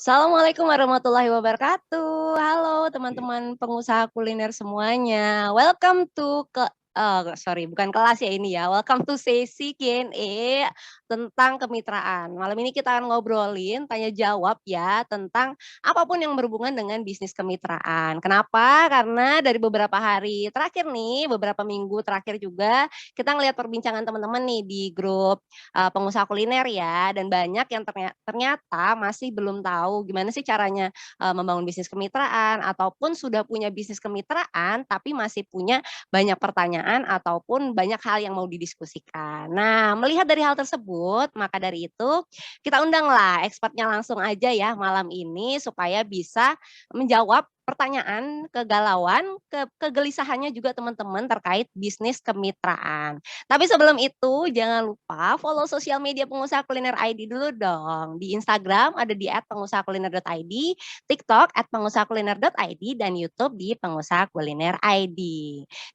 Assalamualaikum warahmatullahi wabarakatuh. Halo teman-teman pengusaha kuliner semuanya. Welcome to sorry bukan kelas ya ini ya. Welcome to sesi Q&A tentang kemitraan. Malam ini kita akan ngobrolin tanya jawab ya tentang apapun yang berhubungan dengan bisnis kemitraan. Kenapa? Karena dari beberapa hari terakhir nih, beberapa minggu terakhir juga kita ngelihat perbincangan teman-teman nih di grup pengusaha kuliner ya, dan banyak yang ternyata masih belum tahu gimana sih caranya, membangun bisnis kemitraan ataupun sudah punya bisnis kemitraan tapi masih punya banyak pertanyaan ataupun banyak hal yang mau didiskusikan. Nah, melihat dari hal tersebut, maka dari itu kita undanglah expertnya langsung aja ya malam ini supaya bisa menjawab pertanyaan, kegalauan, kegelisahannya juga teman-teman terkait bisnis kemitraan. Tapi sebelum itu jangan lupa follow sosial media Pengusaha Kuliner ID dulu dong. Di Instagram ada di @pengusahakuliner.id, TikTok @pengusahakuliner.id, dan YouTube di Pengusaha Kuliner ID.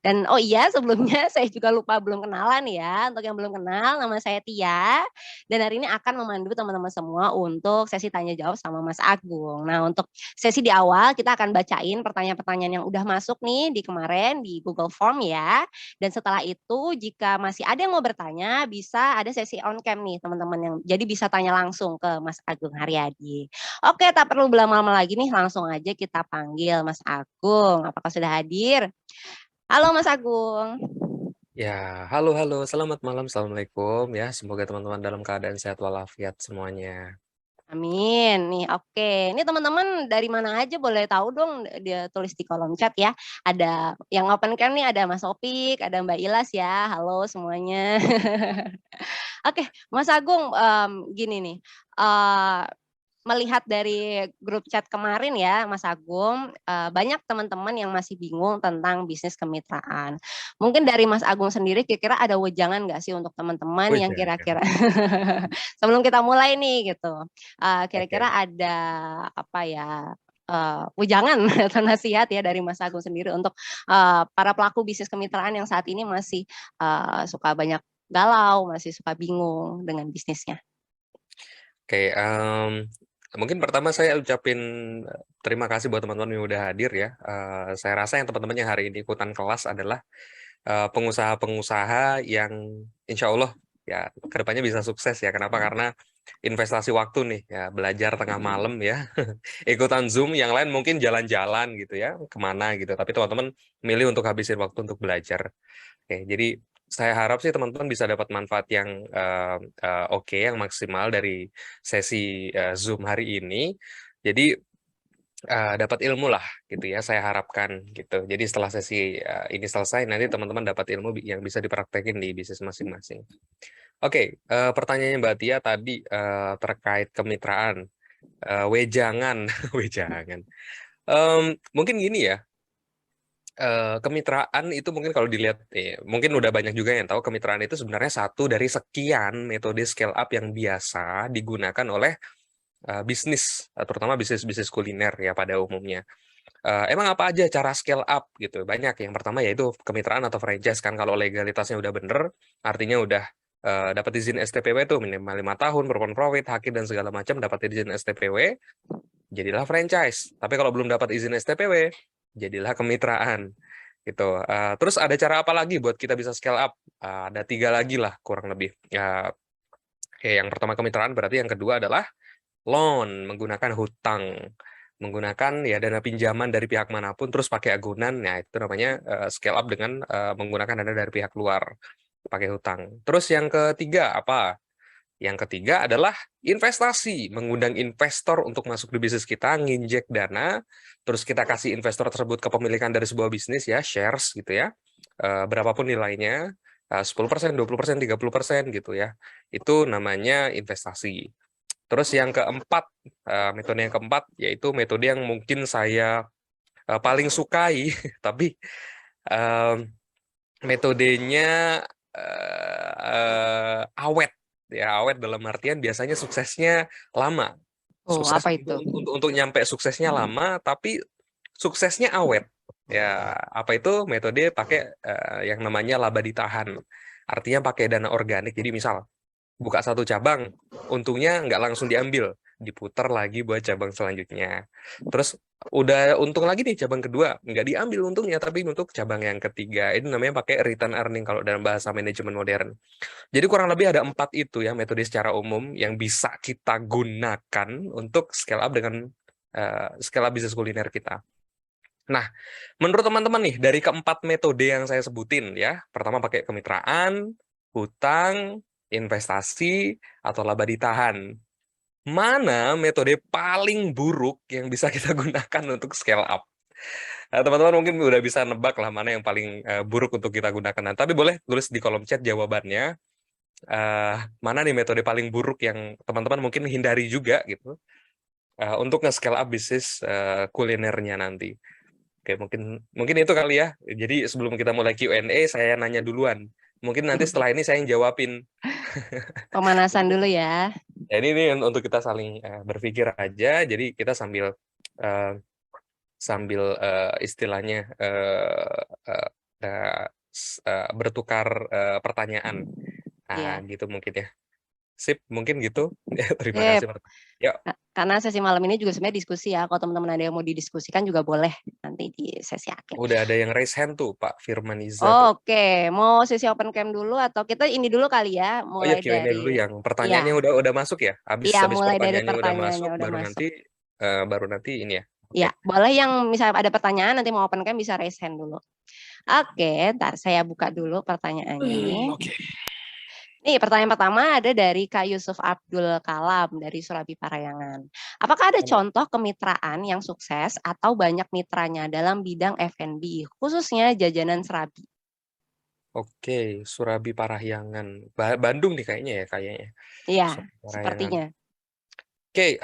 Dan oh iya sebelumnya saya juga lupa belum kenalan ya. Untuk yang belum kenal, nama saya Tia dan hari ini akan memandu teman-teman semua untuk sesi tanya jawab sama Mas Agung. Nah, untuk sesi di awal kita akan bacain pertanyaan-pertanyaan yang udah masuk nih di kemarin di Google Form ya. Dan setelah itu jika masih ada yang mau bertanya, bisa ada sesi on cam nih teman-teman yang jadi bisa tanya langsung ke Mas Agung Haryadi. Oke, tak perlu berlama-lama lagi nih, langsung aja kita panggil Mas Agung. Apakah sudah hadir? Halo Mas Agung. Ya, halo halo, selamat malam, assalamualaikum ya. Semoga teman-teman dalam keadaan sehat walafiat semuanya. Amin. Nih, oke. Ini teman-teman dari mana aja boleh tahu dong, dia tulis di kolom chat ya. Ada yang open cam nih, ada Mas Opik, ada Mbak Ilas ya. Halo semuanya. Oke, Mas Agung, gini nih, melihat dari grup chat kemarin ya Mas Agung, banyak teman-teman yang masih bingung tentang bisnis kemitraan. Mungkin dari Mas Agung sendiri kira-kira ada wejangan nggak sih untuk teman-teman Wih, yang jangan. kira-kira sebelum kita mulai nih gitu, kira-kira Oke, ada apa ya, wejangan atau nasihat ya dari Mas Agung sendiri untuk, para pelaku bisnis kemitraan yang saat ini masih, suka banyak galau, masih suka bingung dengan bisnisnya. oke. Mungkin pertama saya ucapin terima kasih buat teman-teman yang udah hadir ya. Saya rasa yang teman-teman yang hari ini ikutan kelas adalah pengusaha-pengusaha yang insya Allah ya kedepannya bisa sukses ya. Kenapa? Karena investasi waktu nih ya, belajar tengah malam ya, ikutan Zoom, yang lain mungkin jalan-jalan gitu ya, kemana gitu. Tapi teman-teman milih untuk habisin waktu untuk belajar. Oke, jadi saya harap sih teman-teman bisa dapat manfaat yang oke, yang maksimal dari sesi Zoom hari ini. Jadi dapat ilmu lah gitu ya, saya harapkan gitu. Jadi setelah sesi ini selesai, nanti teman-teman dapat ilmu yang bisa dipraktekin di bisnis masing-masing. Oke, pertanyaannya Mbak Tia tadi terkait kemitraan, wejangan, wejangan. Mungkin gini ya, kemitraan itu mungkin kalau dilihat, mungkin udah banyak juga yang tahu kemitraan itu sebenarnya satu dari sekian metode scale up yang biasa digunakan oleh bisnis, terutama bisnis-bisnis kuliner ya pada umumnya. Emang apa aja cara scale up gitu? Banyak. Yang pertama yaitu kemitraan atau franchise kan, kalau legalitasnya udah bener, artinya udah dapat izin STPW tuh minimal 5 tahun, berprofit, hakir dan segala macam, dapat izin STPW, jadilah franchise. Tapi kalau belum dapat izin STPW, jadilah kemitraan gitu. Terus ada cara apa lagi buat kita bisa scale up? Ada tiga lagi lah kurang lebih. Oke, yang pertama kemitraan, berarti yang kedua adalah loan, menggunakan hutang, menggunakan ya dana pinjaman dari pihak manapun terus pakai agunan. Nah, itu namanya scale up dengan menggunakan dana dari pihak luar, pakai hutang. Terus yang ketiga apa? Yang ketiga adalah investasi, mengundang investor untuk masuk di bisnis kita, nginjek dana, terus kita kasih investor tersebut kepemilikan dari sebuah bisnis ya, shares gitu ya, berapapun nilainya, 10%, 20%, 30% gitu ya. Itu namanya investasi. Terus yang keempat, metode yang keempat, yaitu metode yang mungkin saya paling sukai, tapi metodenya awet. Ya, awet dalam artian biasanya suksesnya lama. Oh, Sukses apa itu? untuk nyampe suksesnya lama, tapi suksesnya awet. Ya, apa itu? Metode pakai yang namanya laba ditahan. Artinya pakai dana organik. Jadi misal buka satu cabang, untungnya nggak langsung diambil. diputar lagi buat cabang selanjutnya. Terus udah untung lagi nih cabang kedua, nggak diambil untungnya, tapi untuk cabang yang ketiga. Ini namanya pakai return earning kalau dalam bahasa manajemen modern. Jadi kurang lebih ada 4 itu ya metode secara umum yang bisa kita gunakan untuk scale up dengan scale up bisnis kuliner kita. Nah, menurut teman-teman nih, dari keempat metode yang saya sebutin ya, pertama pakai kemitraan, hutang, investasi, atau laba ditahan. Mana metode paling buruk yang bisa kita gunakan untuk scale up? Nah, teman-teman mungkin udah bisa nebak lah mana yang paling buruk untuk kita gunakan. Nah, tapi boleh tulis di kolom chat jawabannya. Mana nih metode paling buruk yang teman-teman mungkin hindari juga gitu untuk nge-scale up bisnis kulinernya nanti. Oke, mungkin itu kali ya. Jadi sebelum kita mulai Q&A, saya nanya duluan. Mungkin nanti setelah ini saya yang jawabin. Pemanasan dulu ya. Ya, ini untuk kita saling berpikir aja. Jadi kita sambil istilahnya bertukar pertanyaan. Nah, gitu mungkin ya. Sip, mungkin gitu. Terima Sip. kasih. Yuk. Karena sesi malam ini juga sebenarnya diskusi ya. Kalau teman-teman ada yang mau didiskusikan juga boleh nanti di sesi akhir. Udah ada yang raise hand tuh, Pak Firmaniza. Oke, mau sesi open cam dulu atau kita ini dulu kali ya, Oh ya, mulai Q&A dulu dari yang pertanyaannya udah masuk ya. Habis iya, habis mulai dari pertanyaannya udah masuk, pertanyaannya udah masuk. baru nanti ini ya. Iya, boleh yang misalnya ada pertanyaan nanti mau open cam bisa raise hand dulu. Oke, ntar saya buka dulu pertanyaannya. Oke. Nih, pertanyaan pertama ada dari Kak Yusuf Abdul Kalam dari Surabi Parayangan. Apakah ada contoh kemitraan yang sukses atau banyak mitranya dalam bidang F&B, khususnya jajanan Serabi? Oke, Surabi Parahyangan. Bandung nih kayaknya. Iya, Surabi Parahyangan. sepertinya. Oke,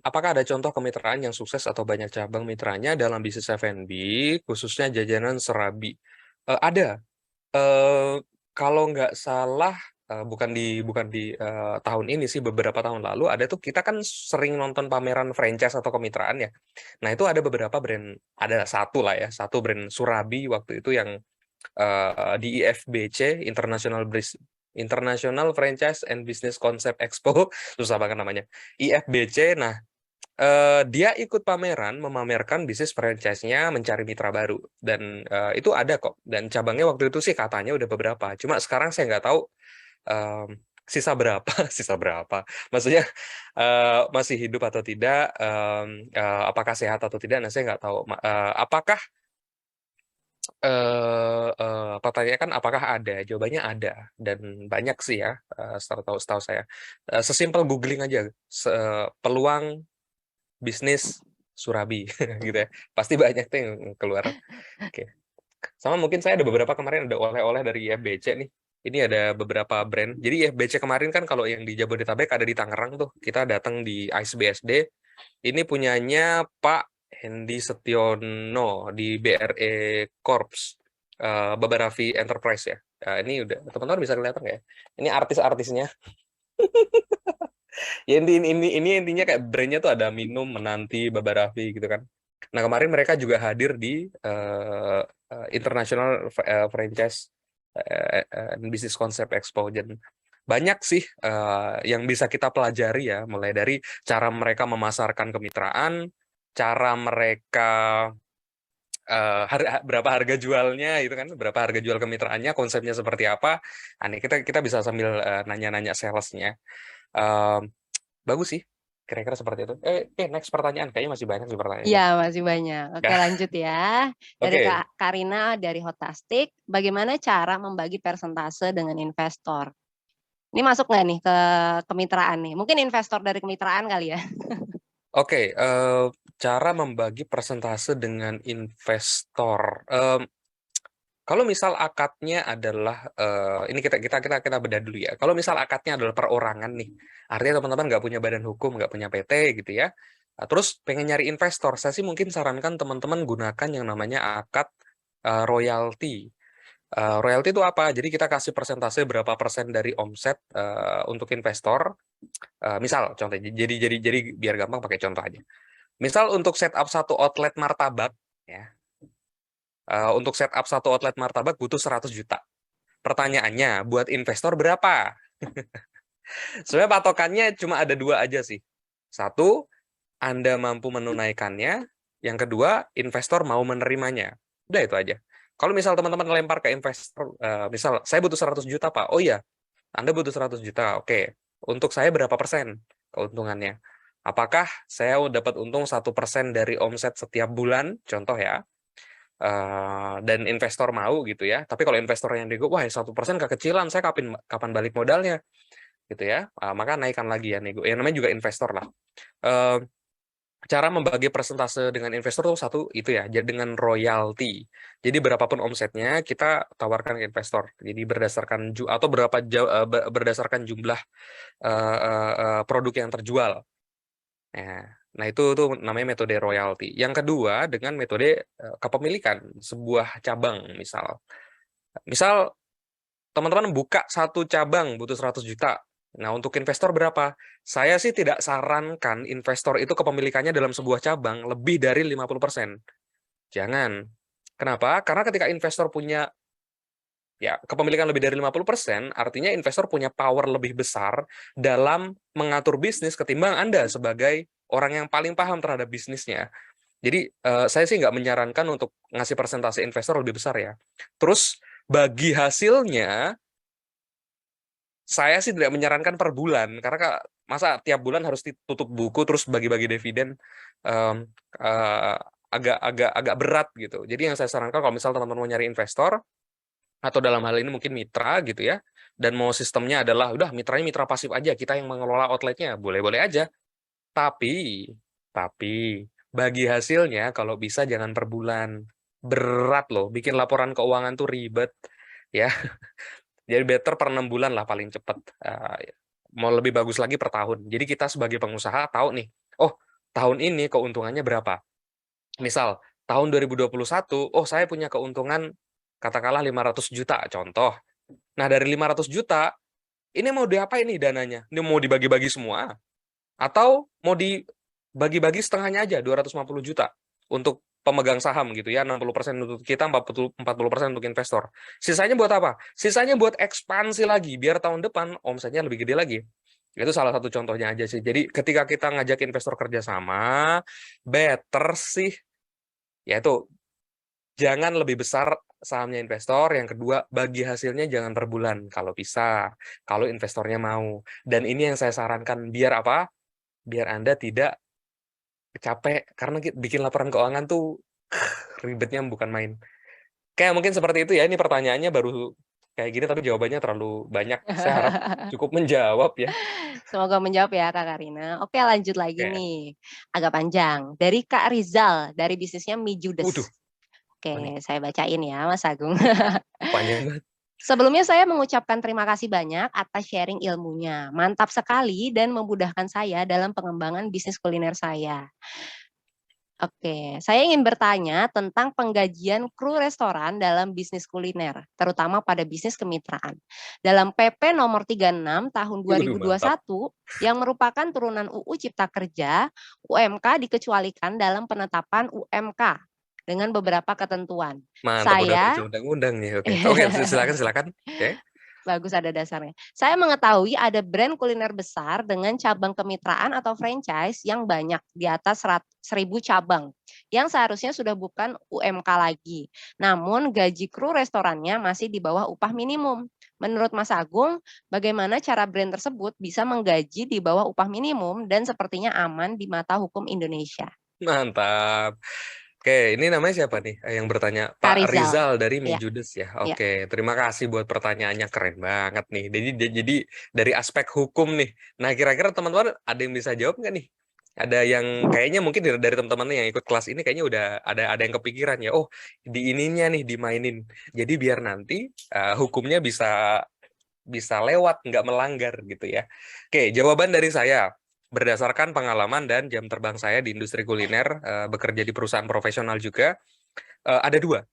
apakah ada contoh kemitraan yang sukses atau banyak cabang mitranya dalam bisnis F&B, khususnya jajanan Serabi? Ada. Kalau nggak salah, bukan di tahun ini sih, beberapa tahun lalu ada tuh, kita kan sering nonton pameran franchise atau kemitraan ya. Nah, itu ada beberapa brand, ada satu brand Surabi waktu itu yang di IFBC, International Franchise and Business Concept Expo, susah banget namanya, IFBC. Nah, dia ikut pameran, memamerkan bisnis franchise-nya, mencari mitra baru, dan itu ada kok, dan cabangnya waktu itu sih katanya udah beberapa, cuma sekarang saya nggak tahu sisa berapa, maksudnya masih hidup atau tidak, apakah sehat atau tidak, nah saya nggak tahu. Apakah pertanyaan kan apakah ada? Jawabannya ada, dan banyak sih ya, setahu saya. Sesimpel googling aja, peluang bisnis Surabi gitu ya. Pasti banyak tuh yang keluar. Oke. Sama mungkin saya ada beberapa kemarin ada oleh-oleh dari IFBC nih. Ini ada beberapa brand. Jadi IFBC kemarin kan kalau yang di Jabodetabek ada di Tangerang tuh. Kita datang di ICBSD. Ini punyanya Pak Hendy Setiono di BRE Corps, Babaravi Enterprise ya. Ini udah teman-teman bisa kelihatan nggak ya? Ini artis-artisnya. Ya ini intinya kayak brandnya tuh ada Minum, Menanti, Babaravi gitu kan. Nah, kemarin mereka juga hadir di International Franchise and Business Concept Expo. Dan banyak sih yang bisa kita pelajari ya, mulai dari cara mereka memasarkan kemitraan, cara mereka berapa harga jualnya itu kan, berapa harga jual kemitraannya, konsepnya seperti apa. Nah, kita bisa sambil nanya-nanya salesnya. Bagus sih, kira-kira seperti itu. Next pertanyaan, kayaknya masih banyak sih pertanyaannya. Iya, masih banyak. Oke, lanjut ya. Dari Kak Karina dari Hotastic, bagaimana cara membagi persentase dengan investor? Ini masuk nggak nih ke kemitraan nih? Mungkin investor dari kemitraan kali ya. Oke, cara membagi persentase dengan investor. Kalau misal akadnya adalah ini kita bedah dulu ya. Kalau misal akadnya adalah perorangan nih, artinya teman-teman nggak punya badan hukum, nggak punya PT gitu ya. Terus pengen nyari investor, saya sih mungkin sarankan teman-teman gunakan yang namanya akad royalti. Royalti itu apa? Jadi kita kasih persentase berapa persen dari omset untuk investor. Misal contoh, jadi biar gampang pakai contoh aja. Misal untuk setup satu outlet martabak ya. Untuk setup satu outlet martabak butuh 100 juta. Pertanyaannya, buat investor berapa? Sebenarnya patokannya cuma ada 2 aja sih. Satu, Anda mampu menunaikannya. Yang kedua, investor mau menerimanya. Udah itu aja. Kalau misal teman-teman lempar ke investor, misal saya butuh 100 juta Pak. Oh iya, Anda butuh 100 juta. Oke, untuk saya berapa persen keuntungannya? Apakah saya dapat untung 1% dari omset setiap bulan? Contoh ya. Dan investor mau gitu ya. Tapi kalau investor yang nego, wah 1% kekecilan, saya kapan balik modalnya? Gitu ya. Maka naikkan lagi ya nego. Yang namanya juga investor lah. Cara membagi persentase dengan investor tuh satu itu ya, dengan royalti. Jadi berapapun omsetnya kita tawarkan ke investor. Jadi berdasarkan atau berdasarkan jumlah produk yang terjual. Nah itu tuh namanya metode royalti. Yang kedua dengan metode kepemilikan sebuah cabang misal. Misal teman-teman buka satu cabang butuh 100 juta. Nah, untuk investor berapa? Saya sih tidak sarankan investor itu kepemilikannya dalam sebuah cabang lebih dari 50%. Jangan. Kenapa? Karena ketika investor punya ya kepemilikan lebih dari 50%, artinya investor punya power lebih besar dalam mengatur bisnis ketimbang Anda sebagai orang yang paling paham terhadap bisnisnya. Jadi saya sih nggak menyarankan untuk ngasih persentase investor lebih besar ya. Terus bagi hasilnya, saya sih tidak menyarankan per bulan karena masa tiap bulan harus ditutup buku terus bagi-bagi dividen agak berat gitu. Jadi yang saya sarankan kalau misal teman-teman mau nyari investor atau dalam hal ini mungkin mitra gitu ya, dan mau sistemnya adalah udah mitranya mitra pasif aja, kita yang mengelola outletnya, boleh-boleh aja. Tapi bagi hasilnya kalau bisa jangan per bulan. Berat loh, bikin laporan keuangan tuh ribet ya. Jadi better per 6 bulan lah paling cepat. Mau lebih bagus lagi per tahun. Jadi kita sebagai pengusaha tahu nih, oh tahun ini keuntungannya berapa. Misal tahun 2021, oh saya punya keuntungan katakanlah 500 juta contoh. Nah dari 500 juta, ini mau diapain nih dananya? Ini mau dibagi-bagi semua? Atau mau dibagi-bagi setengahnya aja, 250 juta untuk pemegang saham gitu ya, 60% untuk kita, 40% untuk investor. Sisanya buat apa? Sisanya buat ekspansi lagi, biar tahun depan omsetnya lebih gede lagi. Itu salah satu contohnya aja sih. Jadi ketika kita ngajak investor kerjasama, better sih, yaitu jangan lebih besar sahamnya investor. Yang kedua, bagi hasilnya jangan per bulan kalau bisa, kalau investornya mau. Dan ini yang saya sarankan, biar apa? Biar Anda tidak capek, karena bikin laporan keuangan tuh ribetnya bukan main. Kayak mungkin seperti itu ya, ini pertanyaannya baru kayak gini, tapi jawabannya terlalu banyak. Saya harap cukup menjawab ya. Semoga menjawab ya Kak Karina. Oke, lanjut lagi Oke. nih. Agak panjang. Dari Kak Rizal, dari bisnisnya Mi Waduh, Judes. nih Oke, saya bacain ya Mas Agung. panjang banget. Sebelumnya saya mengucapkan terima kasih banyak atas sharing ilmunya. Mantap sekali dan memudahkan saya dalam pengembangan bisnis kuliner saya. Oke, saya ingin bertanya tentang penggajian kru restoran dalam bisnis kuliner, terutama pada bisnis kemitraan. Dalam PP nomor 36 tahun Waduh, mantap. 2021 yang merupakan turunan UU Cipta Kerja, UMK dikecualikan dalam penetapan UMK dengan beberapa ketentuan. Mantap, udah baca Saya undang-undang nih. Oke, oke, silakan. Oke. bagus ada dasarnya. Saya mengetahui ada brand kuliner besar dengan cabang kemitraan atau franchise yang banyak di atas 1.000 cabang yang seharusnya sudah bukan UMK lagi. Namun gaji kru restorannya masih di bawah upah minimum. Menurut Mas Agung, bagaimana cara brand tersebut bisa menggaji di bawah upah minimum dan sepertinya aman di mata hukum Indonesia? Mantap. Oke, ini namanya siapa nih yang bertanya? Kak Pak Rizal. Rizal dari Ya, Mijudes ya. ya. Oke, terima kasih buat pertanyaannya, keren banget nih. Jadi dari aspek hukum nih. Nah, kira-kira teman-teman ada yang bisa jawab nggak nih? Ada yang kayaknya mungkin dari teman-teman yang ikut kelas ini kayaknya udah ada yang kepikiran ya. Oh, di ininya nih dimainin. Jadi biar nanti hukumnya bisa lewat, nggak melanggar gitu ya. Oke, jawaban dari saya. Berdasarkan pengalaman dan jam terbang saya di industri kuliner, bekerja di perusahaan profesional juga, ada dua.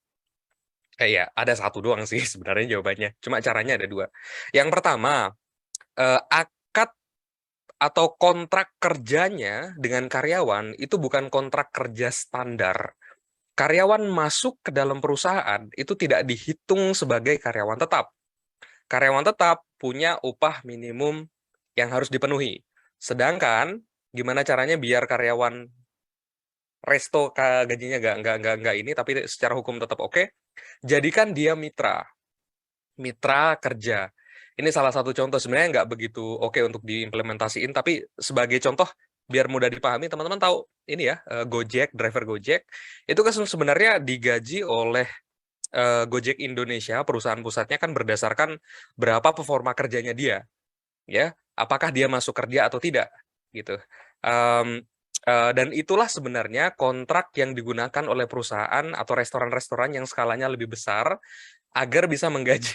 Ya, ada satu doang sih sebenarnya jawabannya. Cuma caranya ada dua. Yang pertama, akad atau kontrak kerjanya dengan karyawan itu bukan kontrak kerja standar. Karyawan masuk ke dalam perusahaan itu tidak dihitung sebagai karyawan tetap. Karyawan tetap punya upah minimum yang harus dipenuhi. Sedangkan gimana caranya biar karyawan resto gajinya nggak ini, tapi secara hukum tetap oke. Jadikan dia mitra kerja. Ini salah satu contoh, sebenarnya nggak begitu oke untuk diimplementasiin, tapi sebagai contoh biar mudah dipahami, teman-teman tahu ini ya, Gojek, driver Gojek itu kan sebenarnya digaji oleh Gojek Indonesia, perusahaan pusatnya kan berdasarkan berapa performa kerjanya dia, ya, apakah dia masuk kerja atau tidak, gitu. Dan itulah sebenarnya kontrak yang digunakan oleh perusahaan atau restoran-restoran yang skalanya lebih besar agar bisa menggaji,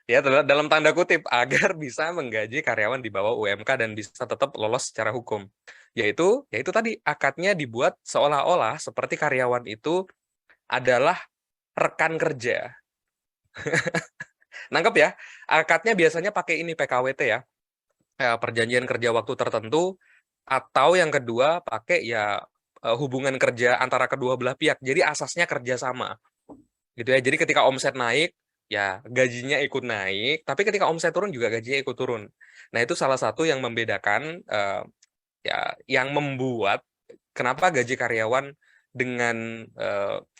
ya dalam tanda kutip, agar bisa menggaji karyawan di bawah UMK dan bisa tetap lolos secara hukum. Yaitu tadi akadnya dibuat seolah-olah seperti karyawan itu adalah rekan kerja. Nangkep ya? Akadnya biasanya pakai ini PKWT ya, perjanjian kerja waktu tertentu, atau yang kedua pakai ya hubungan kerja antara kedua belah pihak. Jadi asasnya kerjasama, gitu ya. Jadi ketika omset naik, ya gajinya ikut naik, tapi ketika omset turun juga gajinya ikut turun. Nah itu salah satu yang membedakan, ya yang membuat kenapa gaji karyawan dengan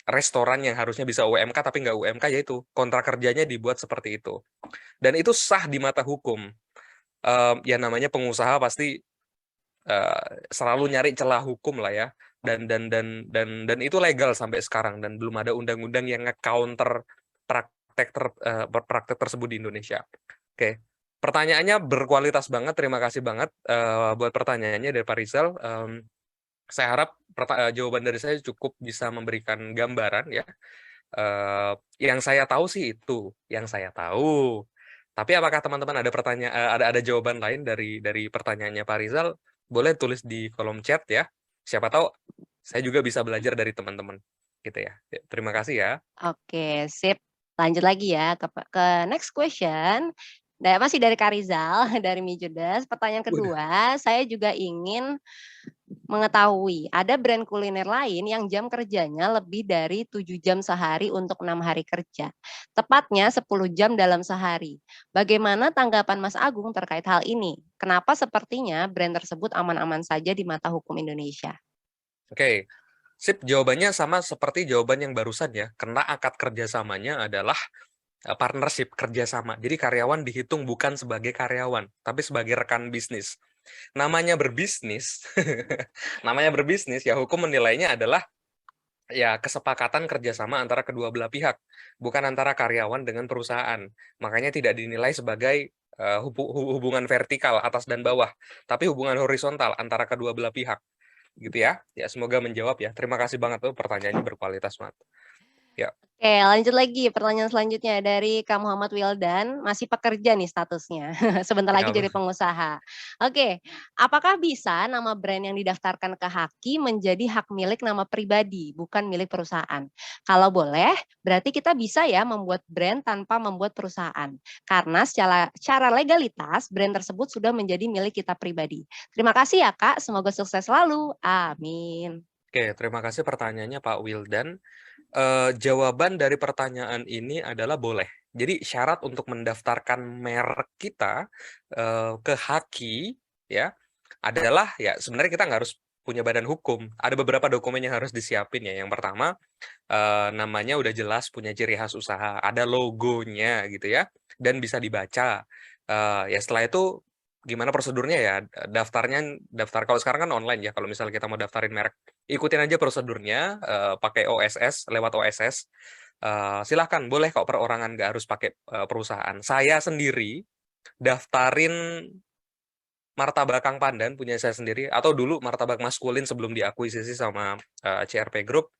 restoran yang harusnya bisa UMK tapi nggak UMK, yaitu kontrak kerjanya dibuat seperti itu. Dan itu sah di mata hukum. Ya namanya pengusaha pasti selalu nyari celah hukum lah ya. Dan itu legal sampai sekarang, dan belum ada undang-undang yang nge-counter praktek tersebut di Indonesia. Oke. Pertanyaannya berkualitas banget, terima kasih banget buat pertanyaannya dari Pak Rizal. Saya harap jawaban dari saya cukup bisa memberikan gambaran ya. Yang saya tahu sih itu, yang saya tahu. Tapi apakah teman-teman ada pertanyaan, ada jawaban lain dari pertanyaannya Pak Rizal? Boleh tulis di kolom chat ya. Siapa tahu saya juga bisa belajar dari teman-teman, gitu ya. Terima kasih ya. Oke, sip. Lanjut lagi ya ke next question. Masih dari Karizal, dari Mijudas. Pertanyaan kedua, saya juga ingin mengetahui, ada brand kuliner lain yang jam kerjanya lebih dari 7 jam sehari untuk 6 hari kerja. Tepatnya 10 jam dalam sehari. Bagaimana tanggapan Mas Agung terkait hal ini? Kenapa sepertinya brand tersebut aman-aman saja di mata hukum Indonesia? Oke, sip. Jawabannya sama seperti jawaban yang barusan ya. Karena akad kerjasamanya adalah partnership, kerjasama. Jadi karyawan dihitung bukan sebagai karyawan, tapi sebagai rekan bisnis. Namanya berbisnis, namanya berbisnis ya, hukum menilainya adalah ya kesepakatan kerjasama antara kedua belah pihak, bukan antara karyawan dengan perusahaan. Makanya tidak dinilai sebagai hubungan vertikal atas dan bawah, tapi hubungan horizontal antara kedua belah pihak, gitu ya. Ya semoga menjawab ya. Terima kasih banget tuh, pertanyaannya berkualitas banget. Ya. Oke, lanjut lagi pertanyaan selanjutnya dari Kak Muhammad Wildan, masih pekerja nih statusnya, sebentar lagi jadi pengusaha. Oke, apakah bisa nama brand yang didaftarkan ke Haki menjadi hak milik nama pribadi, bukan milik perusahaan? Kalau boleh, berarti kita bisa ya membuat brand tanpa membuat perusahaan. Karena secara legalitas, brand tersebut sudah menjadi milik kita pribadi. Terima kasih ya Kak, semoga sukses selalu. Amin. Oke, terima kasih pertanyaannya Pak Wildan. Jawaban dari pertanyaan ini adalah boleh. Jadi syarat untuk mendaftarkan merek kita ke Haki ya adalah ya sebenarnya kita nggak harus punya badan hukum. Ada beberapa dokumen yang harus disiapin ya. Yang pertama namanya udah jelas, punya ciri khas usaha, ada logonya gitu ya, dan bisa dibaca. Ya setelah itu gimana prosedurnya ya, daftar kalau sekarang kan online ya, kalau misalnya kita mau daftarin merek, ikutin aja prosedurnya, pakai OSS, lewat OSS, silahkan, boleh kok perorangan, nggak harus pakai perusahaan. Saya sendiri daftarin martabak Kang Pandan, punya saya sendiri, atau dulu martabak maskulin sebelum diakuisisi sama CRP Group,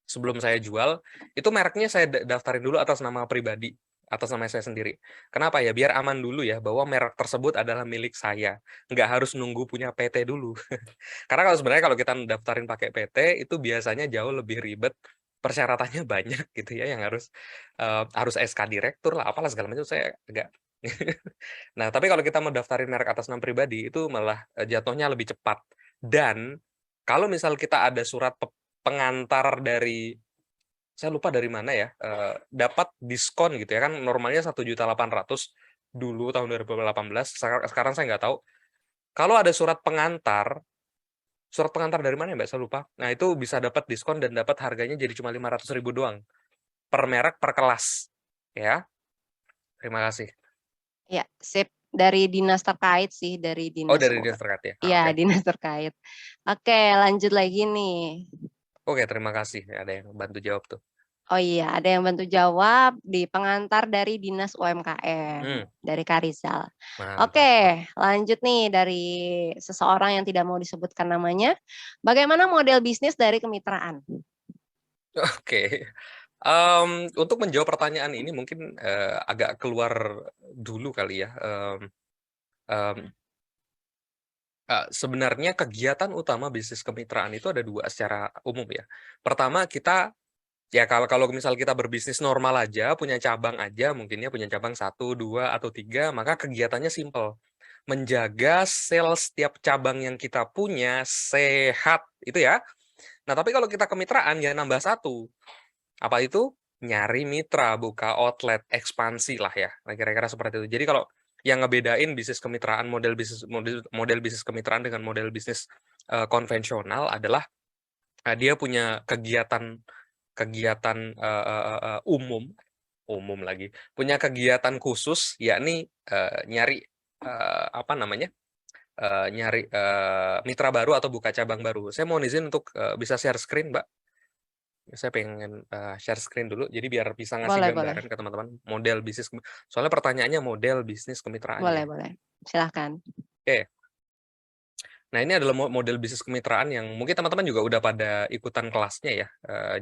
sebelum saya jual, itu mereknya saya daftarin dulu atas nama pribadi, atas nama saya sendiri. Kenapa ya? Biar aman dulu ya, bahwa merek tersebut adalah milik saya. Nggak harus nunggu punya PT dulu. Karena kalau sebenarnya kalau kita daftarin pakai PT, itu biasanya jauh lebih ribet, persyaratannya banyak gitu ya, yang harus SK direktur lah, apalah segala macam, saya agak nah, tapi kalau kita mau daftarin merek atas nama pribadi, itu malah jatuhnya lebih cepat. Dan kalau misal kita ada surat pengantar dari, saya lupa dari mana ya, dapat diskon gitu ya, kan normalnya 1.800.000 dulu tahun 2018, sekarang saya nggak tahu. Kalau ada surat pengantar surat pengantar dari mana ya Mbak? Saya lupa. Nah, itu bisa dapat diskon dan dapat harganya jadi cuma 500.000 doang. Per merek, per kelas. Ya, terima kasih. Ya, sip. Dari dinas terkait sih, dari Oh, dinas dari dinas terkait ya? ya, Oke. dinas terkait. Oke, lanjut lagi nih. Oke, terima kasih. Ada yang bantu jawab tuh. Oh iya, ada yang bantu jawab di pengantar dari Dinas UMKM, dari Kak Rizal. Mantap. Oke, lanjut nih dari seseorang yang tidak mau disebutkan namanya. Bagaimana model bisnis dari kemitraan? Oke. Untuk menjawab pertanyaan ini mungkin agak keluar dulu kali ya. Sebenarnya kegiatan utama bisnis kemitraan itu ada dua secara umum ya. Pertama kita ya kalau misal kita berbisnis normal aja, punya cabang aja, mungkinnya punya cabang 1, 2, atau 3, maka kegiatannya simple. Menjaga sales setiap cabang yang kita punya sehat, itu ya. Nah, tapi kalau kita kemitraan ya nambah satu. Apa itu? Nyari mitra, buka outlet, ekspansi lah ya. Nah, kira-kira seperti itu. Jadi kalau yang ngebedain bisnis kemitraan, model bisnis kemitraan dengan model bisnis konvensional adalah dia punya kegiatan umum lagi, punya kegiatan khusus, yakni nyari nyari mitra baru atau buka cabang baru. Saya mohon izin untuk bisa share screen, Mbak. Saya pengen share screen dulu, jadi biar bisa ngasih Boleh, boleh. gambaran ke teman-teman model bisnis. Soalnya pertanyaannya model bisnis kemitraan Boleh, ya. boleh. Silahkan. Oke. Nah, ini adalah model bisnis kemitraan yang mungkin teman-teman juga udah pada ikutan kelasnya ya.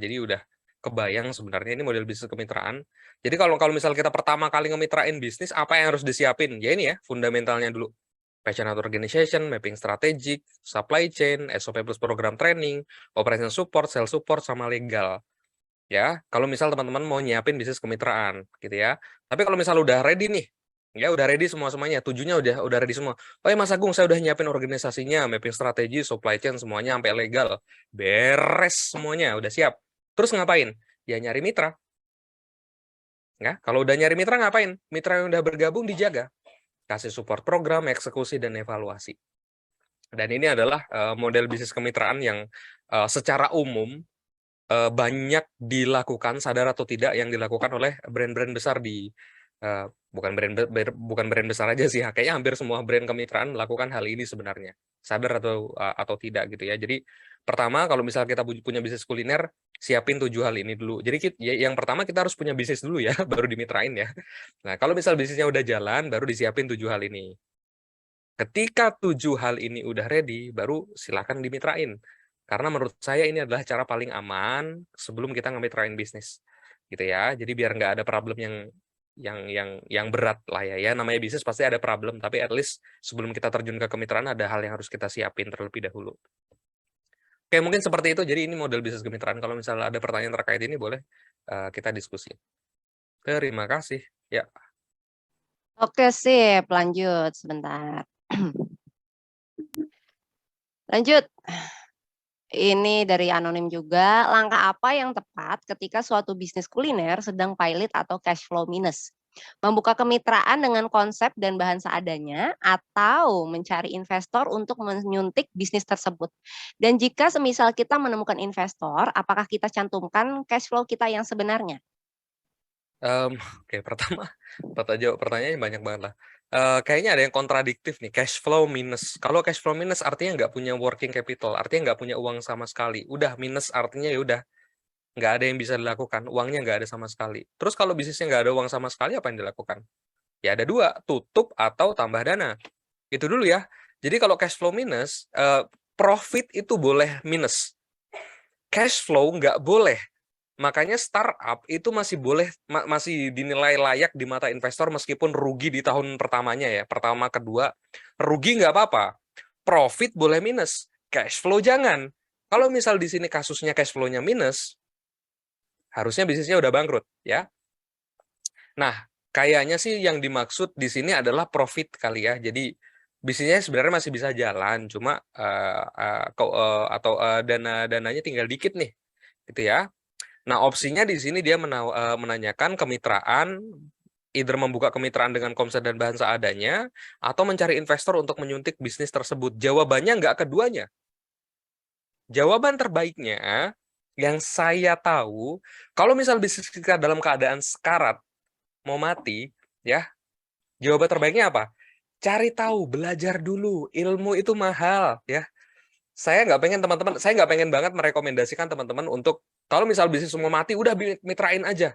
Jadi udah kebayang sebenarnya ini model bisnis kemitraan. Jadi kalau kalau misal kita pertama kali ngemitrain bisnis, apa yang harus disiapin? Ya ini ya, fundamentalnya dulu. Passionate organization, mapping strategic, supply chain, SOP plus program training, operation support, sales support, sama legal. Ya, kalau misal teman-teman mau nyiapin bisnis kemitraan gitu ya. Tapi kalau misal udah ready nih, ya udah ready semuanya, tujuannya udah ready semua. Oh ya Mas Agung, saya udah nyiapin organisasinya, mapping strategi, supply chain semuanya sampai legal. Beres semuanya, udah siap. Terus ngapain? Ya nyari mitra. Ya, kalau udah nyari mitra ngapain? Mitra yang udah bergabung dijaga. Kasih support program, eksekusi dan evaluasi. Dan ini adalah model bisnis kemitraan yang secara umum banyak dilakukan, sadar atau tidak, yang dilakukan oleh brand-brand besar di bukan brand besar aja sih, kayaknya hampir semua brand kemitraan melakukan hal ini sebenarnya, sadar atau tidak gitu ya. Jadi pertama kalau misal kita punya bisnis kuliner, siapin 7 hal ini dulu. Jadi yang pertama kita harus punya bisnis dulu ya, baru dimitrain ya. Nah, kalau misal bisnisnya udah jalan, baru disiapin 7 hal ini. Ketika 7 hal ini udah ready, baru silakan dimitrain. Karena menurut saya ini adalah cara paling aman sebelum kita ngemitrain bisnis. Gitu ya. Jadi biar nggak ada problem yang berat lah ya. Ya namanya bisnis pasti ada problem, tapi at least sebelum kita terjun ke kemitraan ada hal yang harus kita siapin terlebih dahulu. Oke, mungkin seperti itu. Jadi ini model bisnis kemitraan. Kalau misalnya ada pertanyaan terkait ini boleh kita diskusi. Terima kasih. Ya. Oke, sip. Lanjut sebentar. Lanjut. Ini dari anonim juga, langkah apa yang tepat ketika suatu bisnis kuliner sedang pilot atau cash flow minus? Membuka kemitraan dengan konsep dan bahan seadanya atau mencari investor untuk menyuntik bisnis tersebut? Dan jika semisal kita menemukan investor, apakah kita cantumkan cash flow kita yang sebenarnya? Oke, pertama pertanyaannya banyak banget lah. Kayaknya ada yang kontradiktif nih, cash flow minus. Kalau cash flow minus artinya nggak punya working capital, artinya nggak punya uang sama sekali. Udah minus artinya ya udah nggak ada yang bisa dilakukan, uangnya nggak ada sama sekali. Terus kalau bisnisnya nggak ada uang sama sekali, apa yang dilakukan? Ya ada dua, tutup atau tambah dana. Itu dulu ya. Jadi kalau cash flow minus, profit itu boleh minus. Cash flow nggak boleh. Makanya startup itu masih boleh masih dinilai layak di mata investor meskipun rugi di tahun pertamanya ya. Pertama, kedua, rugi nggak apa-apa. Profit boleh minus, cash flow jangan. Kalau misal di sini kasusnya cash flow-nya minus, harusnya bisnisnya udah bangkrut ya. Nah, kayaknya sih yang dimaksud di sini adalah profit kali ya. Jadi bisnisnya sebenarnya masih bisa jalan, cuma dananya tinggal dikit nih, gitu ya. Nah, opsinya di sini dia menanyakan kemitraan, either membuka kemitraan dengan konsep dan bahan seadanya, atau mencari investor untuk menyuntik bisnis tersebut. Jawabannya nggak keduanya. Jawaban terbaiknya yang saya tahu, kalau misal bisnis kita dalam keadaan sekarat, mau mati, ya, jawaban terbaiknya apa? Cari tahu, belajar dulu. Ilmu itu mahal, ya. Saya nggak pengen banget merekomendasikan teman-teman untuk kalau misal bisnis semua mati, udah mitrain aja.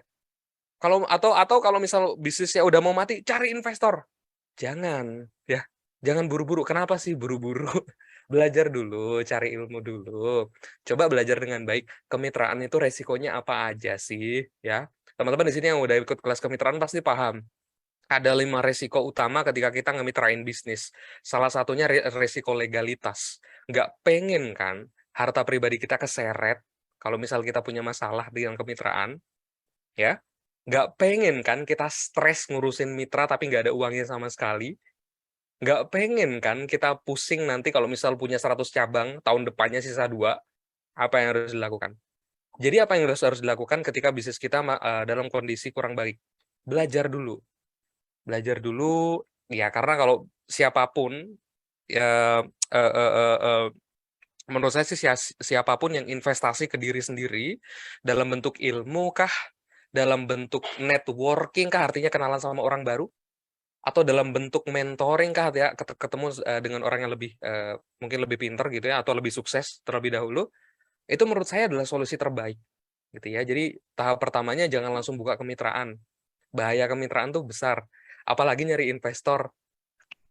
Atau kalau misal bisnisnya udah mau mati, cari investor. Jangan, ya. Jangan buru-buru. Kenapa sih buru-buru? Belajar dulu, cari ilmu dulu. Coba belajar dengan baik. Kemitraan itu resikonya apa aja sih, ya. Teman-teman di sini yang udah ikut kelas kemitraan pasti paham. Ada 5 resiko utama ketika kita ngemitrain bisnis. Salah satunya resiko legalitas. Nggak pengen kan harta pribadi kita keseret kalau misal kita punya masalah dengan kemitraan, ya. Nggak pengen kan kita stres ngurusin mitra tapi nggak ada uangnya sama sekali. Nggak pengen kan kita pusing nanti kalau misal punya 100 cabang, tahun depannya sisa 2, apa yang harus dilakukan? Jadi apa yang harus dilakukan ketika bisnis kita dalam kondisi kurang baik? Belajar dulu. Belajar dulu, ya karena kalau siapapun, ya, menurut saya sih siapapun yang investasi ke diri sendiri, dalam bentuk ilmu kah, dalam bentuk networking kah, artinya kenalan sama orang baru, atau dalam bentuk mentoring kah ya, ketemu dengan orang yang lebih mungkin lebih pintar gitu ya, atau lebih sukses terlebih dahulu, itu menurut saya adalah solusi terbaik gitu ya. Jadi tahap pertamanya jangan langsung buka kemitraan. Bahaya kemitraan tuh besar. Apalagi nyari investor.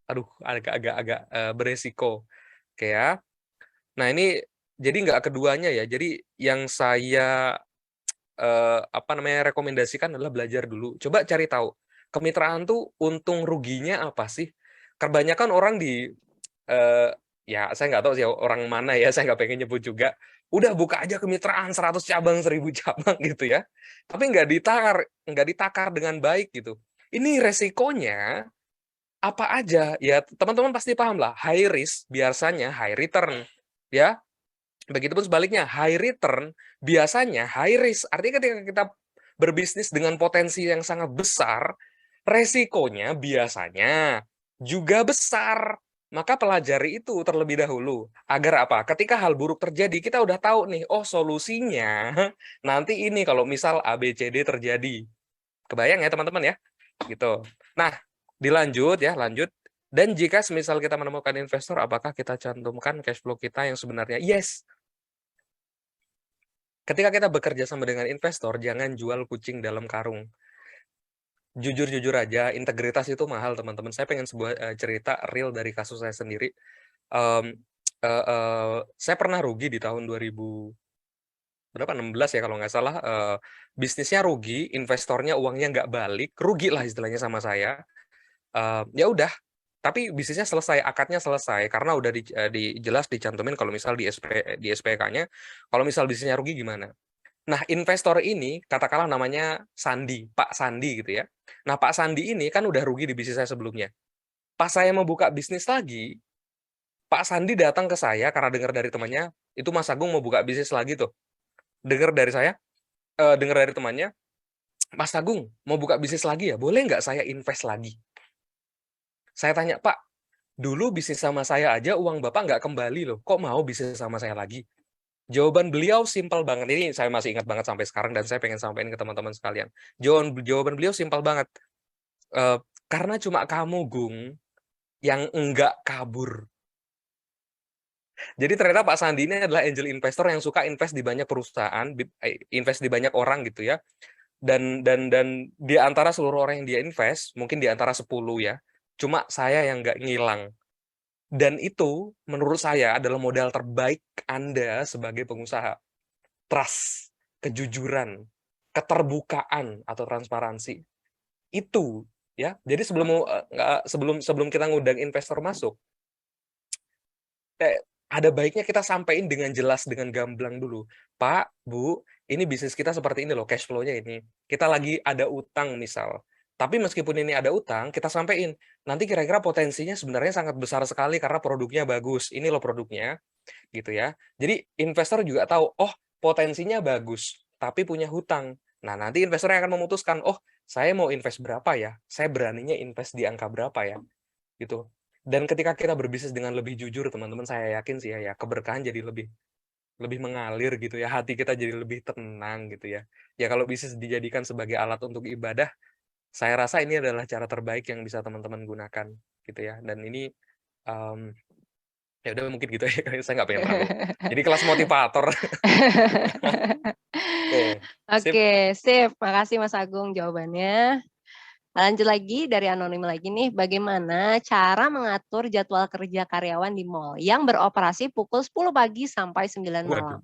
Aduh, agak beresiko. Oke ya. Nah, ini jadi nggak keduanya ya. Jadi yang saya rekomendasikan adalah belajar dulu. Coba cari tahu, kemitraan tuh untung ruginya apa sih? Kebanyakan orang ya saya nggak tahu sih orang mana ya, saya nggak pengen nyebut juga. Udah buka aja kemitraan 100 cabang, 1000 cabang gitu ya. Tapi nggak ditakar dengan baik gitu. Ini resikonya apa aja? Ya teman-teman pasti paham lah, high risk biasanya high return. Ya, begitupun sebaliknya, high return biasanya high risk. Artinya ketika kita berbisnis dengan potensi yang sangat besar, resikonya biasanya juga besar. Maka pelajari itu terlebih dahulu. Agar apa? Ketika hal buruk terjadi, kita udah tahu nih, oh solusinya nanti ini kalau misal ABCD terjadi. Kebayang ya teman-teman ya? Gitu. Nah, lanjut. Dan jika semisal kita menemukan investor, apakah kita cantumkan cash flow kita yang sebenarnya? Yes. Ketika kita bekerja sama dengan investor, jangan jual kucing dalam karung. Jujur-jujur aja, integritas itu mahal, teman-teman. Saya pengen sebuah cerita real dari kasus saya sendiri. Saya pernah rugi di tahun 16 ya kalau nggak salah. Bisnisnya rugi, investornya uangnya nggak balik, rugi lah istilahnya sama saya. Ya udah, tapi bisnisnya selesai, akadnya selesai karena udah jelas dicantumin kalau misal di SPK-nya, kalau misal bisnisnya rugi gimana. Nah, investor ini katakanlah namanya Sandi, Pak Sandi gitu ya. Nah, Pak Sandi ini kan udah rugi di bisnis saya sebelumnya. Pas saya mau buka bisnis lagi, Pak Sandi datang ke saya karena dengar dari temannya, itu Mas Agung mau buka bisnis lagi tuh. Dengar dari temannya, Mas Agung mau buka bisnis lagi ya, boleh nggak saya invest lagi? Saya tanya, Pak, dulu bisnis sama saya aja uang Bapak nggak kembali loh, kok mau bisnis sama saya lagi? Jawaban beliau simpel banget, ini saya masih ingat banget sampai sekarang dan saya pengen sampaikan ke teman-teman sekalian. Jawaban beliau simpel banget, karena cuma kamu, Gung, yang enggak kabur. Jadi ternyata Pak Sandi ini adalah angel investor yang suka invest di banyak perusahaan, invest di banyak orang gitu ya. Dan di antara seluruh orang yang dia invest, mungkin di antara 10 ya, cuma saya yang nggak ngilang. Dan itu menurut saya adalah modal terbaik Anda sebagai pengusaha. Trust, kejujuran, keterbukaan atau transparansi. Itu ya. Jadi sebelum kita ngundang investor masuk, ada baiknya kita sampaikan dengan jelas, dengan gamblang dulu. Pak, Bu, ini bisnis kita seperti ini loh, cash flow-nya ini. Kita lagi ada utang misal. Tapi meskipun ini ada utang, kita sampaikan. Nanti kira-kira potensinya sebenarnya sangat besar sekali karena produknya bagus. Ini loh produknya, gitu ya. Jadi investor juga tahu, oh potensinya bagus, tapi punya hutang. Nah, nanti investor akan memutuskan, oh saya mau invest berapa ya? Saya beraninya invest di angka berapa ya? Gitu. Dan ketika kita berbisnis dengan lebih jujur, teman-teman, saya yakin sih ya, keberkahan jadi lebih lebih mengalir gitu ya, hati kita jadi lebih tenang gitu ya. Ya kalau bisnis dijadikan sebagai alat untuk ibadah, saya rasa ini adalah cara terbaik yang bisa teman-teman gunakan gitu ya. Dan ini mmm, ya udah mungkin gitu ya, saya nggak pengen terlalu jadi kelas motivator. Oke, sip. Oke, sip. Makasih Mas Agung jawabannya. Lanjut lagi dari anonim lagi nih, bagaimana cara mengatur jadwal kerja karyawan di mall yang beroperasi pukul 10 pagi sampai 9 malam? Waduh,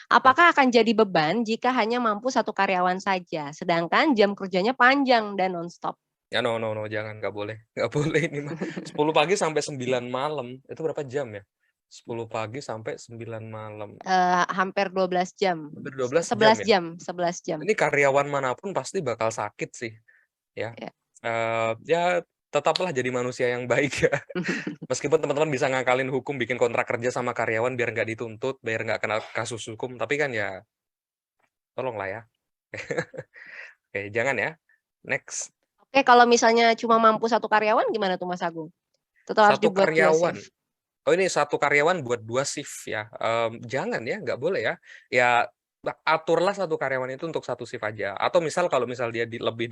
Apakah akan jadi beban jika hanya mampu satu karyawan saja, sedangkan jam kerjanya panjang dan nonstop? ya no, jangan, nggak boleh nggak boleh ini mah. 10 pagi sampai 9 malam, itu berapa jam ya? 10 pagi sampai 9 malam, Hampir 12 jam. hampir 12 jam 11 ya? jam, 11 jam. Ini karyawan manapun pasti bakal sakit sih, ya. Ya. Ya tetaplah jadi manusia yang baik ya. Meskipun teman-teman bisa ngakalin hukum, bikin kontrak kerja sama karyawan biar nggak dituntut, biar nggak kena kasus hukum, tapi kan ya tolonglah ya. Oke, jangan ya. Next. Oke, kalau misalnya cuma mampu satu karyawan gimana tuh Mas Agung? Tetap harus Satu dibuat 2 karyawan. shift? Oh ini satu karyawan buat 2 shift ya? Jangan ya, nggak boleh ya. Ya aturlah satu karyawan itu untuk satu shift aja. Atau misal kalau misal dia lebih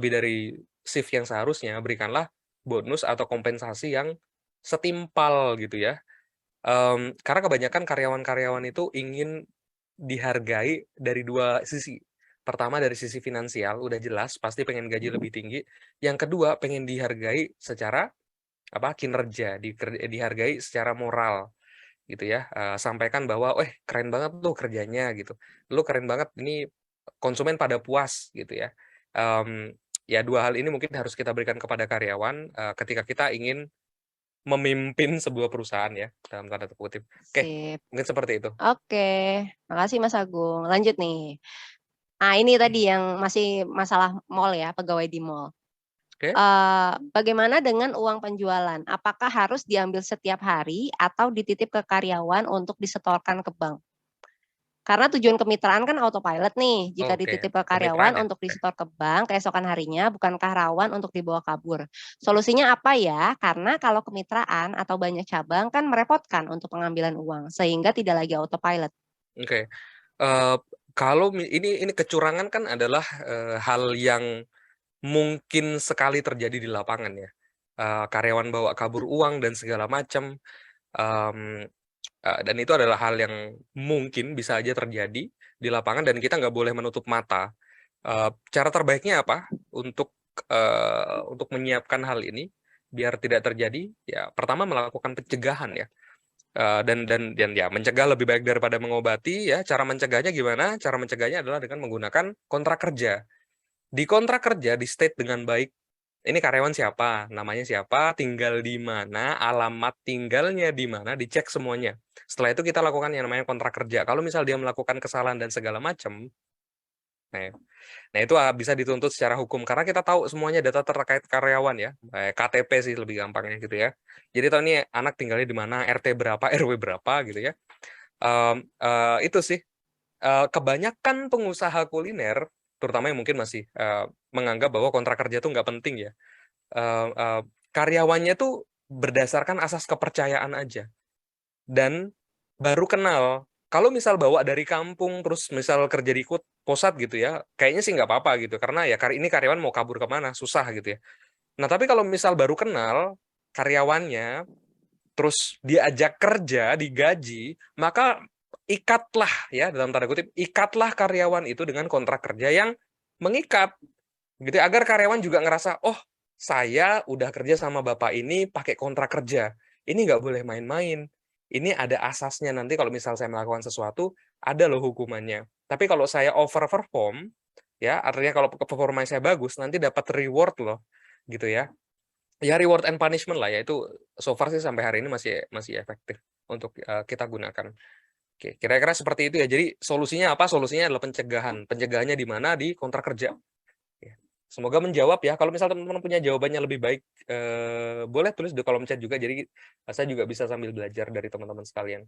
dari shift yang seharusnya, berikanlah bonus atau kompensasi yang setimpal gitu ya. Karena kebanyakan karyawan-karyawan itu ingin dihargai dari 2 sisi. Pertama dari sisi finansial, udah jelas pasti pengen gaji lebih tinggi. Yang kedua pengen dihargai secara kinerja, dihargai secara moral gitu ya. Sampaikan bahwa, "Weh keren banget tuh kerjanya," gitu. "Lu keren banget, ini konsumen pada puas," gitu ya. Ya 2 hal ini mungkin harus kita berikan kepada karyawan, ketika kita ingin memimpin sebuah perusahaan ya, dalam tanda kutip. Oke, Sip. mungkin seperti itu. Oke, makasih Mas Agung. Lanjut nih. Ini tadi yang masih masalah mall ya, pegawai di mall. Oke, Bagaimana dengan uang penjualan? Apakah harus diambil setiap hari atau dititip ke karyawan untuk disetorkan ke bank? Karena tujuan kemitraan kan autopilot nih, jika oke, dititip ke kemitraan karyawan ya? untuk Oke. disetor ke bank keesokan harinya, bukankah rawan untuk dibawa kabur? Solusinya apa ya? Karena kalau kemitraan atau banyak cabang kan merepotkan untuk pengambilan uang, sehingga tidak lagi autopilot. Oke, eee, kalau ini kecurangan kan adalah, hal yang mungkin sekali terjadi di lapangan ya. Karyawan bawa kabur uang dan segala macam, mmm, dan itu adalah hal yang mungkin bisa aja terjadi di lapangan dan kita nggak boleh menutup mata. Cara terbaiknya apa untuk menyiapkan hal ini biar tidak terjadi? Ya pertama melakukan pencegahan ya. Dan ya mencegah lebih baik daripada mengobati ya. Cara mencegahnya gimana? Cara mencegahnya adalah dengan menggunakan kontrak kerja. Di kontrak kerja di-state dengan baik, ini karyawan siapa, namanya siapa, tinggal di mana, alamat tinggalnya di mana, dicek semuanya. Setelah itu kita lakukan yang namanya kontrak kerja. Kalau misal dia melakukan kesalahan dan segala macam, nah nah itu, bisa dituntut secara hukum karena kita tahu semuanya data terkait karyawan ya, KTP sih lebih gampangnya gitu ya. Jadi tahu nih anak tinggalnya di mana, RT berapa, RW berapa gitu ya. Itu sih, kebanyakan pengusaha kuliner, terutama yang mungkin masih, menganggap bahwa kontrak kerja itu nggak penting ya, eee eee, karyawannya tuh berdasarkan asas kepercayaan aja. Dan baru kenal. Kalau misal bawa dari kampung, terus misal kerja di Posat gitu ya, kayaknya sih nggak apa-apa gitu, karena ya ini karyawan mau kabur ke mana, susah gitu ya. Nah, tapi kalau misal baru kenal karyawannya, terus diajak kerja, digaji, maka ikatlah ya, dalam tanda kutip, ikatlah karyawan itu dengan kontrak kerja yang mengikat, gitu ya, agar karyawan juga ngerasa, "Oh, saya udah kerja sama bapak ini pakai kontrak kerja, ini nggak boleh main-main. Ini ada asasnya, nanti kalau misal saya melakukan sesuatu, ada loh hukumannya. Tapi kalau saya overperform, ya artinya kalau performa saya bagus, nanti dapat reward loh," gitu ya. Ya reward and punishment lah ya, itu so far sih sampai hari ini masih masih efektif untuk, kita gunakan. Oke, kira-kira seperti itu ya. Jadi solusinya apa? Solusinya adalah pencegahan. Pencegahannya di mana? Di kontrak kerja. Ya. Semoga menjawab ya. Kalau misal teman-teman punya jawabannya lebih baik, boleh tulis di kolom chat juga. Jadi saya juga bisa sambil belajar dari teman-teman sekalian.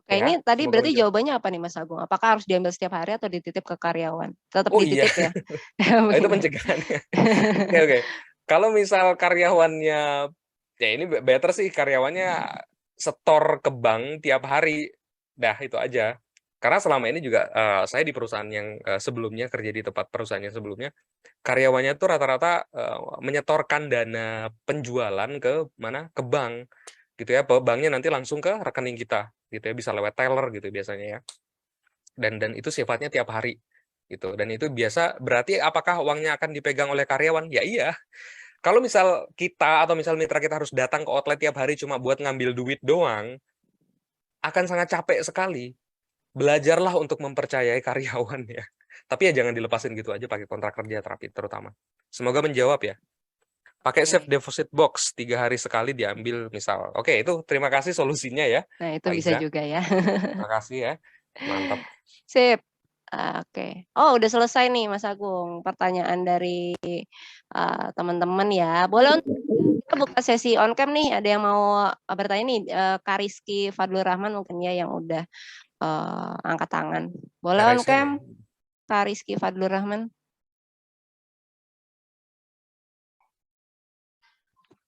Oke, Ya, ini tadi semoga berarti menjawab. jawabannya apa nih Mas Agung? Apakah harus diambil setiap hari atau dititip ke karyawan? Tetap Oh iya, dititip ya? itu Begini. pencegahannya. Oke, oke. Kalau misal karyawannya, ya ini better sih karyawannya setor ke bank tiap hari. Dah itu aja. Karena selama ini juga saya di perusahaan yang sebelumnya, kerja di tempat perusahaan yang sebelumnya, karyawannya tuh rata-rata menyetorkan dana penjualan ke mana? Ke bank gitu ya. Banknya nanti langsung ke rekening kita gitu ya, bisa lewat teller gitu biasanya ya. Dan itu sifatnya tiap hari gitu. Dan itu biasa berarti apakah uangnya akan dipegang oleh karyawan? Ya iya. Kalau misal kita atau misal mitra kita harus datang ke outlet tiap hari cuma buat ngambil duit doang, akan sangat capek sekali. Belajarlah untuk mempercayai karyawan ya. Tapi ya jangan dilepasin gitu aja pakai kontrak kerja terutama. Semoga menjawab ya. Pakai safe Oke. deposit box 3 hari sekali diambil misal. Oke, itu terima kasih solusinya ya, Nah, itu Pak bisa Iza. juga ya. Terima kasih ya. Mantap. Sip. Oke. Oh, udah selesai nih Mas Agung pertanyaan dari teman-teman ya. Boleh kita buka sesi on cam nih. Ada yang mau bertanya nih, Kak Rizky Fadlur Rahman mungkin ya yang udah angkat tangan. Boleh on Raise hand cam, ya. Kak Rizky Fadlur Rahman.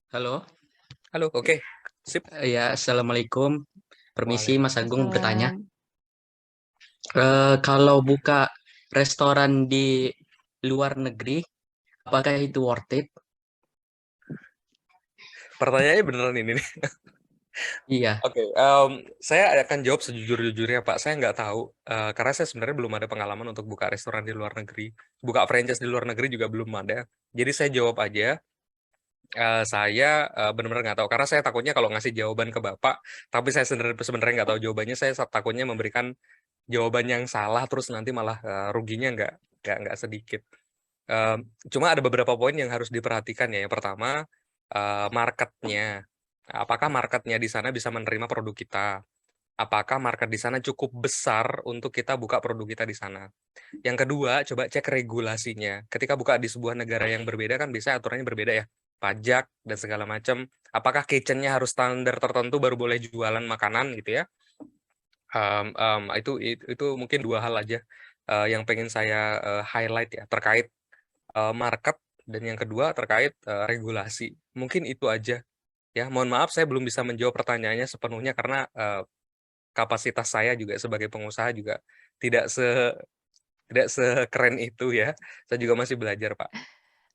Halo, Halo, oke. Sip. ya Assalamualaikum. Permisi Mas Agung bertanya. Waalaikumsalam. Kalau buka restoran di luar negeri, apakah itu worth it? Pertanyaannya beneran ini nih. Iya, Oke, saya akan jawab sejujur-jujurnya Pak. Saya nggak tahu, karena saya sebenarnya belum ada pengalaman untuk buka restoran di luar negeri. Buka franchise di luar negeri juga belum ada. Jadi saya jawab aja, saya benar-benar nggak tahu. Karena saya takutnya kalau ngasih jawaban ke Bapak, tapi saya sebenarnya nggak tahu jawabannya, saya takutnya memberikan jawaban yang salah, terus nanti malah ruginya nggak sedikit. Cuma ada beberapa poin yang harus diperhatikan ya. Yang pertama, marketnya. Apakah marketnya di sana bisa menerima produk kita? Apakah market di sana cukup besar untuk kita buka produk kita di sana? Yang kedua, coba cek regulasinya. Ketika buka di sebuah negara yang berbeda kan bisa aturannya berbeda ya. Pajak dan segala macam. Apakah kitchen-nya harus standar tertentu baru boleh jualan makanan gitu ya? Itu mungkin 2 hal aja yang pengen saya highlight ya terkait market, dan yang kedua terkait regulasi. Mungkin itu aja. Ya, mohon maaf saya belum bisa menjawab pertanyaannya sepenuhnya karena kapasitas saya juga sebagai pengusaha juga tidak sekeren itu ya. Saya juga masih belajar, Pak.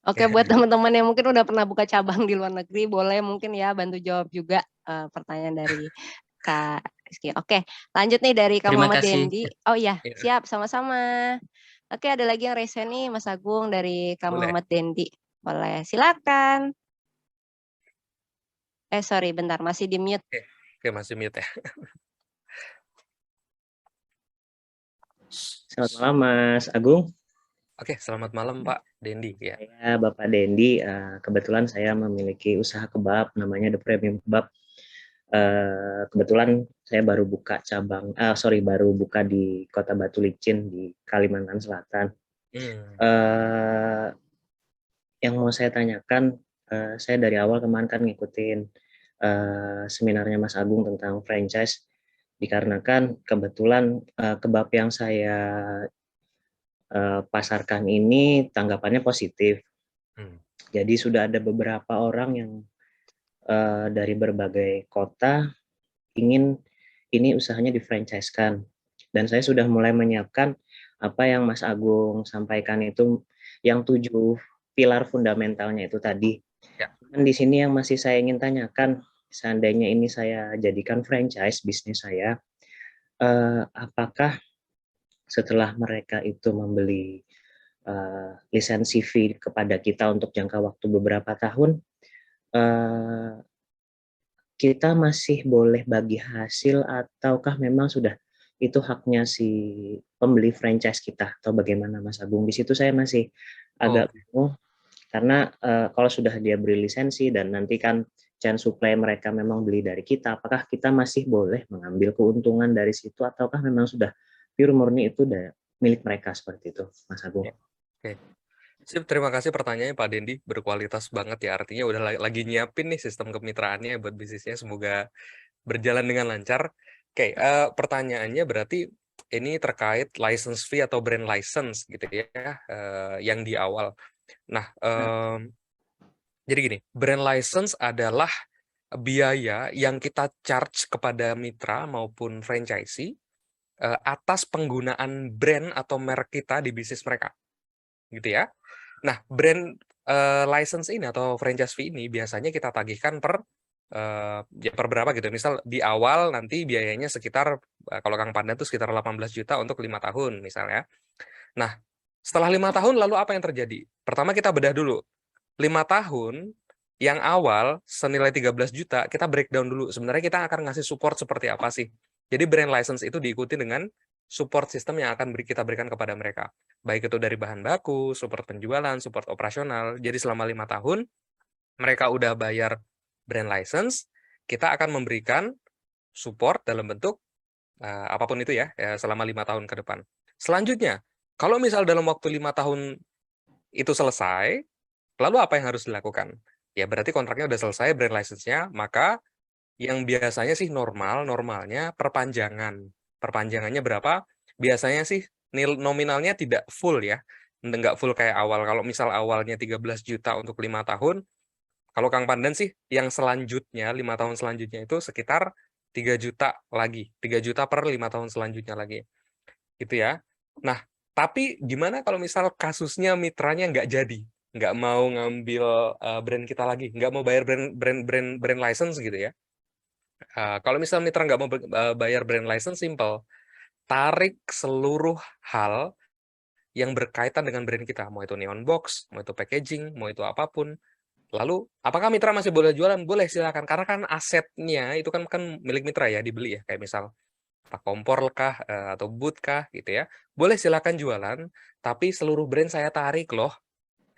Oke, buat teman-teman yang mungkin udah pernah buka cabang di luar negeri, boleh mungkin ya bantu jawab juga pertanyaan dari Kak Rizky. Oke, lanjut nih dari Kak terima Muhammad kasih. Dendi. Oh iya, Ya, siap, sama-sama. Oke, ada lagi yang raise hand nih, Mas Agung dari Kak boleh. Muhammad Dendi. Boleh, silakan. Sorry, bentar, masih di mute. Oke, masih mute ya. Selamat malam Mas Agung. Oke, selamat malam Pak Dendi ya. Saya Bapak Dendi. Kebetulan saya memiliki usaha kebab namanya The Premium Kebab. Kebetulan saya baru buka di Kota Batu Licin di Kalimantan Selatan. Yang mau saya tanyakan, saya dari awal kemarin kan ngikutin seminarnya Mas Agung tentang franchise, dikarenakan kebetulan kebab yang saya pasarkan ini tanggapannya positif. Jadi sudah ada beberapa orang yang dari berbagai kota ingin ini usahanya di-franchise-kan. Dan saya sudah mulai menyiapkan apa yang Mas Agung sampaikan itu, yang 7 pilar fundamentalnya itu tadi. Ya. Dan di sini yang masih saya ingin tanyakan, seandainya ini saya jadikan franchise bisnis saya, apakah setelah mereka itu membeli lisensi fee kepada kita untuk jangka waktu beberapa tahun, kita masih boleh bagi hasil ataukah memang sudah itu haknya si pembeli franchise kita, atau bagaimana Mas Agung? Di situ saya masih agak bingung karena kalau sudah dia beri lisensi dan nanti kan chain supply mereka memang beli dari kita, apakah kita masih boleh mengambil keuntungan dari situ ataukah memang sudah pure murni itu milik mereka, seperti itu Mas Agung? Oke. Sip, terima kasih pertanyaannya Pak Dendi, berkualitas banget ya. Artinya udah lagi nyiapin nih sistem kemitraannya buat bisnisnya, semoga berjalan dengan lancar. Oke, pertanyaannya berarti ini terkait license fee atau brand license gitu ya, yang di awal. Nah, jadi gini, brand license adalah biaya yang kita charge kepada mitra maupun franchisee atas penggunaan brand atau merek kita di bisnis mereka, gitu ya. Nah, brand license ini atau franchise fee ini biasanya kita tagihkan per berapa gitu. Misal di awal nanti biayanya sekitar kalau Kang Pandan itu sekitar 18 juta untuk 5 tahun misalnya. Nah, setelah 5 tahun lalu apa yang terjadi? Pertama kita bedah dulu. 5 tahun yang awal senilai 13 juta, kita breakdown dulu. Sebenarnya kita akan ngasih support seperti apa sih? Jadi brand license itu diikuti dengan support system yang akan kita berikan kepada mereka. Baik itu dari bahan baku, support penjualan, support operasional. Jadi selama 5 tahun, mereka udah bayar brand license, kita akan memberikan support dalam bentuk apapun itu ya, selama 5 tahun ke depan. Selanjutnya, kalau misal dalam waktu 5 tahun itu selesai, lalu apa yang harus dilakukan? Ya berarti kontraknya udah selesai, brand license-nya, maka yang biasanya sih normalnya perpanjangan. Perpanjangannya berapa? Biasanya sih nominalnya tidak full ya. Nggak full kayak awal. Kalau misal awalnya 13 juta untuk 5 tahun, kalau Kang Pandan sih yang selanjutnya, 5 tahun selanjutnya itu sekitar 3 juta lagi. 3 juta per 5 tahun selanjutnya lagi. Gitu ya. Nah, tapi gimana kalau misal kasusnya mitranya nggak jadi? Nggak mau ngambil brand kita lagi, nggak mau bayar brand license gitu ya. Kalau misal mitra nggak mau bayar brand license, simple. Tarik seluruh hal yang berkaitan dengan brand kita. Mau itu neon box, mau itu packaging, mau itu apapun. Lalu, apakah mitra masih boleh jualan? Boleh, silakan. Karena kan asetnya itu kan milik mitra ya, dibeli ya. Kayak misal apa kompor kah, atau boot kah, gitu ya. Boleh silakan jualan, tapi seluruh brand saya tarik loh.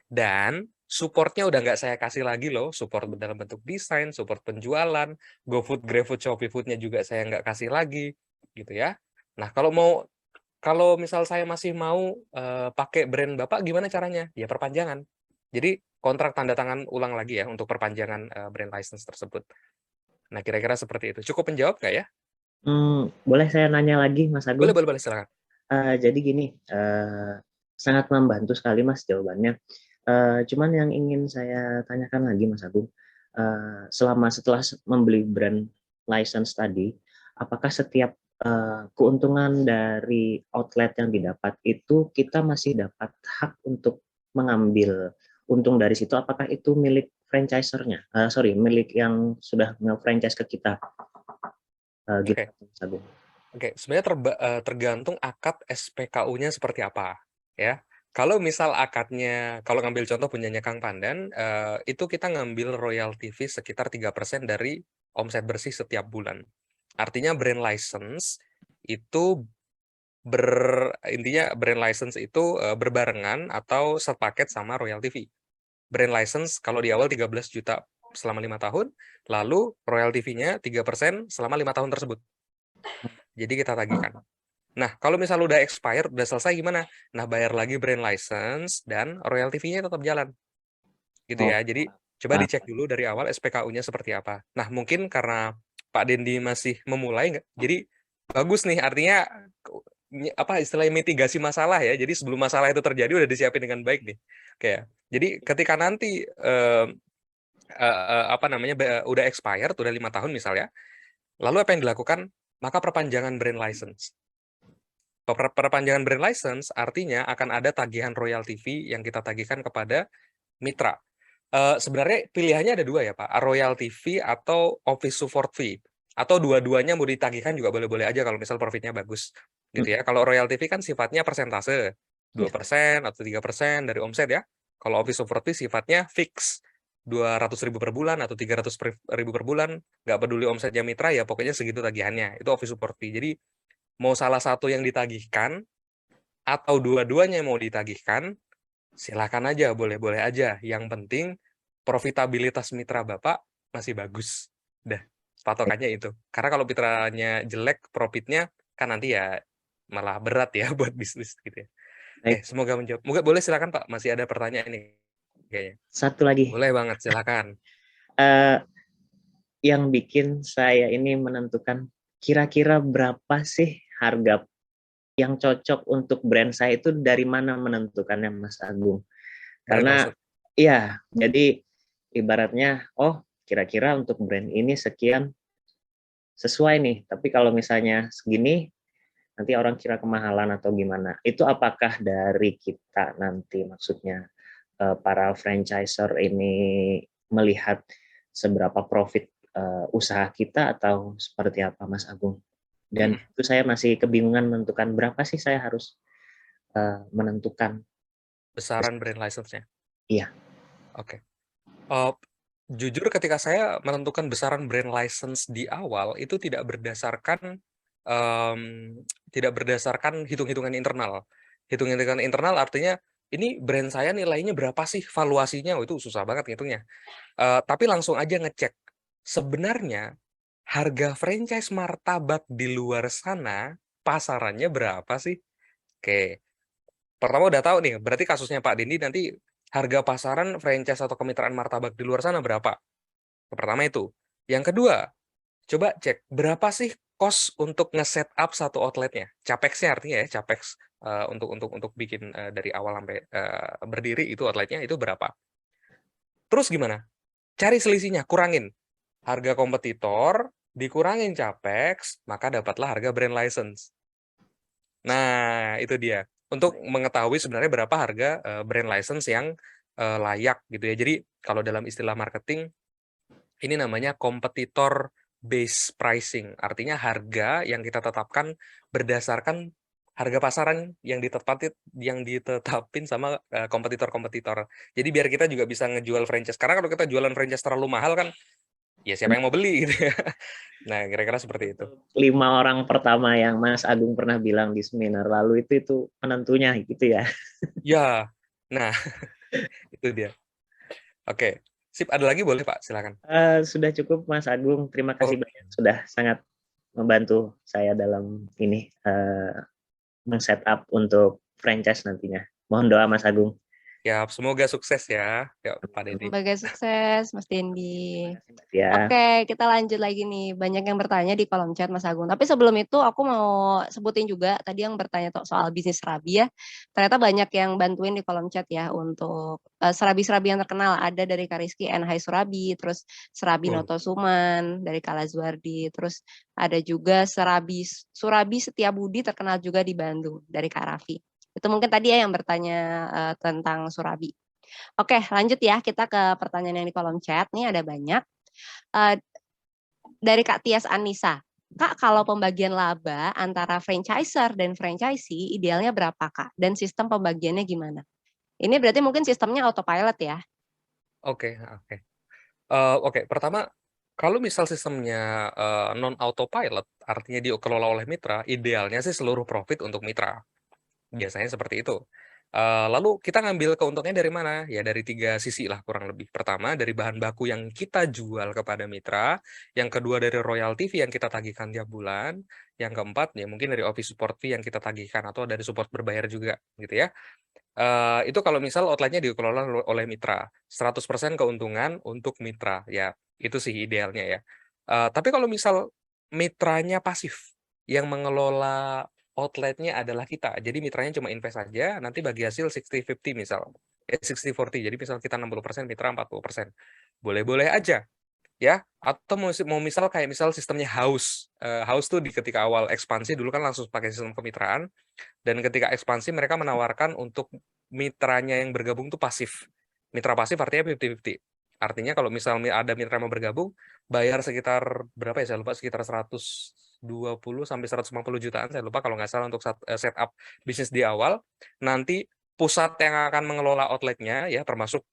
Dan supportnya udah nggak saya kasih lagi loh, support dalam bentuk desain, support penjualan, GoFood, GrabFood, ShopeeFood-nya juga saya nggak kasih lagi, gitu ya. Nah, kalau misal saya masih mau pakai brand Bapak, gimana caranya? Ya perpanjangan. Jadi kontrak tanda tangan ulang lagi ya untuk perpanjangan brand license tersebut. Nah, kira-kira seperti itu. Cukup menjawab nggak ya? Boleh saya nanya lagi, Mas Agung? Boleh, silakan. Jadi gini, sangat membantu sekali Mas jawabannya. Cuman yang ingin saya tanyakan lagi Mas Agung, setelah membeli brand license tadi, apakah setiap keuntungan dari outlet yang didapat itu kita masih dapat hak untuk mengambil untung dari situ? Apakah itu milik franchisernya? Milik yang sudah nge-franchise ke kita? Gitu, Mas Agung. Oke, sebenarnya tergantung akad SPKU-nya seperti apa, ya. Kalau misal akadnya, kalau ngambil contoh punyanya Kang Pandan, itu kita ngambil royalty fee sekitar 3% dari omset bersih setiap bulan. Artinya brand license itu intinya brand license itu berbarengan atau sepaket sama royalty fee. Brand license kalau di awal 13 juta selama 5 tahun, lalu royalty fee-nya 3% selama 5 tahun tersebut. Jadi kita tagihkan. Nah, kalau misal udah expired, udah selesai gimana? Nah, bayar lagi brand license dan royalty fee-nya tetap jalan. Gitu ya. Jadi coba dicek dulu dari awal SPKU-nya seperti apa. Nah, mungkin karena Pak Dendi masih memulai, jadi bagus nih. Artinya apa istilahnya mitigasi masalah ya. Jadi sebelum masalah itu terjadi udah disiapin dengan baik nih. Kayak. Jadi ketika nanti udah expired, udah 5 tahun misalnya, lalu apa yang dilakukan? Maka perpanjangan brand license. Perpanjangan brand license artinya akan ada tagihan royalty fee yang kita tagihkan kepada mitra. Sebenarnya pilihannya ada 2 ya Pak, royalty fee atau office support fee. Atau dua-duanya mau ditagihkan juga boleh-boleh aja kalau misal profitnya bagus. Gitu ya. Kalau royalty fee kan sifatnya persentase, 2% atau 3% dari omset ya. Kalau office support fee sifatnya fix, 200.000 per bulan atau 300.000 per bulan, nggak peduli omsetnya mitra ya pokoknya segitu tagihannya, itu office support fee. Jadi mau salah satu yang ditagihkan atau dua-duanya mau ditagihkan, silakan aja, boleh-boleh aja. Yang penting profitabilitas mitra Bapak masih bagus. Dah, patokannya itu. Karena kalau mitranya jelek, profitnya kan nanti ya malah berat ya buat bisnis gitu ya. Oke, semoga menjawab. Boleh silakan Pak, masih ada pertanyaan nih kayaknya. Satu lagi. Boleh banget, silakan. Yang bikin saya ini menentukan kira-kira berapa sih harga yang cocok untuk brand saya itu dari mana menentukannya Mas Agung? Karena ya, jadi ibaratnya kira-kira untuk brand ini sekian sesuai nih, tapi kalau misalnya segini nanti orang kira kemahalan atau gimana. Itu apakah dari kita nanti, maksudnya para franchiser ini melihat seberapa profit usaha kita atau seperti apa, Mas Agung? Dan itu saya masih kebingungan menentukan berapa sih saya harus menentukan Besaran brand license-nya. Iya. Oke. Jujur ketika saya menentukan besaran brand license di awal itu tidak berdasarkan hitung-hitungan internal. Hitung-hitungan internal artinya ini brand saya nilainya berapa sih, valuasinya, itu susah banget ngitungnya. Tapi langsung aja ngecek sebenarnya harga franchise martabak di luar sana pasarannya berapa sih? Oke. Pertama udah tahu nih, berarti kasusnya Pak Dendi nanti harga pasaran franchise atau kemitraan martabak di luar sana berapa? Pertama itu. Yang kedua, coba cek berapa sih cost untuk nge-set up satu outletnya. Capex-nya artinya ya, capex untuk bikin dari awal sampai berdiri itu outletnya itu berapa. Terus gimana? Cari selisihnya, kurangin. Harga kompetitor, dikurangin capex, maka dapatlah harga brand license. Nah, itu dia. Untuk mengetahui sebenarnya berapa harga brand license yang layak gitu ya. Jadi kalau dalam istilah marketing ini namanya competitor based pricing. Artinya harga yang kita tetapkan berdasarkan harga pasaran yang ditetapin sama kompetitor-kompetitor. Jadi biar kita juga bisa ngejual franchise. Karena kalau kita jualan franchise terlalu mahal kan ya siapa yang mau beli gitu ya. Nah, kira-kira seperti itu. 5 orang pertama yang Mas Agung pernah bilang di seminar lalu itu penentunya gitu ya. Ya, nah itu dia. Oke, sip. Ada lagi boleh Pak, silakan. Sudah cukup Mas Agung, terima kasih Oh. banyak sudah sangat membantu saya dalam ini men-setup untuk franchise nantinya. Mohon doa Mas Agung. Ya, semoga sukses ya, Pak Dendi. Semoga sukses, Mas Dendi. Ya. Oke, kita lanjut lagi nih. Banyak yang bertanya di kolom chat, Mas Agung. Tapi sebelum itu, aku mau sebutin juga tadi yang bertanya soal bisnis serabi ya. Ternyata banyak yang bantuin di kolom chat ya untuk serabi-serabi yang terkenal. Ada dari Kak Rizky and Hai Surabi, terus Serabi Noto Suman dari Kak Lazuardi, terus ada juga Surabi Setiabudi terkenal juga di Bandung dari Kak Raffi. Itu mungkin tadi ya yang bertanya tentang Surabi. Oke, lanjut ya. Kita ke pertanyaan yang di kolom chat. Nih ada banyak. Dari Kak Tias Anissa. Kak, kalau pembagian laba antara franchiser dan franchisee idealnya berapa, Kak? Dan sistem pembagiannya gimana? Ini berarti mungkin sistemnya autopilot ya? Oke. Pertama, kalau misal sistemnya non autopilot, artinya dikelola oleh mitra, idealnya sih seluruh profit untuk mitra. Biasanya seperti itu. Lalu kita ngambil keuntungannya dari mana? Ya dari 3 sisi lah kurang lebih. Pertama, dari bahan baku yang kita jual kepada mitra. Yang kedua, dari royalty fee yang kita tagihkan tiap bulan. Yang keempat, ya mungkin dari office support fee yang kita tagihkan atau dari support berbayar juga, gitu ya. Itu kalau misal outletnya dikelola oleh mitra. 100% keuntungan untuk mitra. Ya, itu sih idealnya ya. Tapi kalau misal mitranya pasif, yang mengelola outletnya adalah kita. Jadi mitranya cuma invest aja, nanti bagi hasil 60-50 misal. 60-40. Jadi misal kita 60%, mitra 40%. Boleh-boleh aja. Ya, atau mau misal kayak misal sistemnya house. House tuh ketika awal ekspansi dulu kan langsung pakai sistem kemitraan. Dan ketika ekspansi mereka menawarkan untuk mitranya yang bergabung tuh pasif. Mitra pasif artinya 50-50. Artinya kalau misalnya ada mitra mau bergabung, bayar sekitar berapa ya, saya lupa, sekitar 120 sampai 150 jutaan, saya lupa kalau nggak salah untuk setup bisnis di awal. Nanti pusat yang akan mengelola outletnya ya termasuk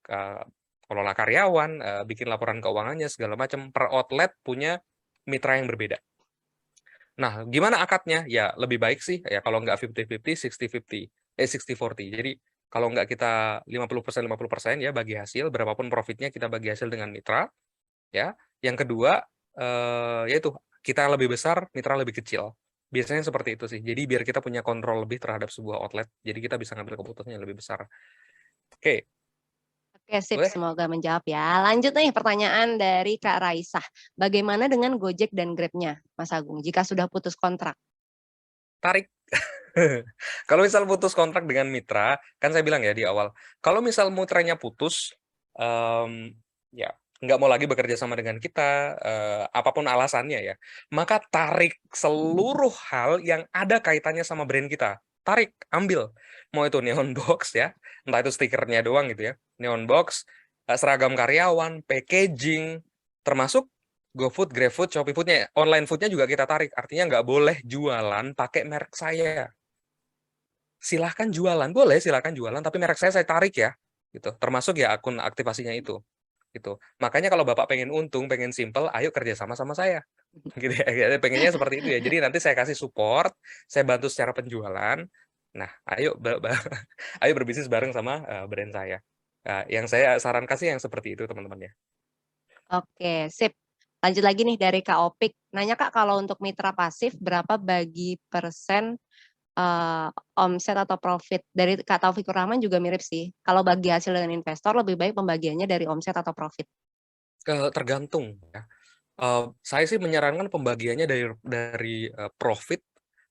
kelola karyawan, bikin laporan keuangannya segala macam, per outlet punya mitra yang berbeda. Nah, gimana akadnya? Ya lebih baik sih ya kalau nggak 50-50, 60-40. Jadi kalau nggak kita 50% 50% ya bagi hasil, berapapun profitnya kita bagi hasil dengan mitra. Ya, yang kedua yaitu kita lebih besar, mitra lebih kecil. Biasanya seperti itu sih. Jadi biar kita punya kontrol lebih terhadap sebuah outlet. Jadi kita bisa ngambil keputusan yang lebih besar. Oke. Oke, sip. Boleh? Semoga menjawab ya. Lanjut nih pertanyaan dari Kak Raisah. Bagaimana dengan Gojek dan Grab-nya, Mas Agung, jika sudah putus kontrak? Tarik. Kalau misal putus kontrak dengan mitra, kan saya bilang ya di awal, kalau misal mitranya putus, ya nggak mau lagi bekerja sama dengan kita, apapun alasannya ya, maka tarik seluruh hal yang ada kaitannya sama brand kita. Tarik, ambil. Mau itu neon box ya, entah itu stikernya doang gitu ya, neon box, seragam karyawan, packaging, termasuk GoFood, GrabFood, Shopee Food-nya, online food-nya juga kita tarik. Artinya nggak boleh jualan pakai merek saya. Silahkan jualan, boleh silahkan jualan, tapi merek saya tarik ya. Gitu. Termasuk ya akun aktivasinya itu. Gitu. Makanya kalau Bapak pengen untung, pengen simple, ayo kerja sama saya. Gitu ya. Pengennya seperti itu ya. Jadi nanti saya kasih support, saya bantu secara penjualan. Nah, ayo ayo berbisnis bareng sama brand saya. Nah, yang saya sarankan sih yang seperti itu teman-teman ya. Oke, sip. Lanjut lagi nih dari Kak Opik. Nanya Kak, kalau untuk mitra pasif berapa bagi persen omset atau profit? Dari Kak Taufikur Rahman juga mirip sih. Kalau bagi hasil dengan investor lebih baik pembagiannya dari omset atau profit. Tergantung ya. Saya sih menyarankan pembagiannya dari profit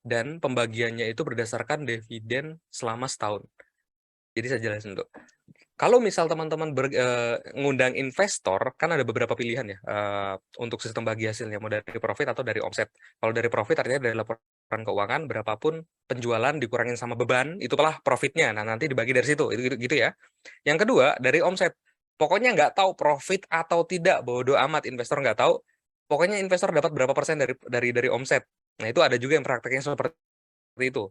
dan pembagiannya itu berdasarkan dividen selama setahun. Jadi saya jelasin dulu. Kalau misal teman-teman ngundang investor, kan ada beberapa pilihan ya untuk sistem bagi hasilnya, mau dari profit atau dari omset. Kalau dari profit artinya dari laporan keuangan, berapapun penjualan dikurangin sama beban, itulah profitnya. Nah, nanti dibagi dari situ, itu gitu ya. Yang kedua, dari omset. Pokoknya nggak tahu profit atau tidak, bodo amat, investor nggak tahu. Pokoknya investor dapat berapa persen dari omset. Nah, itu ada juga yang prakteknya seperti itu.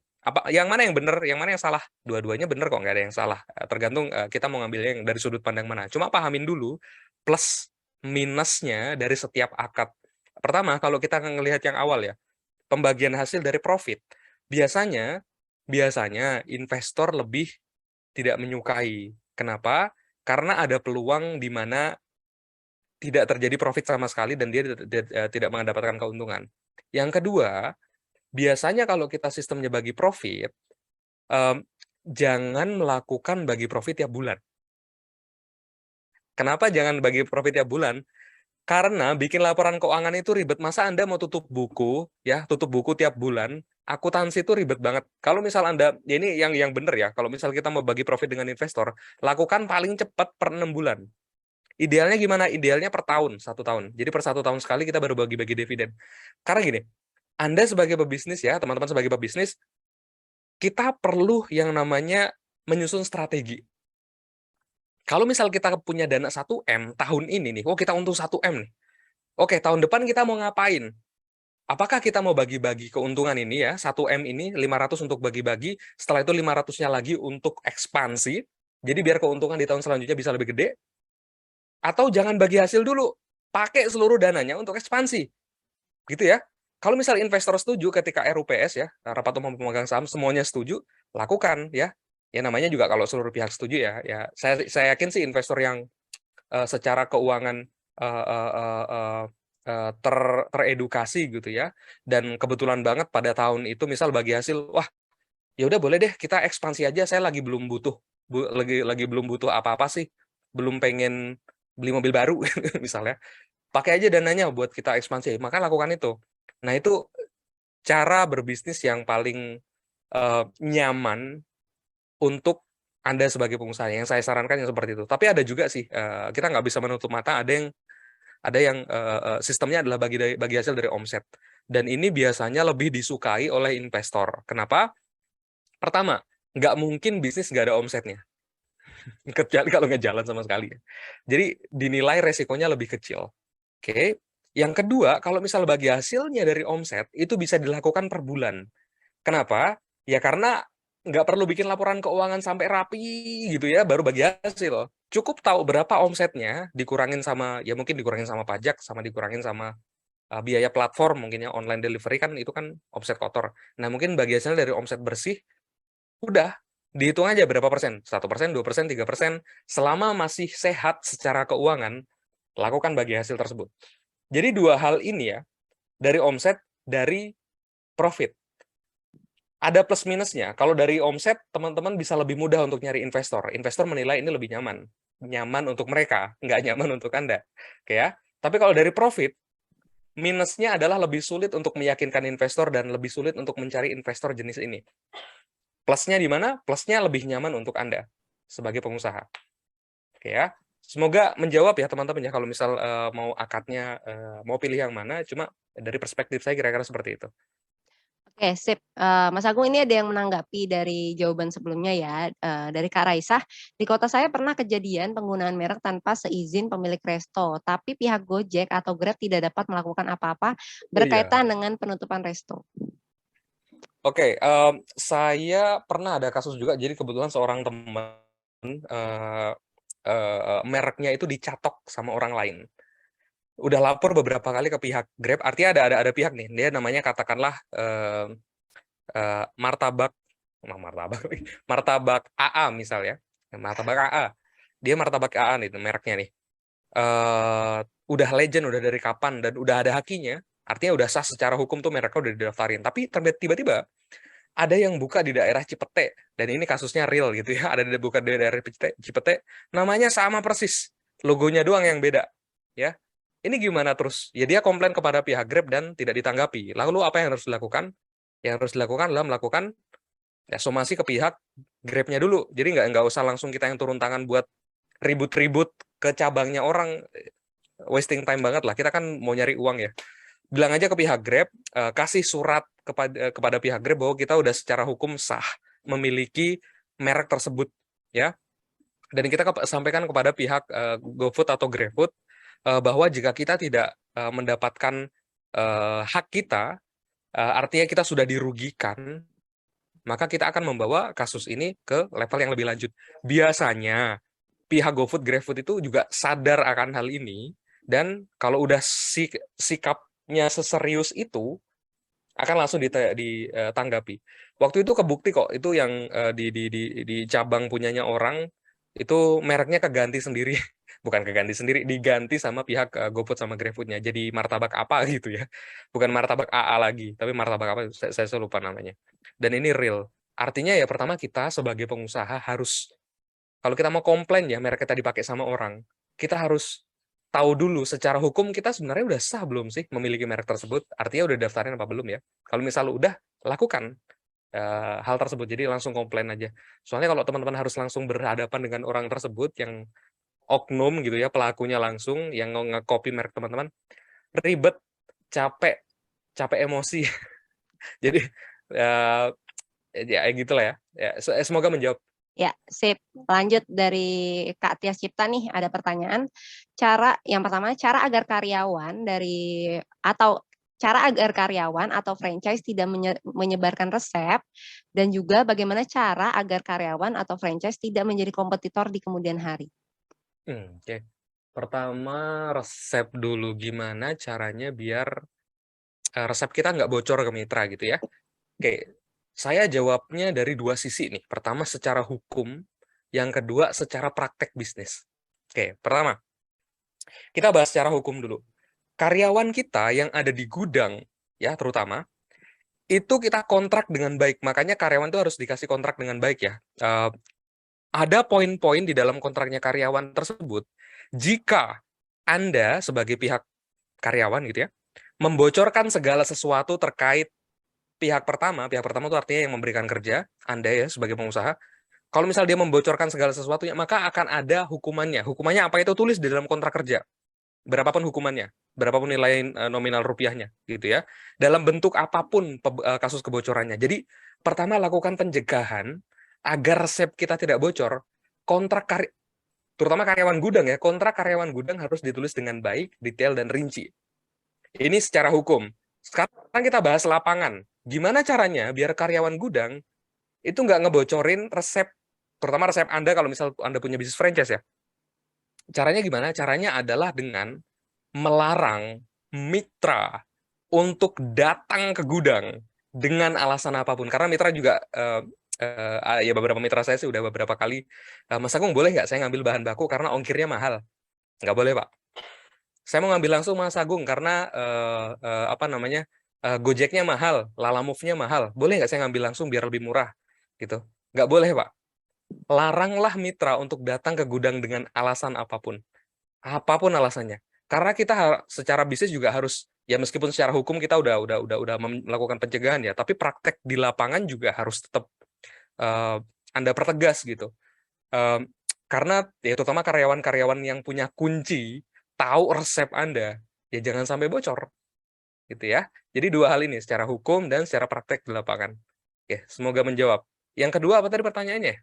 Yang mana yang benar, yang mana yang salah? Dua-duanya benar kok, nggak ada yang salah. Tergantung kita mau ngambilnya yang dari sudut pandang mana. Cuma pahamin dulu plus minusnya dari setiap akad. Pertama, kalau kita ngelihat yang awal ya, pembagian hasil dari profit, biasanya investor lebih tidak menyukai. Kenapa? Karena ada peluang di mana tidak terjadi profit sama sekali dan dia tidak mendapatkan keuntungan. Yang kedua, biasanya kalau kita sistemnya bagi profit, jangan melakukan bagi profit tiap bulan. Kenapa jangan bagi profit tiap bulan? Karena bikin laporan keuangan itu ribet. Masa Anda mau tutup buku tiap bulan, akuntansi itu ribet banget. Kalau misal Anda, ya ini yang benar ya, kalau misal kita mau bagi profit dengan investor, lakukan paling cepat per 6 bulan. Idealnya gimana? Idealnya per tahun, 1 tahun. Jadi per 1 tahun sekali kita baru bagi-bagi dividen. Karena gini, Anda sebagai pebisnis ya, teman-teman sebagai pebisnis, kita perlu yang namanya menyusun strategi. Kalau misal kita punya dana 1M tahun ini nih, kita untung 1M nih. Oke, tahun depan kita mau ngapain? Apakah kita mau bagi-bagi keuntungan ini ya, 1M ini 500 untuk bagi-bagi, setelah itu 500-nya lagi untuk ekspansi, jadi biar keuntungan di tahun selanjutnya bisa lebih gede, atau jangan bagi hasil dulu, pakai seluruh dananya untuk ekspansi. Gitu ya. Kalau misal investor setuju ketika RUPS ya, rapat umum pemegang saham semuanya setuju, lakukan ya. Ya namanya juga kalau seluruh pihak setuju ya. Ya saya yakin sih investor yang secara keuangan teredukasi gitu ya. Dan kebetulan banget pada tahun itu misal bagi hasil, wah ya udah boleh deh kita ekspansi aja. Saya lagi belum butuh lagi belum butuh apa-apa sih. Belum pengen beli mobil baru misalnya. Pakai aja dananya buat kita ekspansi, maka lakukan itu. Nah, itu cara berbisnis yang paling nyaman untuk Anda sebagai pengusaha. Yang saya sarankan yang seperti itu. Tapi ada juga sih, kita nggak bisa menutup mata, ada yang sistemnya adalah bagi hasil dari omset. Dan ini biasanya lebih disukai oleh investor. Kenapa? Pertama, nggak mungkin bisnis nggak ada omsetnya. Kecuali kalau nggak jalan sama sekali. Jadi dinilai resikonya lebih kecil. Oke. Yang kedua, kalau misal bagi hasilnya dari omset, itu bisa dilakukan per bulan. Kenapa? Ya karena nggak perlu bikin laporan keuangan sampai rapi gitu ya, baru bagi hasil. Cukup tahu berapa omsetnya, dikurangin sama, ya mungkin dikurangin sama pajak, sama dikurangin sama biaya platform, mungkin ya online delivery kan, itu kan omset kotor. Nah mungkin bagi hasilnya dari omset bersih, udah, dihitung aja berapa persen, 1%, 2%, 3%, selama masih sehat secara keuangan, lakukan bagi hasil tersebut. Jadi dua hal ini ya, dari omset, dari profit. Ada plus minusnya. Kalau dari omset, teman-teman bisa lebih mudah untuk nyari investor. Investor menilai ini lebih nyaman. Nyaman untuk mereka, nggak nyaman untuk Anda. Oke ya. Tapi kalau dari profit, minusnya adalah lebih sulit untuk meyakinkan investor dan lebih sulit untuk mencari investor jenis ini. Plusnya di mana? Plusnya lebih nyaman untuk Anda sebagai pengusaha. Oke ya. Semoga menjawab ya teman-teman ya, kalau misal mau akadnya mau pilih yang mana, cuma dari perspektif saya kira-kira seperti itu. Oke, sip. Mas Agung, ini ada yang menanggapi dari jawaban sebelumnya ya, dari Kak Raisah. Di kota saya pernah kejadian penggunaan merek tanpa seizin pemilik resto, tapi pihak Gojek atau Grab tidak dapat melakukan apa-apa Iya. berkaitan dengan penutupan resto. Oke, saya pernah ada kasus juga. Jadi kebetulan seorang teman mereknya itu dicatok sama orang lain. Udah lapor beberapa kali ke pihak Grab. Artinya ada pihak nih, dia namanya katakanlah martabak martabak AA misal ya. Martabak AA. Dia martabak AA nih mereknya nih. Udah legend, udah dari kapan, dan udah ada hakinya. Artinya udah sah secara hukum tuh mereknya udah didaftarin. Tapi tiba-tiba ada yang buka di daerah Cipete, dan ini kasusnya real gitu ya. Ada buka di daerah Cipete, namanya sama persis, logonya doang yang beda ya. Ini gimana terus? Ya dia komplain kepada pihak Grab dan tidak ditanggapi. Lalu apa yang harus dilakukan? Yang harus dilakukan adalah melakukan ya somasi ke pihak Grab-nya dulu. Jadi nggak usah langsung kita yang turun tangan buat ribut-ribut ke cabangnya orang, wasting time banget lah. Kita kan mau nyari uang ya. Bilang aja ke pihak Grab, kasih surat kepada pihak Grab bahwa kita udah secara hukum sah memiliki merek tersebut ya. Dan kita sampaikan kepada pihak GoFood atau GrabFood bahwa jika kita tidak mendapatkan hak kita, artinya kita sudah dirugikan, maka kita akan membawa kasus ini ke level yang lebih lanjut. Biasanya pihak GoFood, GrabFood itu juga sadar akan hal ini, dan kalau udah sikapnya seserius itu, akan langsung ditanggapi. Waktu itu kebukti kok, itu yang di cabang punyanya orang, itu mereknya keganti sendiri. Bukan keganti sendiri, diganti sama pihak GoFood sama GrabFood-nya. Jadi martabak apa gitu ya. Bukan martabak AA lagi, tapi martabak apa, saya lupa namanya. Dan ini real. Artinya ya pertama kita sebagai pengusaha harus, kalau kita mau komplain ya merek kita dipakai sama orang, kita harus tahu dulu secara hukum kita sebenarnya udah sah belum sih memiliki merek tersebut, artinya udah daftarin apa belum ya. Kalau misal udah, lakukan hal tersebut, jadi langsung komplain aja. Soalnya kalau teman-teman harus langsung berhadapan dengan orang tersebut yang oknum gitu ya, pelakunya langsung, yang nge-copy merek teman-teman, ribet, capek emosi. Jadi ya gitulah ya. Semoga menjawab. Ya, sip. Lanjut dari Kak Tias Cipta nih, ada pertanyaan. Yang pertama, cara agar karyawan atau franchise tidak menyebarkan resep, dan juga bagaimana cara agar karyawan atau franchise tidak menjadi kompetitor di kemudian hari. Oke. Pertama, resep dulu. Gimana caranya biar resep kita nggak bocor ke mitra gitu ya. Oke, saya jawabnya dari dua sisi nih. Pertama secara hukum, yang kedua secara praktek bisnis. Oke, pertama, kita bahas secara hukum dulu. Karyawan kita yang ada di gudang, ya terutama, itu kita kontrak dengan baik. Makanya karyawan itu harus dikasih kontrak dengan baik ya. Ada poin-poin di dalam kontraknya karyawan tersebut. Jika Anda sebagai pihak karyawan gitu ya, membocorkan segala sesuatu terkait pihak pertama itu artinya yang memberikan kerja, Anda ya sebagai pengusaha, kalau misal dia membocorkan segala sesuatunya, maka akan ada hukumannya. Hukumannya apa itu tulis di dalam kontrak kerja. Berapapun hukumannya, berapapun nilai nominal rupiahnya gitu ya. Dalam bentuk apapun kasus kebocorannya. Jadi pertama lakukan pencegahan agar resep kita tidak bocor. Terutama karyawan gudang ya, kontrak karyawan gudang harus ditulis dengan baik, detail dan rinci. Ini secara hukum. Sekarang kita bahas lapangan. Gimana caranya biar karyawan gudang itu nggak ngebocorin resep, terutama resep Anda kalau misal Anda punya bisnis franchise ya. Caranya gimana? Caranya adalah dengan melarang mitra untuk datang ke gudang dengan alasan apapun. Karena mitra juga, ya beberapa mitra saya sih udah beberapa kali, Mas Agung boleh nggak saya ngambil bahan baku karena ongkirnya mahal? Nggak boleh Pak. Saya mau ngambil langsung Mas Agung karena Gojeknya mahal, Lalamove-nya mahal. Boleh nggak saya ngambil langsung biar lebih murah? Gitu. Nggak boleh Pak. Laranglah mitra untuk datang ke gudang dengan alasan apapun. Apapun alasannya. Karena kita secara bisnis juga harus, ya meskipun secara hukum kita udah melakukan pencegahan ya, tapi praktek di lapangan juga harus tetap Anda pertegas gitu. Karena ya terutama karyawan-karyawan yang punya kunci, tahu resep Anda, ya jangan sampai bocor. Gitu ya. Jadi dua hal ini, secara hukum dan secara praktek di lapangan. Oke, semoga menjawab. Yang kedua apa tadi pertanyaannya?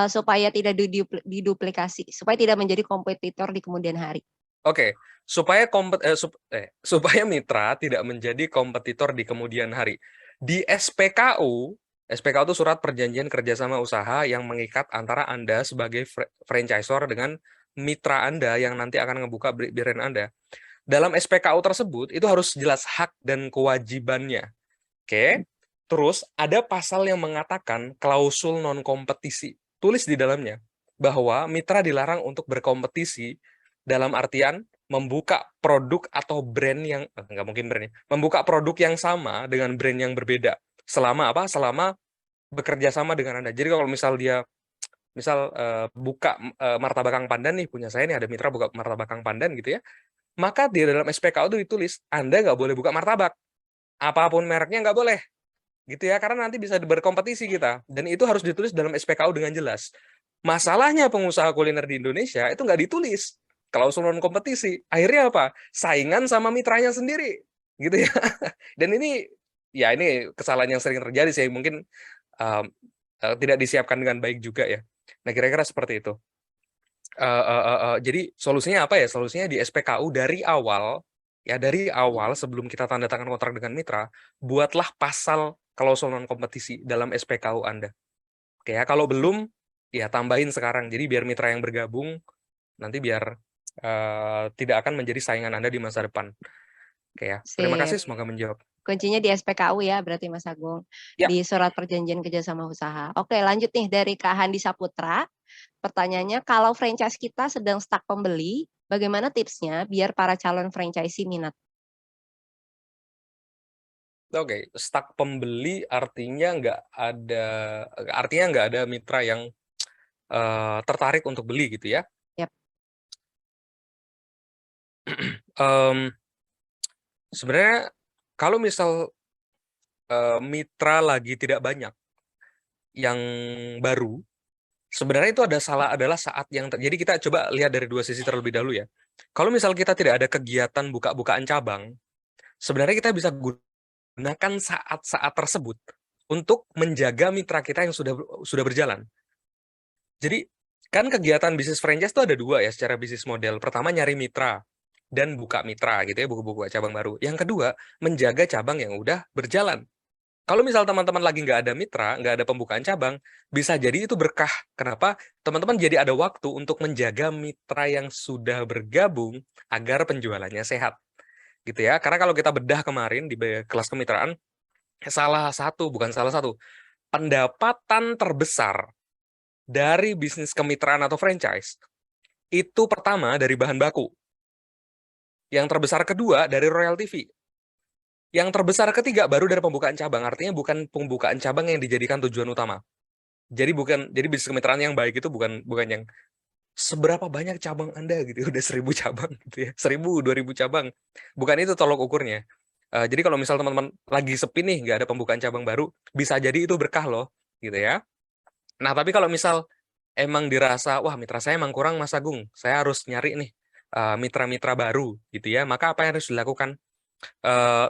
Supaya tidak diduplikasi, supaya tidak menjadi kompetitor di kemudian hari. Oke, supaya mitra tidak menjadi kompetitor di kemudian hari. Di SPKU itu surat perjanjian kerjasama usaha yang mengikat antara Anda sebagai franchisor dengan mitra Anda yang nanti akan ngebuka brand Anda. Dalam SPKU tersebut itu harus jelas hak dan kewajibannya. Oke. Terus ada pasal yang mengatakan klausul non kompetisi. Tulis di dalamnya bahwa mitra dilarang untuk berkompetisi dalam artian membuka produk atau brand yang nggak mungkin brandnya, membuka produk yang sama dengan brand yang berbeda selama apa? Selama bekerja sama dengan Anda. Jadi kalau misal dia buka martabak Kang Pandan nih, punya saya nih ada mitra buka martabak Kang Pandan gitu ya, maka di dalam SPKU itu ditulis Anda nggak boleh buka martabak, apapun mereknya nggak boleh, gitu ya, karena nanti bisa berkompetisi kita, dan itu harus ditulis dalam SPKU dengan jelas. Masalahnya pengusaha kuliner di Indonesia itu nggak ditulis klausul non kompetisi, akhirnya apa? Saingan sama mitranya sendiri, gitu ya. Dan ini kesalahan yang sering terjadi sih, mungkin tidak disiapkan dengan baik juga ya. Nah kira-kira seperti itu. Jadi solusinya apa ya? Solusinya di SPKU dari awal sebelum kita tanda tangan kontrak dengan mitra, buatlah pasal klausul non kompetisi dalam SPKU Anda. Oke ya, kalau belum ya tambahin sekarang. Jadi biar mitra yang bergabung nanti biar tidak akan menjadi saingan Anda di masa depan. Oke ya. Terima kasih, semoga menjawab. Kuncinya di SPKU ya berarti Mas Agung. Ya. Di surat perjanjian kerjasama usaha. Oke, lanjut nih dari Kak Handi Saputra. Pertanyaannya, kalau franchise kita sedang stuck pembeli, bagaimana tipsnya biar para calon franchisee minat? Oke, stuck pembeli artinya nggak ada mitra yang tertarik untuk beli gitu ya? Yap. Sebenarnya kalau misal mitra lagi tidak banyak yang baru, sebenarnya itu adalah saat yang jadi kita coba lihat dari dua sisi terlebih dahulu ya. Kalau misal kita tidak ada kegiatan buka-bukaan cabang, sebenarnya kita bisa gunakan saat-saat tersebut untuk menjaga mitra kita yang sudah berjalan. Jadi kan kegiatan bisnis franchise itu ada dua ya secara bisnis model. Pertama nyari mitra dan buka mitra gitu ya, buka cabang baru. Yang kedua menjaga cabang yang udah berjalan. Kalau misal teman-teman lagi nggak ada mitra, nggak ada pembukaan cabang, bisa jadi itu berkah. Kenapa? Teman-teman jadi ada waktu untuk menjaga mitra yang sudah bergabung agar penjualannya sehat. Gitu ya. Karena kalau kita bedah kemarin di kelas kemitraan, bukan salah satu, pendapatan terbesar dari bisnis kemitraan atau franchise, itu pertama dari bahan baku. Yang terbesar kedua dari royalty fee. Yang terbesar ketiga baru dari pembukaan cabang, artinya bukan pembukaan cabang yang dijadikan tujuan utama. Jadi bisnis kemitraan yang baik itu bukan yang seberapa banyak cabang Anda gitu, udah 1000 cabang gitu ya, 1000, 2000 cabang. Bukan itu tolok ukurnya. Jadi kalau misal teman-teman lagi sepi nih, nggak ada pembukaan cabang baru, bisa jadi itu berkah loh, gitu ya. Nah, tapi kalau misal emang dirasa, wah mitra saya emang kurang Mas Agung, saya harus nyari nih mitra-mitra baru gitu ya, maka apa yang harus dilakukan?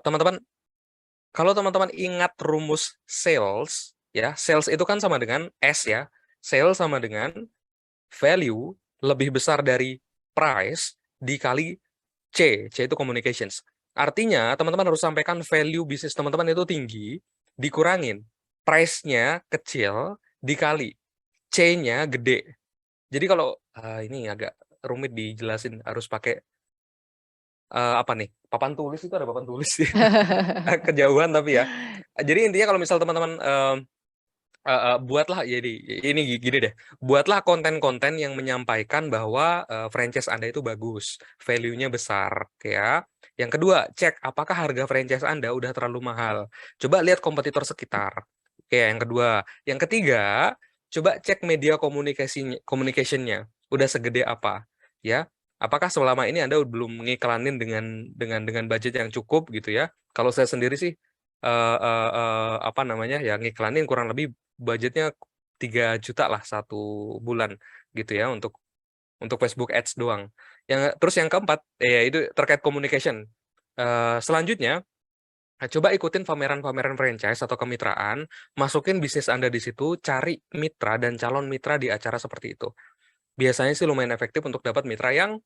Teman-teman, kalau teman-teman ingat rumus sales ya, sales itu kan sama dengan S ya, sales sama dengan value lebih besar dari price dikali C itu communications. Artinya teman-teman harus sampaikan value bisnis teman-teman itu tinggi, dikurangin price-nya kecil dikali C-nya gede. Jadi kalau ini agak rumit dijelasin, harus pakai apa nih, papan tulis, itu ada papan tulis sih. Kejauhan tapi ya. Jadi intinya kalau misal teman-teman buatlah, jadi ini gini deh, buatlah konten-konten yang menyampaikan bahwa franchise Anda itu bagus, value-nya besar, ya. Yang kedua, cek apakah harga franchise Anda udah terlalu mahal. Coba lihat kompetitor sekitar. Oke, yang kedua. Yang ketiga, coba cek media communication-nya udah segede apa, ya. Apakah selama ini Anda belum ngiklanin dengan budget yang cukup gitu ya? Kalau saya sendiri sih ya ngiklanin kurang lebih budgetnya 3 juta lah 1 bulan gitu ya untuk Facebook Ads doang. Terus yang keempat, ya itu terkait communication. Selanjutnya, coba ikutin pameran-pameran franchise atau kemitraan, masukin bisnis Anda di situ, cari mitra dan calon mitra di acara seperti itu. Biasanya sih lumayan efektif untuk dapat mitra yang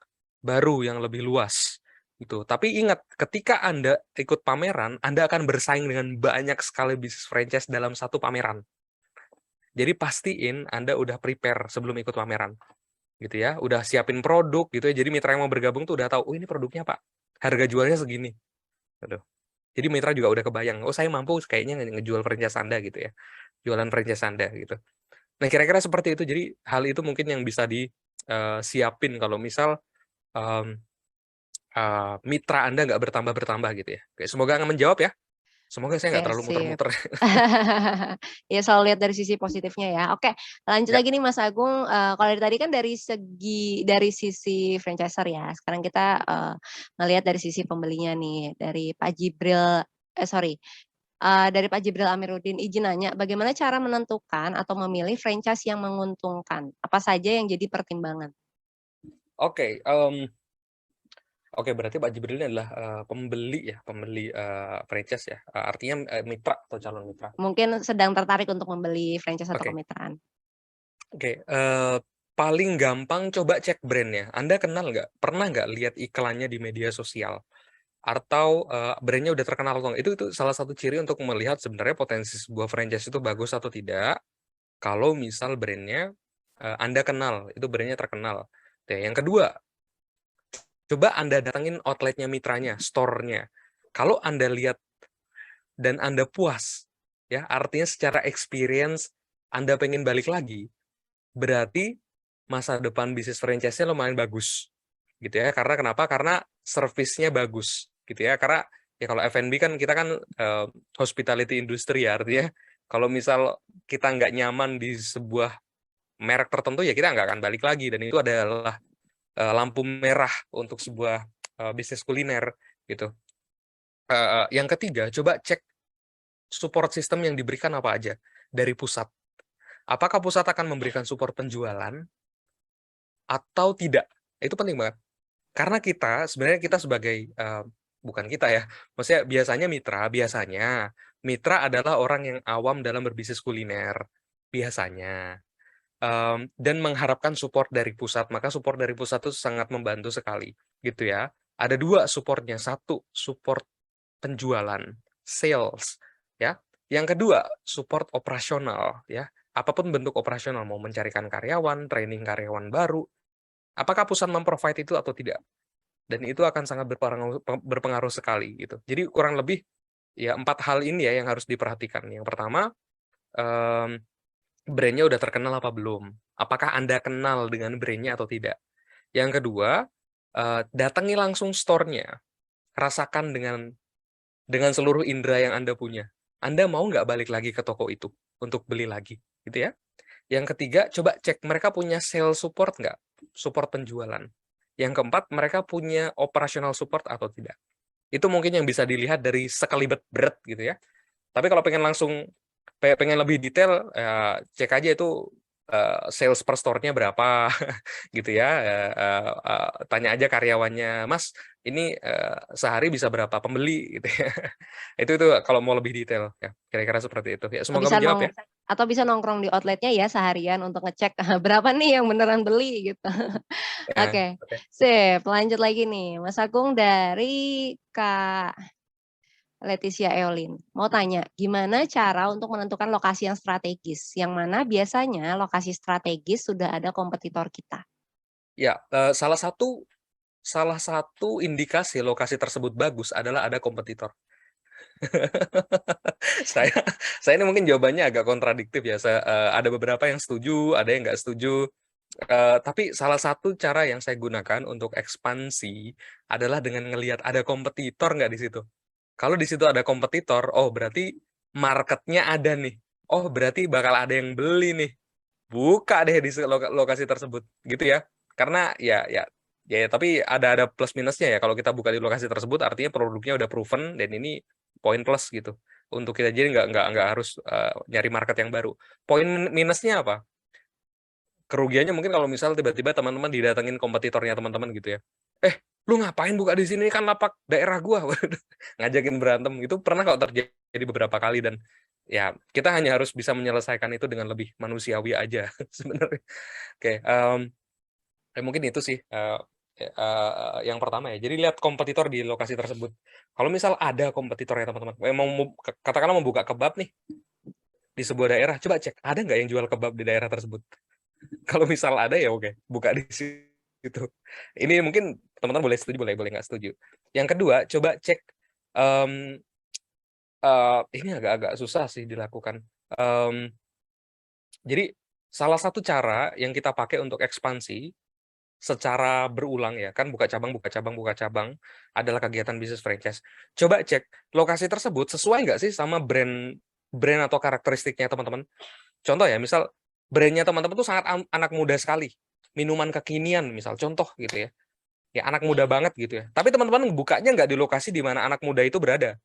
baru, yang lebih luas. Gitu. Tapi ingat, ketika Anda ikut pameran, Anda akan bersaing dengan banyak sekali bisnis franchise dalam satu pameran. Jadi pastiin Anda udah prepare sebelum ikut pameran. Gitu ya, udah siapin produk gitu ya. Jadi mitra yang mau bergabung tuh udah tahu, oh ini produknya Pak, harga jualnya segini. Gitu. Jadi mitra juga udah kebayang, oh saya mampu kayaknya ngejual franchise Anda gitu ya. Jualan franchise Anda gitu. Nah, kira-kira seperti itu. Jadi hal itu mungkin yang bisa disiapin kalau misal mitra Anda nggak bertambah-bertambah gitu ya. Oke, semoga nggak menjawab ya. Semoga saya nggak Oke, terlalu sip. muter-muter. Ya selalu lihat dari sisi positifnya ya. Oke, lanjut Ya. lagi nih Mas Agung. Kalau dari tadi kan dari sisi franchiser ya. Sekarang kita ngelihat dari sisi pembelinya nih, dari Pak Jibril. Dari Pak Jibril Amiruddin. Izin nanya, bagaimana cara menentukan atau memilih franchise yang menguntungkan? Apa saja yang jadi pertimbangan? Oke, oke, berarti Pak Jibril ini adalah pembeli franchise ya. Artinya mitra atau calon mitra. Mungkin sedang tertarik untuk membeli franchise atau Oke. kemitraan. Oke, paling gampang coba cek brandnya. Anda pernah nggak lihat iklannya di media sosial? Atau brandnya udah terkenal atau nggak? Itu salah satu ciri untuk melihat sebenarnya potensi sebuah franchise itu bagus atau tidak. Kalau misal brandnya Anda kenal, itu brandnya terkenal. Oke, yang kedua, coba Anda datengin outletnya mitranya, store-nya. Kalau Anda lihat dan Anda puas, ya artinya secara experience Anda pengen balik lagi, berarti masa depan bisnis franchise-nya lumayan bagus. Gitu ya. Karena kenapa? Karena servisnya bagus. Gitu ya. Karena ya kalau F&B kan kita kan hospitality industry ya, artinya kalau misal kita nggak nyaman di sebuah merek tertentu ya kita nggak akan balik lagi, dan itu adalah lampu merah untuk sebuah bisnis kuliner gitu. Yang ketiga, coba cek support system yang diberikan apa aja dari pusat. Apakah pusat akan memberikan support penjualan atau tidak? Itu penting banget. Karena sebenarnya kita sebagai bukan kita ya, maksudnya biasanya mitra adalah orang yang awam dalam berbisnis kuliner biasanya. Dan mengharapkan support dari pusat, maka support dari pusat itu sangat membantu sekali, gitu ya. Ada 2 supportnya, 1 support penjualan, sales, ya. Yang kedua, support operasional, ya. Apapun bentuk operasional, mau mencarikan karyawan, training karyawan baru, apakah pusat memprovide itu atau tidak? Dan itu akan sangat berpengaruh sekali, gitu. Jadi kurang lebih ya 4 hal ini ya yang harus diperhatikan. Yang pertama, brand-nya udah terkenal apa belum? Apakah Anda kenal dengan brand-nya atau tidak? Yang kedua, datangi langsung store-nya. Rasakan dengan seluruh indera yang Anda punya. Anda mau nggak balik lagi ke toko itu untuk beli lagi, gitu ya? Yang ketiga, coba cek mereka punya sales support nggak? Support penjualan. Yang keempat, mereka punya operational support atau tidak? Itu mungkin yang bisa dilihat dari sekelibet berat gitu ya. Tapi kalau pengen lebih detail, cek aja itu sales per store-nya berapa gitu ya. Tanya aja karyawannya, Mas, ini sehari bisa berapa pembeli gitu ya. Itu kalau mau lebih detail ya, kira-kira seperti itu ya. Semoga menjawab ya. Atau bisa nongkrong di outletnya ya seharian untuk ngecek berapa nih yang beneran beli gitu. Ya, Oke, sip. Lanjut lagi nih, Mas Agung dari Kak Leticia Eolin. Mau tanya, gimana cara untuk menentukan lokasi yang strategis? Yang mana biasanya lokasi strategis sudah ada kompetitor kita. Ya, salah satu indikasi lokasi tersebut bagus adalah ada kompetitor. Saya ini mungkin jawabannya agak kontradiktif ya. Ada beberapa yang setuju, ada yang nggak setuju. Tapi salah satu cara yang saya gunakan untuk ekspansi adalah dengan ngelihat ada kompetitor nggak di situ. Kalau di situ ada kompetitor, oh berarti marketnya ada nih. Oh berarti bakal ada yang beli nih. Buka deh di lokasi tersebut, gitu ya. Karena ya tapi ada plus minusnya ya. Kalau kita buka di lokasi tersebut, artinya produknya udah proven dan ini poin plus gitu. untuk kita, jadi nggak harus nyari market yang baru. Poin minusnya apa? Kerugiannya mungkin kalau misal tiba-tiba teman-teman didatengin kompetitornya teman-teman gitu ya, lu ngapain buka di sini, kan lapak daerah gua. Ngajakin berantem itu pernah kok terjadi beberapa kali, dan ya kita hanya harus bisa menyelesaikan itu dengan lebih manusiawi aja sebenarnya. Oke, mungkin itu sih yang pertama ya. Jadi lihat kompetitor di lokasi tersebut. Kalau misal ada kompetitornya teman-teman, katakanlah mau buka kebab nih di sebuah daerah, coba cek ada nggak yang jual kebab di daerah tersebut. Kalau misal ada ya oke, buka di situ. Ini mungkin teman-teman boleh setuju, boleh nggak setuju. Yang kedua, coba cek, ini agak-agak susah sih dilakukan. Jadi salah satu cara yang kita pakai untuk ekspansi secara berulang ya, kan buka cabang adalah kegiatan bisnis franchise. Coba cek lokasi tersebut sesuai nggak sih sama brand atau karakteristiknya teman-teman. Contoh ya, misal brandnya teman-teman tuh sangat anak muda sekali, minuman kekinian misal, contoh gitu ya. Ya anak muda banget gitu ya. Tapi teman-teman bukanya nggak di lokasi di mana anak muda itu berada.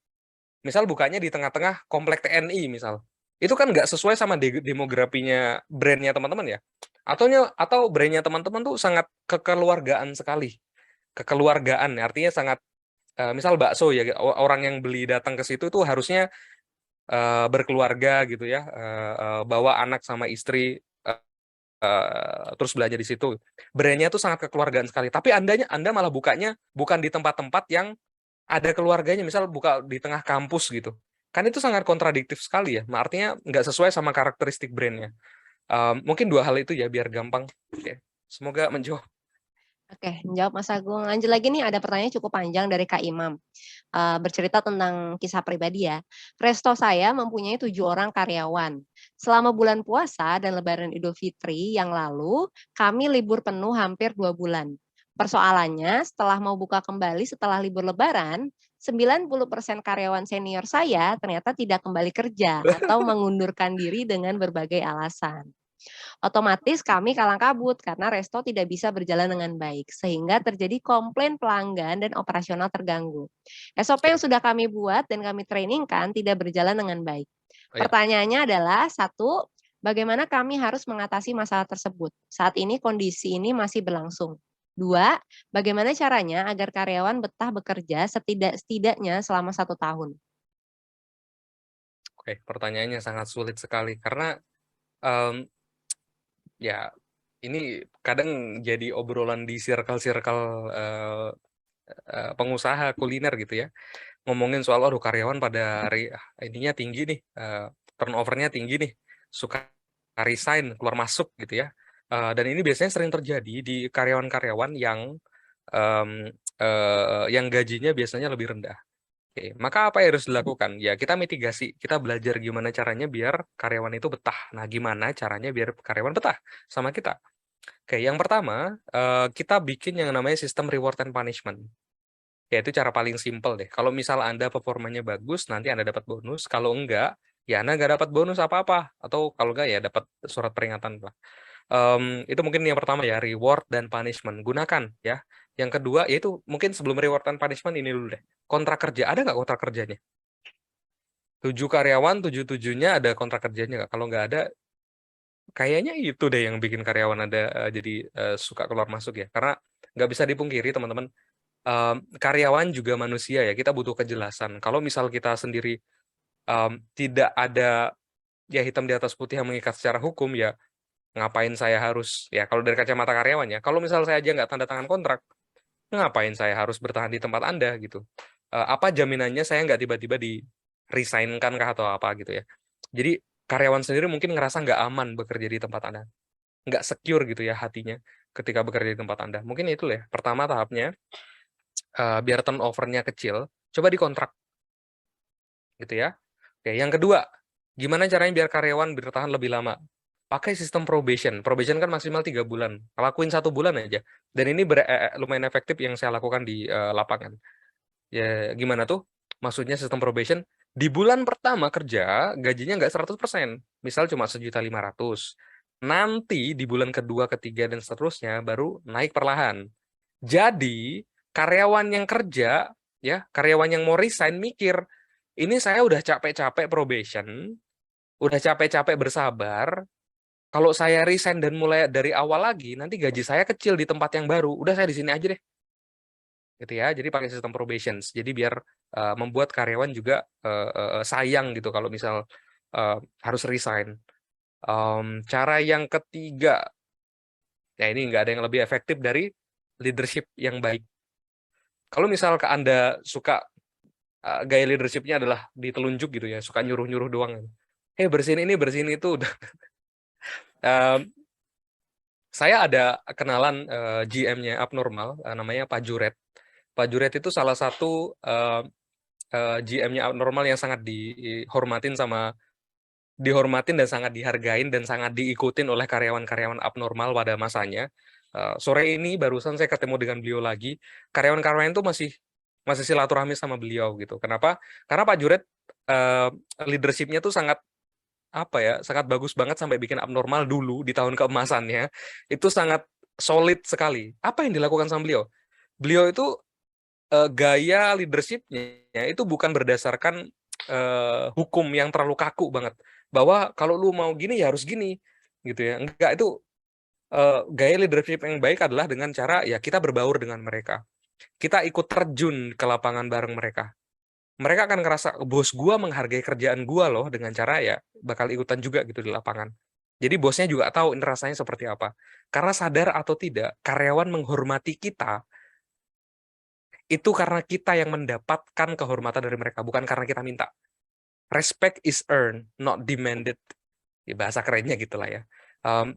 Misal bukanya di tengah-tengah komplek TNI misal. Itu kan nggak sesuai sama demografinya brandnya teman-teman ya. Atau brandnya teman-teman tuh sangat kekeluargaan sekali. Kekeluargaan artinya sangat, misal bakso ya, orang yang beli datang ke situ tuh harusnya berkeluarga gitu ya, bawa anak sama istri, terus belanja di situ. Brandnya tuh sangat kekeluargaan sekali. Tapi Anda malah bukanya bukan di tempat-tempat yang ada keluarganya, misal buka di tengah kampus gitu. Kan itu sangat kontradiktif sekali ya. Artinya nggak sesuai sama karakteristik brandnya. Mungkin 2 hal itu ya biar gampang. Oke. Semoga menjawab. Oke, menjawab Mas Agung. Lanjut lagi nih, ada pertanyaan cukup panjang dari Kak Imam. Bercerita tentang kisah pribadi ya. Resto saya mempunyai 7 orang karyawan. Selama bulan puasa dan lebaran Idul Fitri yang lalu, kami libur penuh hampir 2 bulan. Persoalannya, setelah mau buka kembali setelah libur lebaran, 90% karyawan senior saya ternyata tidak kembali kerja atau mengundurkan diri dengan berbagai alasan. Otomatis kami kalang kabut karena resto tidak bisa berjalan dengan baik, sehingga terjadi komplain pelanggan dan operasional terganggu. SOP yang sudah kami buat dan kami trainingkan tidak berjalan dengan baik. Pertanyaannya adalah, 1, bagaimana kami harus mengatasi masalah tersebut? Saat ini kondisi ini masih berlangsung. 2, bagaimana caranya agar karyawan betah bekerja setidaknya selama 1 tahun? Oke, pertanyaannya sangat sulit sekali karena ya ini kadang jadi obrolan di circle-circle pengusaha kuliner gitu ya. Ngomongin soal aduh karyawan pada ininya tinggi nih, turnovernya tinggi nih, suka resign, keluar masuk gitu ya. Dan ini biasanya sering terjadi di karyawan-karyawan yang gajinya biasanya lebih rendah. Oke, maka apa yang harus dilakukan? Ya kita mitigasi, kita belajar gimana caranya biar karyawan itu betah. Nah, gimana caranya biar karyawan betah sama kita? Oke, yang pertama, kita bikin yang namanya sistem reward and punishment. Ya, itu cara paling simpel deh. Kalau misal Anda performanya bagus, nanti Anda dapat bonus. Kalau enggak, ya Anda nggak dapat bonus apa-apa. Atau kalau enggak, ya dapat surat peringatan lah. Itu mungkin yang pertama ya, reward dan punishment. Gunakan ya. Yang kedua, yaitu mungkin sebelum reward dan punishment ini dulu deh. Kontrak kerja, ada nggak kontrak kerjanya? 7 karyawan, 7-7-nya ada kontrak kerjanya nggak? Kalau nggak ada, kayaknya itu deh yang bikin karyawan ada jadi suka keluar masuk ya. Karena nggak bisa dipungkiri teman-teman, karyawan juga manusia ya, kita butuh kejelasan. Kalau misal kita sendiri tidak ada ya hitam di atas putih yang mengikat secara hukum, ya ngapain saya harus, ya kalau dari kacamata karyawan ya, kalau misal saya aja nggak tanda tangan kontrak, ngapain saya harus bertahan di tempat Anda gitu. Apa jaminannya saya nggak tiba-tiba di-resign-kan kah atau apa gitu ya. Jadi karyawan sendiri mungkin ngerasa nggak aman bekerja di tempat Anda. Nggak secure gitu ya hatinya ketika bekerja di tempat Anda. Mungkin itu ya, pertama tahapnya, biar turnover-nya kecil, coba dikontrak. Gitu ya. Oke, yang kedua, gimana caranya biar karyawan bertahan lebih lama? Pakai sistem probation. Probation kan maksimal 3 bulan. Lakuin 1 bulan aja. Dan ini lumayan efektif yang saya lakukan di lapangan. Ya, gimana tuh? Maksudnya sistem probation, di bulan pertama kerja, gajinya nggak 100%. Misal cuma 1.500.000. Nanti di bulan kedua, ketiga, dan seterusnya baru naik perlahan. Jadi, karyawan yang kerja, ya, karyawan yang mau resign mikir, ini saya udah capek-capek probation, udah capek-capek bersabar, kalau saya resign dan mulai dari awal lagi, nanti gaji saya kecil di tempat yang baru, udah saya di sini aja deh. Gitu ya. Jadi pakai sistem probations. Jadi biar membuat karyawan juga sayang gitu kalau misal harus resign. Cara yang ketiga, ya ini nggak ada yang lebih efektif dari leadership yang baik. Kalau misal Anda suka gaya leadershipnya adalah ditelunjuk gitu ya, suka nyuruh-nyuruh doang. Bersihin ini, bersihin itu. Saya ada kenalan GM-nya Abnormal, namanya Pak Juret. Pak Juret itu salah satu GM-nya Abnormal yang sangat dihormatin dan sangat dihargain dan sangat diikutin oleh karyawan-karyawan Abnormal pada masanya. Sore ini barusan saya ketemu dengan beliau lagi. Karyawan-karyawan itu masih silaturahmi sama beliau gitu. Kenapa? Karena Pak Juret leadership-nya tuh sangat bagus banget sampai bikin Abnormal dulu di tahun keemasannya itu sangat solid sekali. Apa yang dilakukan sama beliau? Beliau itu gaya leadership-nya itu bukan berdasarkan hukum yang terlalu kaku banget. Bahwa kalau lu mau gini ya harus gini gitu ya. Enggak, itu gaya leadership yang baik adalah dengan cara ya kita berbaur dengan mereka. Kita ikut terjun ke lapangan bareng mereka. Mereka akan ngerasa bos gua menghargai kerjaan gua loh, dengan cara ya bakal ikutan juga gitu di lapangan. Jadi bosnya juga tahu ini rasanya seperti apa. Karena sadar atau tidak, karyawan menghormati kita itu karena kita yang mendapatkan kehormatan dari mereka, bukan karena kita minta. Respect is earned, not demanded. Ya, bahasa kerennya gitulah ya.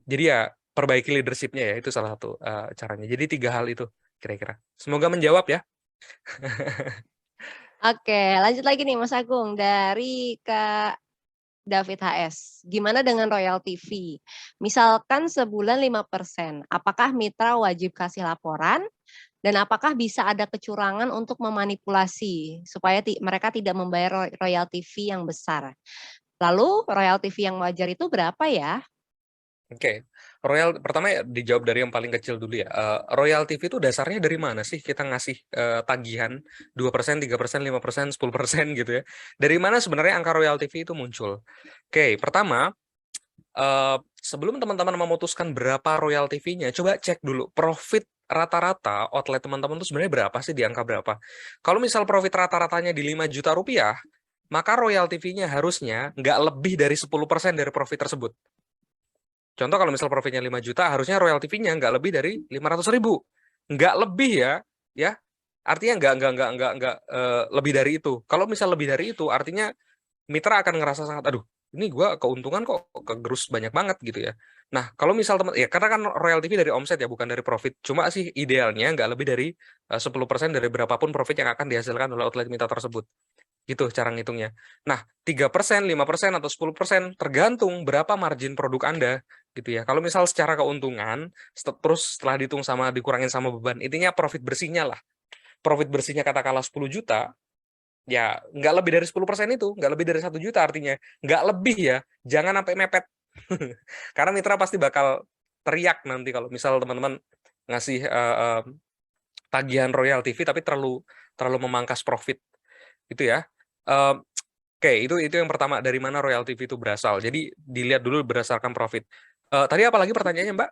Jadi ya perbaiki leadership-nya ya, itu salah satu caranya. Jadi 3 hal itu kira-kira. Semoga menjawab ya. Oke, lanjut lagi nih Mas Agung dari Kak David HS. Gimana dengan royalty fee? Misalkan sebulan 5%, apakah mitra wajib kasih laporan? Dan apakah bisa ada kecurangan untuk memanipulasi supaya mereka tidak membayar royalty fee yang besar? Lalu royalty fee yang wajar itu berapa ya? Oke, pertama ya dijawab dari yang paling kecil dulu ya. Royalty fee itu dasarnya dari mana sih kita ngasih tagihan 2%, 3%, 5%, 10% gitu ya. Dari mana sebenarnya angka royalty fee itu muncul? Oke, pertama, sebelum teman-teman memutuskan berapa royalty fee-nya, coba cek dulu profit rata-rata outlet teman-teman itu sebenarnya berapa sih, di angka berapa. Kalau misal profit rata-ratanya di 5 juta rupiah, maka royalty fee-nya harusnya nggak lebih dari 10% dari profit tersebut. Contoh kalau misal profitnya 5 juta, harusnya royalty fee-nya nggak lebih dari 500.000. Nggak lebih ya. Artinya nggak lebih dari itu. Kalau misal lebih dari itu, artinya mitra akan ngerasa sangat, aduh, ini gue keuntungan kok kegerus banyak banget gitu ya. Nah, kalau misal teman, ya karena kan royalty fee dari omset ya, bukan dari profit. Cuma sih idealnya nggak lebih dari 10% dari berapapun profit yang akan dihasilkan oleh outlet mitra tersebut. Gitu cara ngitungnya. Nah, 3%, 5%, atau 10% tergantung berapa margin produk Anda gitu ya. Kalau misal secara keuntungan, terus setelah dihitung sama dikurangin sama beban, intinya profit bersihnya lah. Profit bersihnya katakanlah 10 juta, ya nggak lebih dari 10% itu, nggak lebih dari 1 juta artinya. Nggak lebih ya, jangan sampai mepet. Karena mitra pasti bakal teriak nanti kalau misal teman-teman ngasih tagihan royalty fee tapi terlalu memangkas profit. Gitu ya. Oke, itu yang pertama, dari mana royalty fee itu berasal. Jadi dilihat dulu berdasarkan profit. Tadi apa lagi pertanyaannya, Mbak?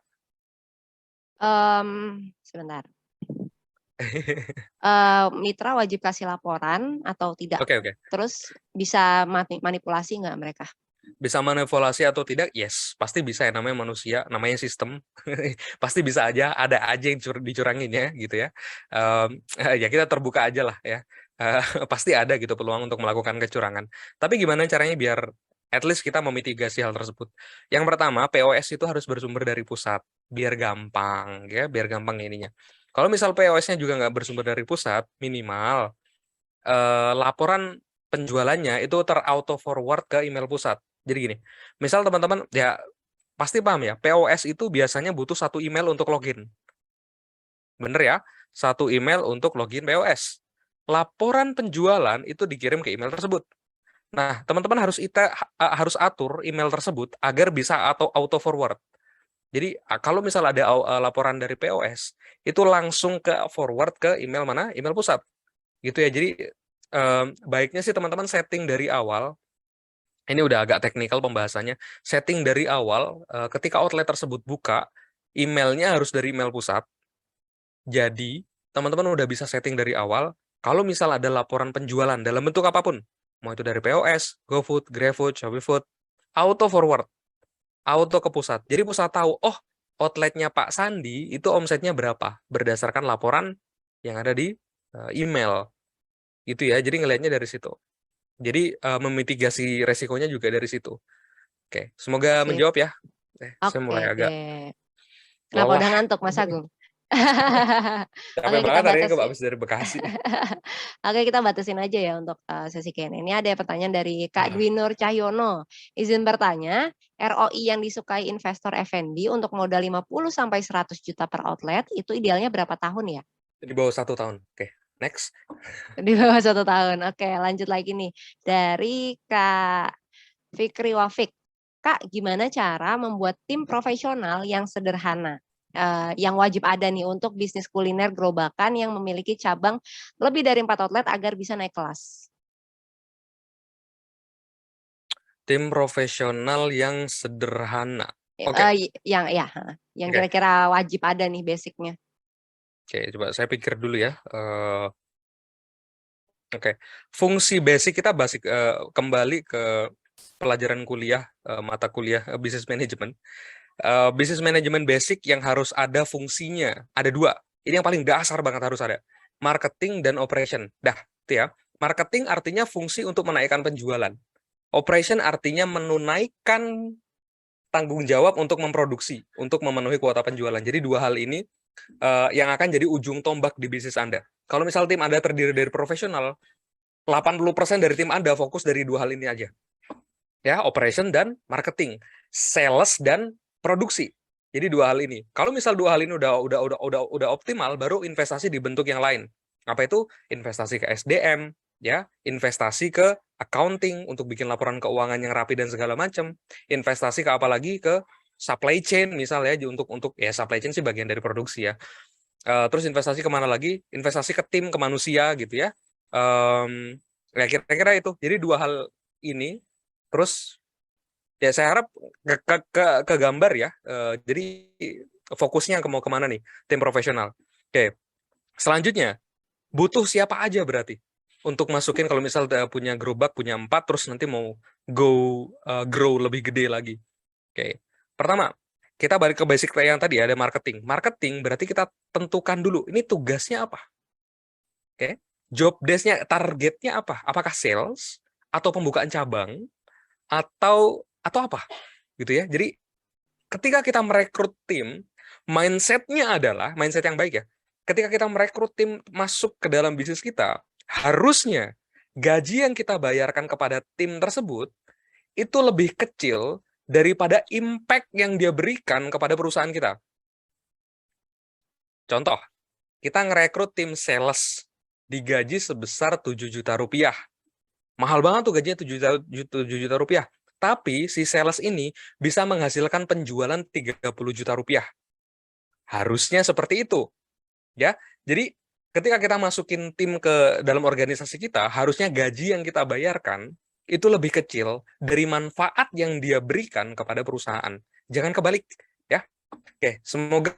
Sebentar. Mitra wajib kasih laporan atau tidak? Oke. Terus bisa manipulasi nggak mereka? Bisa manipulasi atau tidak? Yes, pasti bisa ya, namanya manusia, namanya sistem. Pasti bisa aja, ada aja yang dicurangin ya, gitu ya. Ya kita terbuka aja lah ya. Pasti ada gitu peluang untuk melakukan kecurangan. Tapi gimana caranya biar at least kita memitigasi hal tersebut? Yang pertama, POS itu harus bersumber dari pusat, biar gampang ya, biar gampang ininya. Kalau misal POS-nya juga nggak bersumber dari pusat, minimal laporan penjualannya itu terauto forward ke email pusat. Jadi gini, misal teman-teman ya pasti paham ya, POS itu biasanya butuh 1 email untuk login. Bener ya? 1 email untuk login POS. Laporan penjualan itu dikirim ke email tersebut. Nah, teman-teman harus atur email tersebut agar bisa auto forward. Jadi kalau misal ada laporan dari POS, itu langsung ke forward ke email mana? Email pusat. Gitu ya. Jadi baiknya sih teman-teman setting dari awal. Ini udah agak teknikal pembahasannya. Setting dari awal, ketika outlet tersebut buka, emailnya harus dari email pusat. Jadi, teman-teman udah bisa setting dari awal, kalau misal ada laporan penjualan dalam bentuk apapun, mau itu dari POS, GoFood, GrabFood, ShopeeFood, auto forward, auto ke pusat. Jadi pusat tahu, oh outletnya Pak Sandi itu omsetnya berapa, berdasarkan laporan yang ada di email. Gitu ya, jadi ngelihatnya dari situ. Jadi memitigasi resikonya juga dari situ. Oke, semoga Sip. menjawab ya. Saya Oke, mulai agak kenapa lelah. udah ngantuk Mas Agung? Capek Oke, kita banget hari ini batasin. habis dari Bekasi. Oke, kita batasin aja ya untuk sesi Q&A. Ini ada pertanyaan dari Kak Dwi Nur Cahyono. Izin bertanya, ROI yang disukai investor F&B untuk modal 50 sampai 100 juta per outlet itu idealnya berapa tahun ya? Di bawah 1 tahun. Oke, next. Di bawah 1 tahun. Oke, lanjut lagi nih. Dari Kak Fikri Wafik. Kak, gimana cara membuat tim profesional yang sederhana? Yang wajib ada nih untuk bisnis kuliner gerobakan yang memiliki cabang lebih dari 4 outlet agar bisa naik kelas. Tim profesional yang sederhana. Oke. Yang Oke. kira-kira wajib ada nih basicnya. Oke, coba saya pikir dulu ya. Oke, fungsi basic kita basic kembali ke pelajaran kuliah, mata kuliah business management. Business management basic yang harus ada fungsinya ada 2. Ini yang paling dasar banget harus ada. Marketing dan operation. Dah, itu ya. Marketing artinya fungsi untuk menaikkan penjualan. Operation artinya menunaikan tanggung jawab untuk memproduksi, untuk memenuhi kuota penjualan. Jadi 2 hal ini yang akan jadi ujung tombak di bisnis Anda. Kalau misal tim Anda terdiri dari profesional, 80% dari tim Anda fokus dari 2 hal ini aja. Ya, operation dan marketing, sales dan produksi. Jadi 2 hal ini. Kalau misal 2 hal ini udah optimal, baru investasi di bentuk yang lain. Apa itu? Investasi ke SDM, ya, investasi ke accounting untuk bikin laporan keuangan yang rapi dan segala macam, investasi ke apa lagi, ke supply chain misalnya untuk ya supply chain sih bagian dari produksi ya. Terus investasi kemana lagi? Investasi ke tim, ke manusia gitu ya. Ya kira-kira itu. Jadi 2 hal ini. Terus ya saya harap ke gambar ya. Jadi fokusnya mau kemana nih tim profesional. Oke. Selanjutnya butuh siapa aja berarti untuk masukin kalau misal punya gerobak punya 4 terus nanti mau grow lebih gede lagi. Oke. Pertama, kita balik ke basic yang tadi ada marketing. Marketing berarti kita tentukan dulu ini tugasnya apa. Oke. Job desk-nya, targetnya apa? Apakah sales atau pembukaan cabang atau apa? Gitu ya. Jadi ketika kita merekrut tim, mindset-nya adalah mindset yang baik ya. Ketika kita merekrut tim masuk ke dalam bisnis kita, harusnya gaji yang kita bayarkan kepada tim tersebut itu lebih kecil daripada impact yang dia berikan kepada perusahaan kita. Contoh, kita ngerekrut tim sales digaji sebesar 7 juta rupiah. Mahal banget tuh gajinya 7 juta rupiah. Tapi si sales ini bisa menghasilkan penjualan 30 juta rupiah. Harusnya seperti itu. Ya. Jadi ketika kita masukin tim ke dalam organisasi kita, harusnya gaji yang kita bayarkan itu lebih kecil dari manfaat yang dia berikan kepada perusahaan. Jangan kebalik, ya. Oke, semoga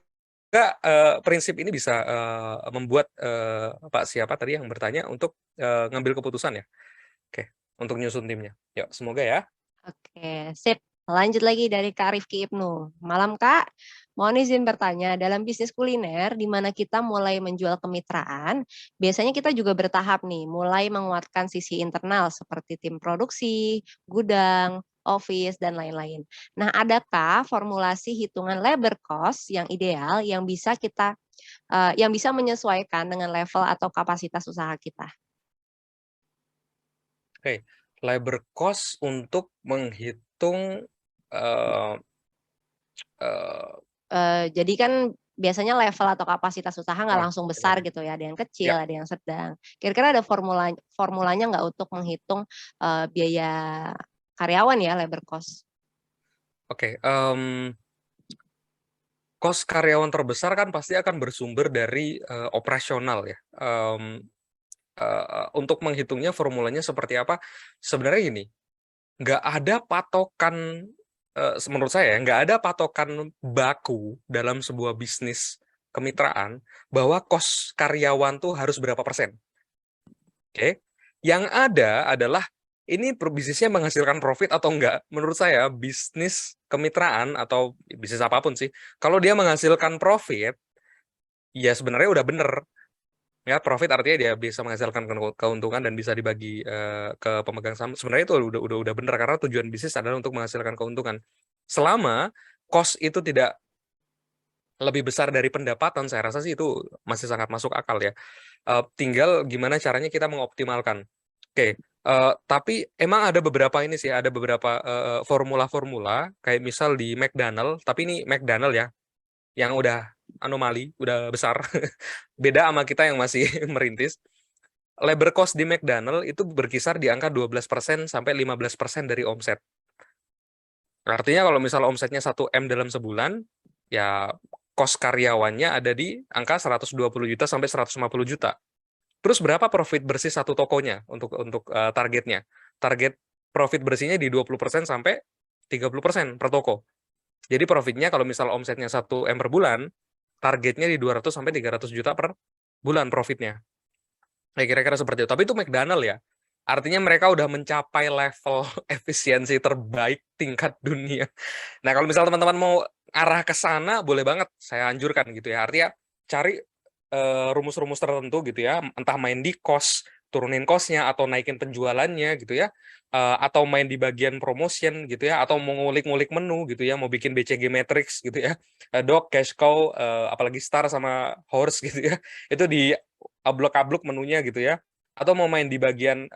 prinsip ini bisa membuat Pak siapa tadi yang bertanya untuk ngambil keputusan ya. Oke, untuk nyusun timnya. Yuk, semoga ya. Oke, sip. Lanjut lagi dari Kak Rifki Ibnu. Malam Kak, mohon izin bertanya, dalam bisnis kuliner di mana kita mulai menjual kemitraan, biasanya kita juga bertahap nih, mulai menguatkan sisi internal seperti tim produksi, gudang, office, dan lain-lain. Nah, adakah formulasi hitungan labor cost yang ideal yang bisa kita yang bisa menyesuaikan dengan level atau kapasitas usaha kita? Oke, labor cost untuk menghitung Jadi kan biasanya level atau kapasitas usaha nggak langsung besar benar. gitu ya, ada yang kecil, Ya. ada yang sedang. Kira-kira ada formulanya nggak untuk menghitung biaya karyawan ya, labor cost? Oke, cost karyawan terbesar kan pasti akan bersumber dari operasional ya. untuk menghitungnya formulanya seperti apa? Sebenarnya gini, nggak ada patokan, menurut saya nggak ada patokan baku dalam sebuah bisnis kemitraan bahwa kos karyawan tuh harus berapa persen. Oke, yang ada adalah ini bisnisnya menghasilkan profit atau enggak. Menurut saya bisnis kemitraan atau bisnis apapun sih, kalau dia menghasilkan profit, ya sebenarnya udah bener. Ya, profit artinya dia bisa menghasilkan keuntungan dan bisa dibagi ke pemegang saham. Sebenarnya itu udah bener karena tujuan bisnis adalah untuk menghasilkan keuntungan. Selama cost itu tidak lebih besar dari pendapatan, saya rasa sih itu masih sangat masuk akal ya. Tinggal gimana caranya kita mengoptimalkan. Oke, tapi emang ada beberapa ini sih, ada beberapa formula-formula kayak misal di McDonald, tapi ini McDonald ya, yang udah anomali, udah besar. Beda sama kita yang masih merintis. Labor cost di McDonald itu berkisar di angka 12% sampai 15% dari omset. Artinya kalau misal omsetnya 1M dalam sebulan, ya cost karyawannya ada di angka 120 juta sampai 150 juta. Terus berapa profit bersih satu tokonya untuk targetnya? Target profit bersihnya di 20% sampai 30% per toko. Jadi profitnya kalau misal omsetnya 1M per bulan, targetnya di 200 sampai 300 juta per bulan profitnya. Ya kira-kira seperti itu. Tapi itu McDonald ya. Artinya mereka udah mencapai level efisiensi terbaik tingkat dunia. Nah, kalau misal teman-teman mau arah ke sana, boleh banget saya anjurkan gitu ya. Artinya cari rumus-rumus tertentu gitu ya, entah main di cost, turunin cost-nya atau naikin penjualannya gitu ya, atau main di bagian promotion gitu ya, atau mau ngulik-ngulik menu gitu ya, mau bikin BCG matrix gitu ya, dog, cash cow, apalagi star sama horse gitu ya, itu di ablok-ablok menunya gitu ya, atau mau main di bagian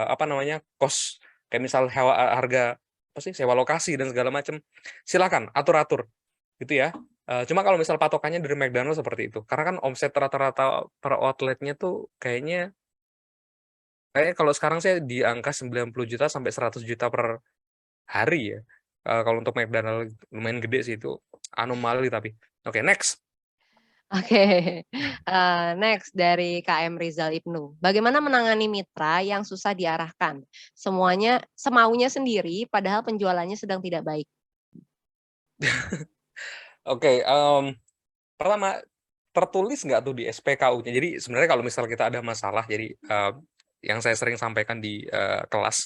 apa namanya cost, kayak misal harga apa sih, sewa lokasi dan segala macam, silakan atur-atur gitu ya. Cuma kalau misal patokannya dari McDonald seperti itu. Karena kan omset rata-rata per outletnya tuh kayaknya kalau sekarang saya di angka 90 juta sampai 100 juta per hari ya. Kalau untuk McDonald lumayan gede sih itu. Anomali tapi. Oke, next. Oke, next dari KM Rizal Ibnu. Bagaimana menangani mitra yang susah diarahkan? Semuanya semaunya sendiri padahal penjualannya sedang tidak baik. Oke, pertama tertulis nggak tuh di SPKU-nya? Jadi sebenarnya kalau misal kita ada masalah, jadi yang saya sering sampaikan di kelas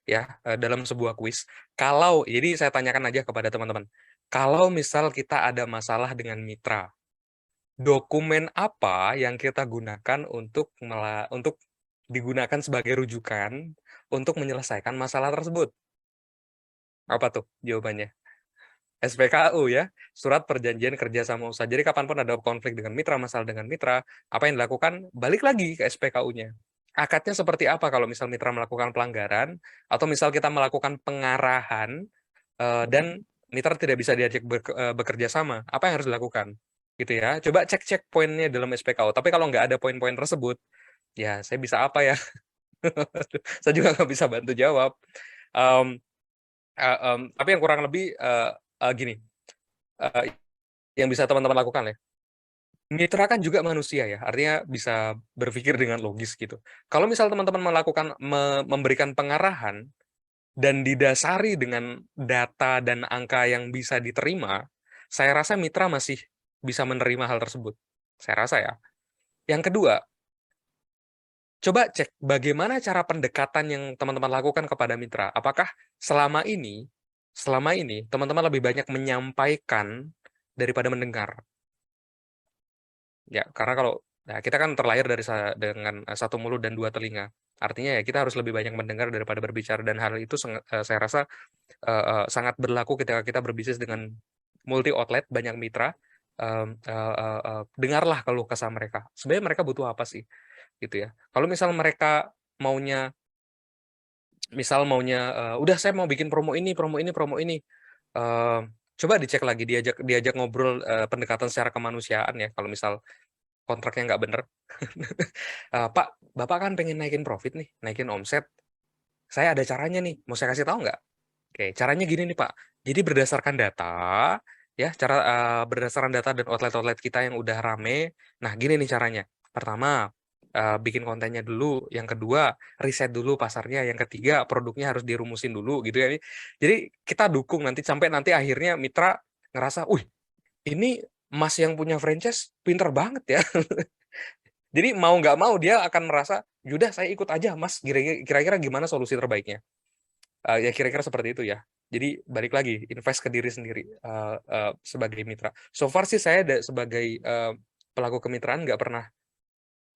ya, dalam sebuah kuis, jadi saya tanyakan aja kepada teman-teman, kalau misal kita ada masalah dengan mitra, dokumen apa yang kita gunakan untuk digunakan sebagai rujukan untuk menyelesaikan masalah tersebut? Apa tuh jawabannya? SPKU ya, surat perjanjian kerja sama usaha. Jadi kapanpun ada konflik dengan mitra, masalah dengan mitra, apa yang dilakukan? Balik lagi ke SPKU-nya. Akadnya seperti apa kalau misal mitra melakukan pelanggaran, atau misal kita melakukan pengarahan, dan mitra tidak bisa diajak bekerja sama, apa yang harus dilakukan? Gitu ya. Coba cek-cek poinnya dalam SPKU. Tapi kalau nggak ada poin-poin tersebut, ya saya bisa apa ya? Saya juga nggak bisa bantu jawab. Tapi yang kurang lebih gini, yang bisa teman-teman lakukan ya, mitra kan juga manusia ya, artinya bisa berpikir dengan logis gitu. Kalau misal teman-teman memberikan pengarahan dan didasari dengan data dan angka yang bisa diterima, saya rasa mitra masih bisa menerima hal tersebut. Saya rasa ya. Yang kedua, coba cek bagaimana cara pendekatan yang teman-teman lakukan kepada mitra. Apakah selama ini teman-teman lebih banyak menyampaikan daripada mendengar? Ya, karena kalau kita kan terlahir dengan satu mulut dan dua telinga. Artinya ya kita harus lebih banyak mendengar daripada berbicara, dan hal itu saya rasa sangat berlaku ketika kita berbisnis dengan multi outlet, banyak mitra. Dengarlah keluh kesah mereka. Sebenarnya mereka butuh apa sih? Gitu ya. Kalau misal mereka maunya udah saya mau bikin promo ini, coba dicek lagi, diajak ngobrol, pendekatan secara kemanusiaan ya. Kalau misal kontraknya nggak bener, Pak, Bapak kan pengen naikin profit nih, naikin omset. Saya ada caranya nih, mau saya kasih tahu nggak? Oke, caranya gini nih Pak. Jadi berdasarkan data, ya, berdasarkan data dan outlet-outlet kita yang udah rame. Nah, gini nih caranya. Pertama, bikin kontennya dulu, yang kedua riset dulu pasarnya, yang ketiga produknya harus dirumusin dulu gitu ya. Jadi kita dukung sampai nanti akhirnya mitra ngerasa, "Wih, ini Mas yang punya franchise pinter banget ya." Jadi mau nggak mau dia akan merasa, "Yaudah saya ikut aja Mas, kira-kira gimana solusi terbaiknya?" Ya kira-kira seperti itu ya. Jadi balik lagi, invest ke diri sendiri sebagai mitra. So far sih saya sebagai pelaku kemitraan nggak pernah,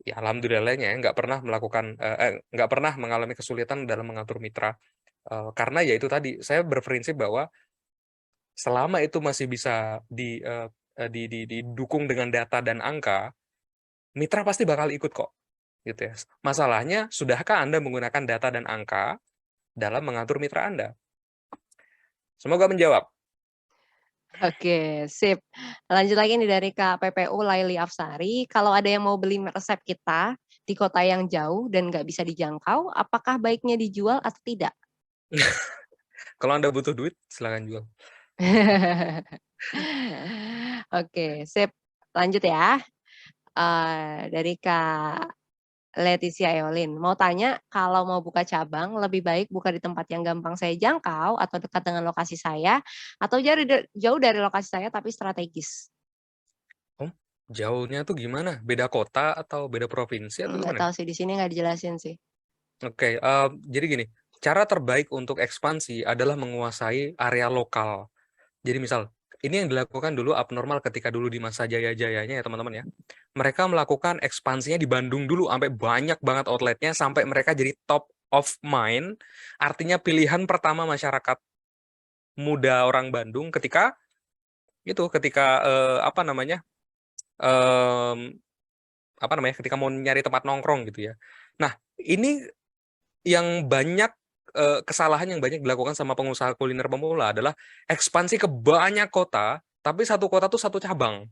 ya alhamdulillahnya ya, nggak pernah mengalami kesulitan dalam mengatur mitra. Karena ya itu tadi, saya berprinsip bahwa selama itu masih bisa didukung dengan data dan angka, mitra pasti bakal ikut kok, gitu ya. Masalahnya, sudahkah Anda menggunakan data dan angka dalam mengatur mitra Anda? Semoga menjawab. Oke, sip. Lanjut lagi nih dari Kak PPU Laili Afsari. Kalau ada yang mau beli resep kita di kota yang jauh dan nggak bisa dijangkau, apakah baiknya dijual atau tidak? Kalau Anda butuh duit, silakan jual. Oke, sip. Lanjut ya. Dari Kak Leticia Eolin. Mau tanya, kalau mau buka cabang, lebih baik buka di tempat yang gampang saya jangkau atau dekat dengan lokasi saya, atau jauh dari lokasi saya tapi strategis? Jauhnya tuh gimana? Beda kota atau beda provinsi atau Nggak gimana? tahu sih, di sini nggak dijelasin sih. Oke, jadi gini, cara terbaik untuk ekspansi adalah menguasai area lokal. Jadi misal, ini yang dilakukan dulu Abnormal ketika dulu di masa jaya-jayanya ya teman-teman ya. Mereka melakukan ekspansinya di Bandung dulu, sampai banyak banget outletnya, sampai mereka jadi top of mind, artinya pilihan pertama masyarakat muda orang Bandung ketika ketika mau nyari tempat nongkrong gitu ya. Nah, ini yang banyak kesalahan yang banyak dilakukan sama pengusaha kuliner pemula adalah ekspansi ke banyak kota, tapi satu kota tuh satu cabang.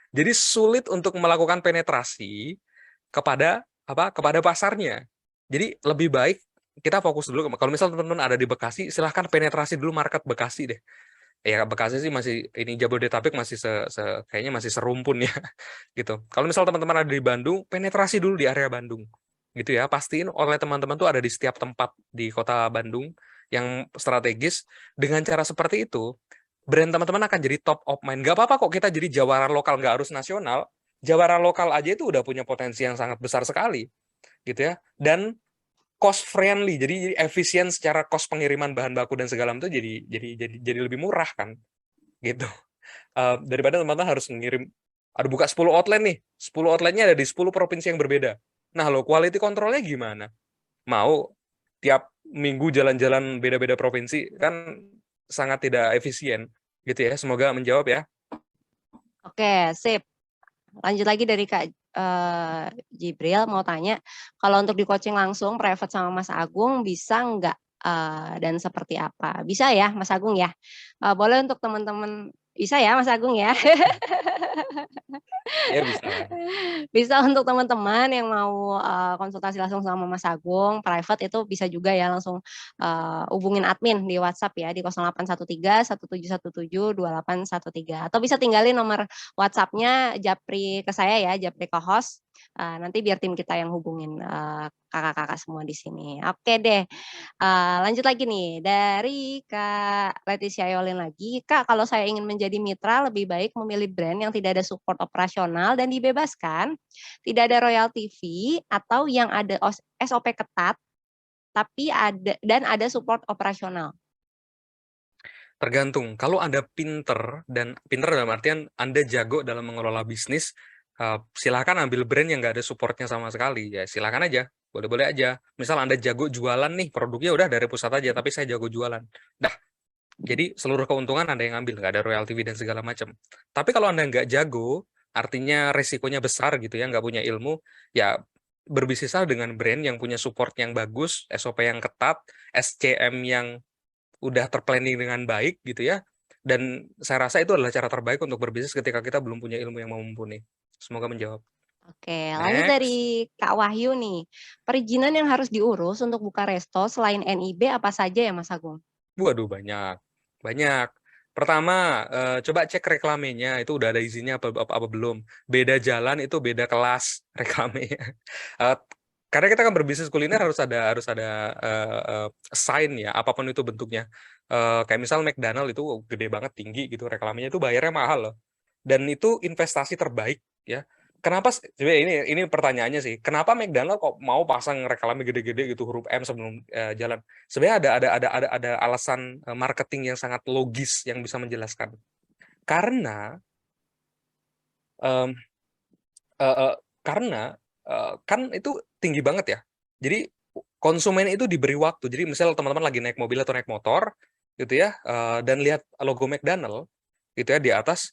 Jadi sulit untuk melakukan penetrasi kepada pasarnya. Jadi lebih baik kita fokus dulu. Kalau misal teman-teman ada di Bekasi, silahkan penetrasi dulu market Bekasi deh. Ya Bekasi sih masih, ini Jabodetabek masih kayaknya masih serumpun ya gitu. Kalau misal teman-teman ada di Bandung, penetrasi dulu di area Bandung gitu ya. Pastiin oleh teman-teman tuh ada di setiap tempat di kota Bandung yang strategis. Dengan cara seperti itu, brand teman-teman akan jadi top of mind. Gak apa-apa kok kita jadi jawara lokal, nggak harus nasional. Jawara lokal aja itu udah punya potensi yang sangat besar sekali gitu ya. Dan cost friendly, jadi efisien secara cost pengiriman bahan baku dan segala macam itu jadi lebih murah kan gitu. Daripada teman-teman harus ngirim, ada buka 10 outlet nih, 10 outletnya ada di 10 provinsi yang berbeda. Nah lo quality controlnya gimana? Mau tiap minggu jalan-jalan beda-beda provinsi kan sangat tidak efisien gitu ya. Semoga menjawab ya. Oke, sip. Lanjut lagi dari Kak Jibril, mau tanya, kalau untuk di coaching langsung private sama Mas Agung bisa nggak, dan seperti apa? Bisa ya Mas Agung ya? Boleh untuk teman-teman, bisa ya Mas Agung ya? Ya bisa lah. Bisa untuk teman-teman yang mau konsultasi langsung sama Mas Agung, private itu bisa juga ya langsung hubungin admin di WhatsApp ya di 0813 1717 2813 atau bisa tinggalin nomor WhatsApp-nya Japri ke saya ya, Japri ke host. Nanti biar tim kita yang hubungin kakak-kakak semua di sini. Oke deh. Lanjut lagi nih dari Kak Leticia Yolin lagi. Kak, kalau saya ingin menjadi mitra lebih baik memilih brand yang tidak ada support operasional dan dibebaskan, tidak ada royalty fee atau yang ada SOP ketat tapi ada support operasional. Tergantung. Kalau Anda pinter dalam artian Anda jago dalam mengelola bisnis, silakan ambil brand yang nggak ada supportnya sama sekali. Ya silakan aja, boleh-boleh aja. Misal Anda jago jualan nih, produknya udah dari pusat aja, tapi saya jago jualan. Dah, jadi seluruh keuntungan Anda yang ambil, nggak ada royalty fee dan segala macam. Tapi kalau Anda nggak jago, artinya resikonya besar gitu ya, nggak punya ilmu, ya berbisnislah dengan brand yang punya support yang bagus, SOP yang ketat, SCM yang udah terplanning dengan baik gitu ya. Dan saya rasa itu adalah cara terbaik untuk berbisnis ketika kita belum punya ilmu yang mumpuni. Semoga menjawab. Oke, lanjut Next. dari Kak Wahyu nih. Perizinan yang harus diurus untuk buka resto selain NIB apa saja ya Mas Agung? Waduh banyak. Pertama, coba cek reklamenya itu udah ada izinnya apa belum. Beda jalan itu beda kelas reklamenya. Eh, karena kita kan berbisnis kuliner harus ada sign ya, apapun itu bentuknya. Kayak misal McDonald itu gede banget, tinggi gitu, reklamenya itu bayarnya mahal loh. Dan itu investasi terbaik ya. Kenapa sebenarnya ini pertanyaannya sih, kenapa McDonald kok mau pasang reklamnya gede-gede gitu huruf M sebelum jalan? Sebenarnya ada alasan marketing yang sangat logis yang bisa menjelaskan. Karena em, eh, eh, kan itu tinggi banget ya. Jadi konsumen itu diberi waktu. Jadi misalnya teman-teman lagi naik mobil atau naik motor gitu ya, dan lihat logo McDonald gitu ya di atas,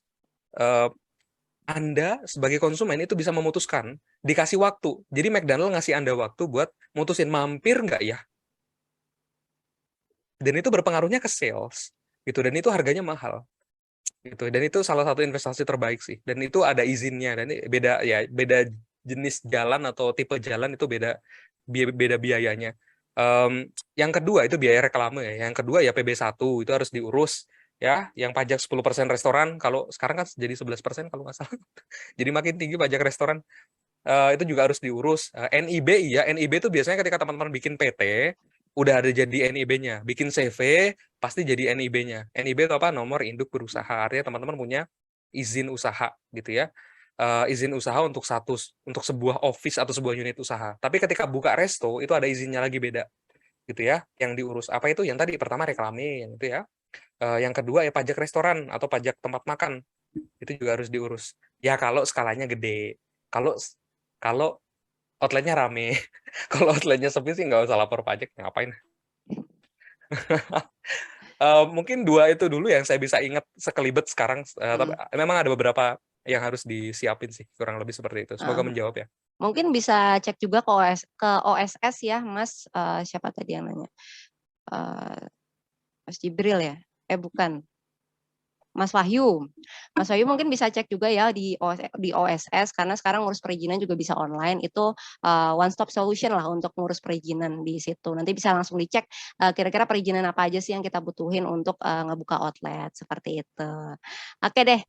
Anda sebagai konsumen itu bisa memutuskan, dikasih waktu. Jadi McDonald ngasih Anda waktu buat mutusin mampir nggak ya? Dan itu berpengaruhnya ke sales gitu, dan itu harganya mahal gitu, dan itu salah satu investasi terbaik sih, dan itu ada izinnya, dan ini beda jenis jalan atau tipe jalan itu beda biayanya. Yang kedua itu biaya reklame ya, yang kedua ya PB1 itu harus diurus ya, yang pajak 10% restoran, kalau sekarang kan jadi 11% kalau nggak salah. Jadi makin tinggi pajak restoran. Itu juga harus diurus. NIB ya, NIB itu biasanya ketika teman-teman bikin PT udah ada jadi NIB-nya, bikin CV pasti jadi NIB-nya. NIB itu apa? Nomor induk berusaha. Artinya teman-teman punya izin usaha gitu ya. Izin usaha untuk sebuah office atau sebuah unit usaha. Tapi ketika buka resto itu ada izinnya lagi beda gitu ya. Yang diurus apa itu? Yang tadi pertama reklame yang itu ya. Yang kedua ya pajak restoran atau pajak tempat makan. Itu juga harus diurus. Ya kalau skalanya gede. Kalau outletnya rame, kalau outletnya sepi sih nggak usah lapor pajak, ngapain? Mungkin 2 itu dulu yang saya bisa ingat sekelibet sekarang, tapi memang ada beberapa yang harus disiapin sih, kurang lebih seperti itu. Semoga menjawab ya. Mungkin bisa cek juga ke OSS ya, Mas. Siapa tadi yang nanya? Mas Jibril ya? Bukan. Mas Wahyu. Mas Wahyu mungkin bisa cek juga ya di OSS, karena sekarang ngurus perizinan juga bisa online. Itu one stop solution lah untuk ngurus perizinan di situ. Nanti bisa langsung dicek kira-kira perizinan apa aja sih yang kita butuhin untuk ngebuka outlet seperti itu. Oke deh,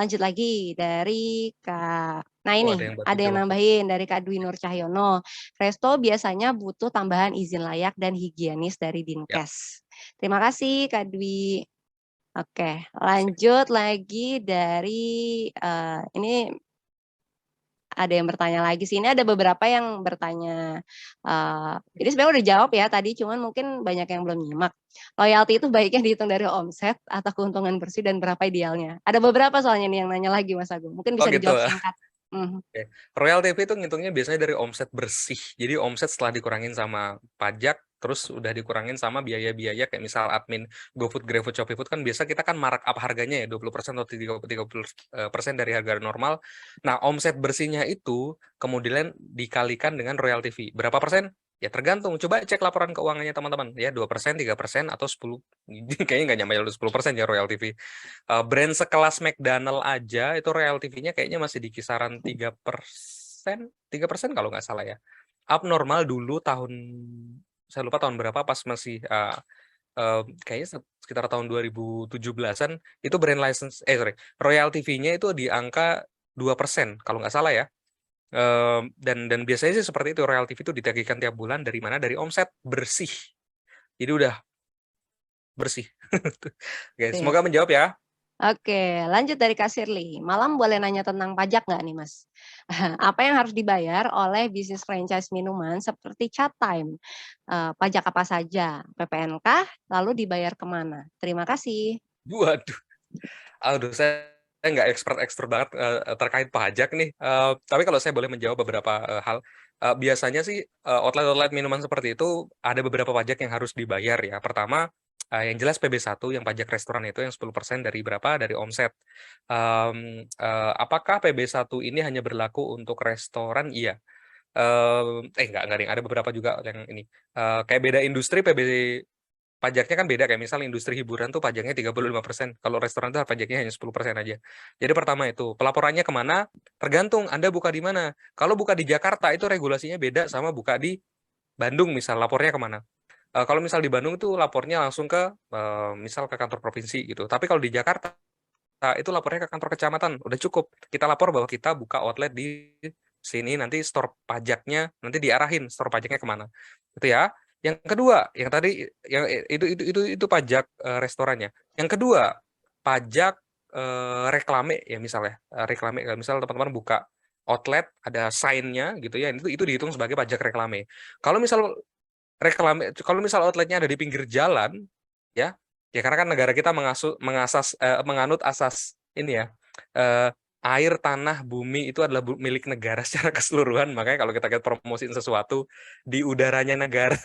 lanjut lagi dari Kak. Nah ini ada yang nambahin dari Kak Dwi Nur Cahyono. Resto biasanya butuh tambahan izin layak dan higienis dari Dinkes. Terima kasih Kak Dwi. Oke, lanjut lagi dari ini ada yang bertanya lagi sih. Ini ada beberapa yang bertanya. Ini sebenarnya udah jawab ya tadi, cuman mungkin banyak yang belum nyimak. Loyalty itu baiknya dihitung dari omset atau keuntungan bersih dan berapa idealnya? Ada beberapa soalnya nih yang nanya lagi Mas Agung. Mungkin bisa dijawab singkat. Okay. Royalty itu ngitungnya biasanya dari omset bersih. Jadi omset setelah dikurangin sama pajak, terus udah dikurangin sama biaya-biaya kayak misal admin GoFood, GrabFood, ShopeeFood kan biasa kita kan mark up harganya ya 20% atau 30% dari harga normal. Nah, omset bersihnya itu kemudian dikalikan dengan royalty fee. Berapa persen? Ya tergantung. Coba cek laporan keuangannya teman-teman ya, 2%, 3% atau 10. Kayaknya nggak nyampe 10% ya royalty fee. Brand sekelas McDonald aja itu royalty fee-nya kayaknya masih di kisaran 3%, 3% kalau nggak salah ya. Abnormal dulu saya lupa tahun berapa pas masih kayaknya sekitar tahun 2017-an itu brand license royalty fee-nya itu di angka 2% kalau nggak salah ya. Dan biasanya sih seperti itu, royalty fee itu ditagihkan tiap bulan dari mana? Dari omset bersih. Jadi udah bersih. Oke, semoga menjawab ya. Oke, lanjut dari Kak Shirley. Malam boleh nanya tentang pajak nggak nih Mas? Apa yang harus dibayar oleh bisnis franchise minuman seperti Chat Time? Pajak apa saja? PPN kah? Lalu dibayar kemana? Terima kasih. Waduh, aduh saya nggak expert banget terkait pajak nih. Tapi kalau saya boleh menjawab beberapa hal, biasanya sih outlet minuman seperti itu ada beberapa pajak yang harus dibayar ya. Pertama, yang jelas PB1 yang pajak restoran itu yang 10% dari berapa? Dari omset. Apakah PB1 ini hanya berlaku untuk restoran? Iya. Enggak nih, ada beberapa juga yang ini. Kayak beda industri pajaknya kan beda, kayak misal industri hiburan tuh pajaknya 35%, kalau restoran tuh pajaknya hanya 10% aja. Jadi pertama itu, pelaporannya kemana? Tergantung Anda buka di mana. Kalau buka di Jakarta itu regulasinya beda sama buka di Bandung misal, lapornya kemana? Kalau misal di Bandung itu lapornya langsung ke misal ke kantor provinsi gitu. Tapi kalau di Jakarta itu lapornya ke kantor kecamatan. Udah cukup. Kita lapor bahwa kita buka outlet di sini, nanti store pajaknya nanti diarahin store pajaknya kemana. Itu ya. Yang kedua, yang tadi yang itu pajak restorannya. Yang kedua, pajak reklame ya misalnya. Reklame misal teman-teman buka outlet ada sign-nya gitu ya. Itu dihitung sebagai pajak reklame. Kalau misal outletnya ada di pinggir jalan, ya karena kan negara kita menganut asas ini ya, air, tanah, bumi itu adalah milik negara secara keseluruhan. Makanya kalau kita promosiin sesuatu di udaranya negara,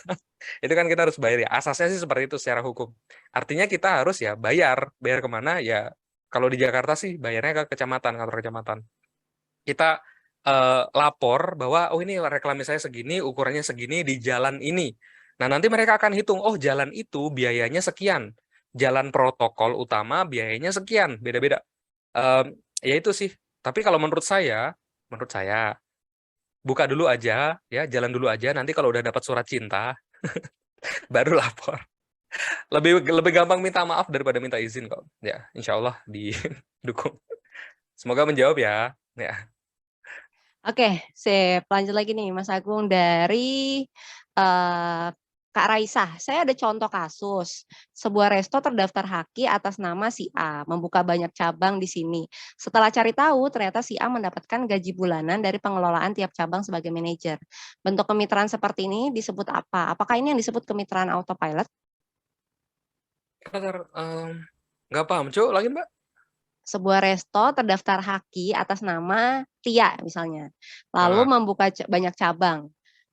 itu kan kita harus bayar ya. Asasnya sih seperti itu secara hukum. Artinya kita harus ya bayar kemana ya? Kalau di Jakarta sih bayarnya ke kecamatan, kantor kecamatan. Kita lapor bahwa oh ini reklame saya segini, ukurannya segini di jalan ini. Nah, nanti mereka akan hitung, oh jalan itu biayanya sekian. Jalan protokol utama biayanya sekian, beda-beda. Ya itu sih. Tapi kalau menurut saya buka dulu aja ya, jalan dulu aja, nanti kalau udah dapat surat cinta baru lapor. Lebih gampang minta maaf daripada minta izin kok. Ya, insya Allah didukung. Semoga menjawab ya. Ya. Oke, sip. Lanjut lagi nih Mas Agung dari Kak Raisa. Saya ada contoh kasus. Sebuah resto terdaftar Haki atas nama si A, membuka banyak cabang di sini. Setelah cari tahu, ternyata si A mendapatkan gaji bulanan dari pengelolaan tiap cabang sebagai manajer. Bentuk kemitraan seperti ini disebut apa? Apakah ini yang disebut kemitraan autopilot? Nggak paham, Cuk, lagi Mbak? Sebuah resto terdaftar Haki atas nama Tia misalnya, lalu membuka banyak cabang.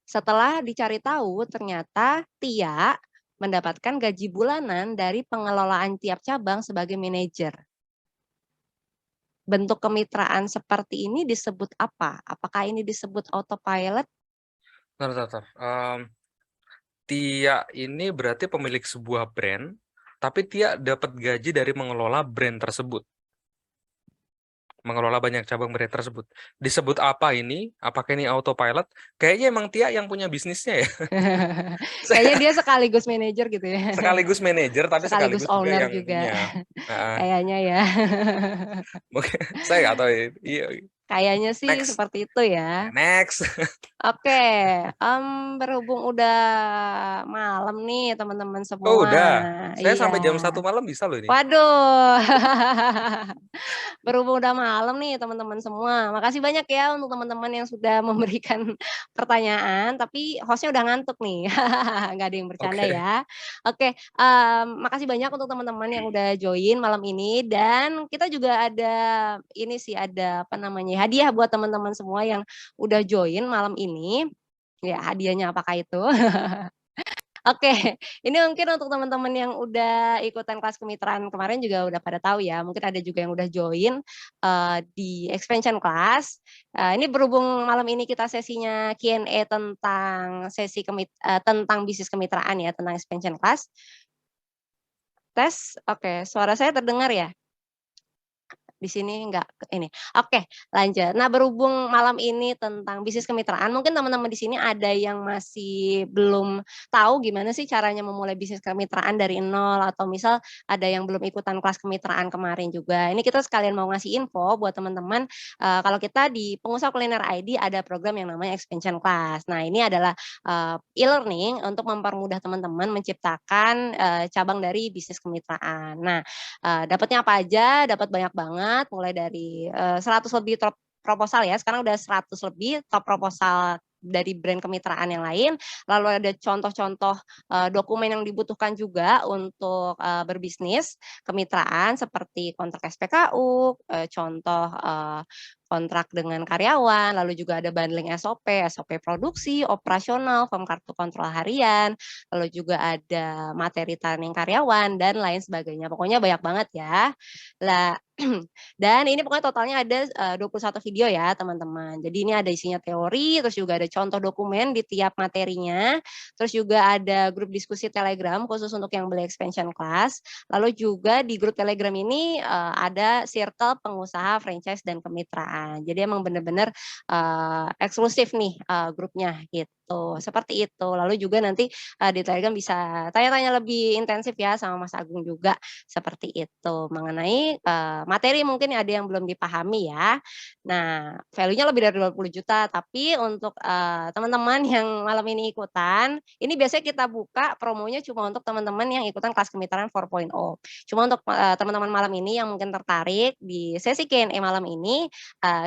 Setelah dicari tahu, ternyata Tia mendapatkan gaji bulanan dari pengelolaan tiap cabang sebagai manajer. Bentuk kemitraan seperti ini disebut apa? Apakah ini disebut autopilot? Tia ini berarti pemilik sebuah brand, tapi Tia dapat gaji dari mengelola brand tersebut. Mengelola banyak cabang brand tersebut. Disebut apa ini? Apakah ini autopilot? Kayaknya emang Tia yang punya bisnisnya ya. Kayaknya dia sekaligus manajer gitu ya. Sekaligus manajer tapi sekaligus owner juga yang punya. Kayaknya ya. Mungkin saya nggak tahu. Iya. Kayaknya sih seperti itu ya. Next. Oke, berhubung udah malam nih teman-teman semua. Oh udah, saya sampai jam 1 malam bisa loh ini. Waduh, berhubung udah malam nih teman-teman semua. Makasih banyak ya untuk teman-teman yang sudah memberikan pertanyaan, tapi hostnya udah ngantuk nih, nggak ada yang bercanda ya. Oke, makasih banyak untuk teman-teman yang udah join malam ini, dan kita juga ada ini sih, ada apa namanya, hadiah buat teman-teman semua yang udah join malam ini. Ya, hadiahnya apakah itu? Oke, ini mungkin untuk teman-teman yang udah ikutan kelas kemitraan kemarin juga udah pada tahu ya. Mungkin ada juga yang udah join di expansion class. Ini berhubung malam ini kita sesinya Q&A tentang tentang bisnis kemitraan ya, tentang expansion class. Tes, oke, suara saya terdengar ya? Di sini enggak ini. Oke, lanjut. Nah, berhubung malam ini tentang bisnis kemitraan, mungkin teman-teman di sini ada yang masih belum tahu gimana sih caranya memulai bisnis kemitraan dari nol, atau misal ada yang belum ikutan kelas kemitraan kemarin juga. Ini kita sekalian mau ngasih info buat teman-teman, kalau kita di Pengusaha Kuliner ID ada program yang namanya expansion class. Nah, ini adalah e-learning untuk mempermudah teman-teman menciptakan cabang dari bisnis kemitraan. Nah, dapatnya apa aja? Dapat banyak banget, mulai dari 100 lebih top proposal ya, sekarang udah 100 lebih top proposal dari brand kemitraan yang lain, lalu ada contoh-contoh dokumen yang dibutuhkan juga untuk berbisnis kemitraan seperti kontrak SPKU, contoh kontrak dengan karyawan, lalu juga ada bundling SOP produksi, operasional, form kartu kontrol harian, lalu juga ada materi training karyawan, dan lain sebagainya. Pokoknya banyak banget ya. Lah, dan ini pokoknya totalnya ada 21 video ya teman-teman. Jadi ini ada isinya teori, terus juga ada contoh dokumen di tiap materinya, terus juga ada grup diskusi Telegram khusus untuk yang beli expansion class. Lalu juga di grup Telegram ini ada circle pengusaha franchise dan kemitraan. Jadi emang bener-bener eksklusif nih grupnya gitu. gitu. Seperti itu. Lalu juga nanti di Telegram bisa tanya-tanya lebih intensif ya sama Mas Agung juga seperti itu mengenai materi mungkin ada yang belum dipahami ya. Nah, value-nya lebih dari 20 juta, tapi untuk teman-teman yang malam ini ikutan, ini biasanya kita buka promonya cuma untuk teman-teman yang ikutan kelas kemitraan 4.0. Cuma untuk teman-teman malam ini yang mungkin tertarik di sesi Q&A malam ini,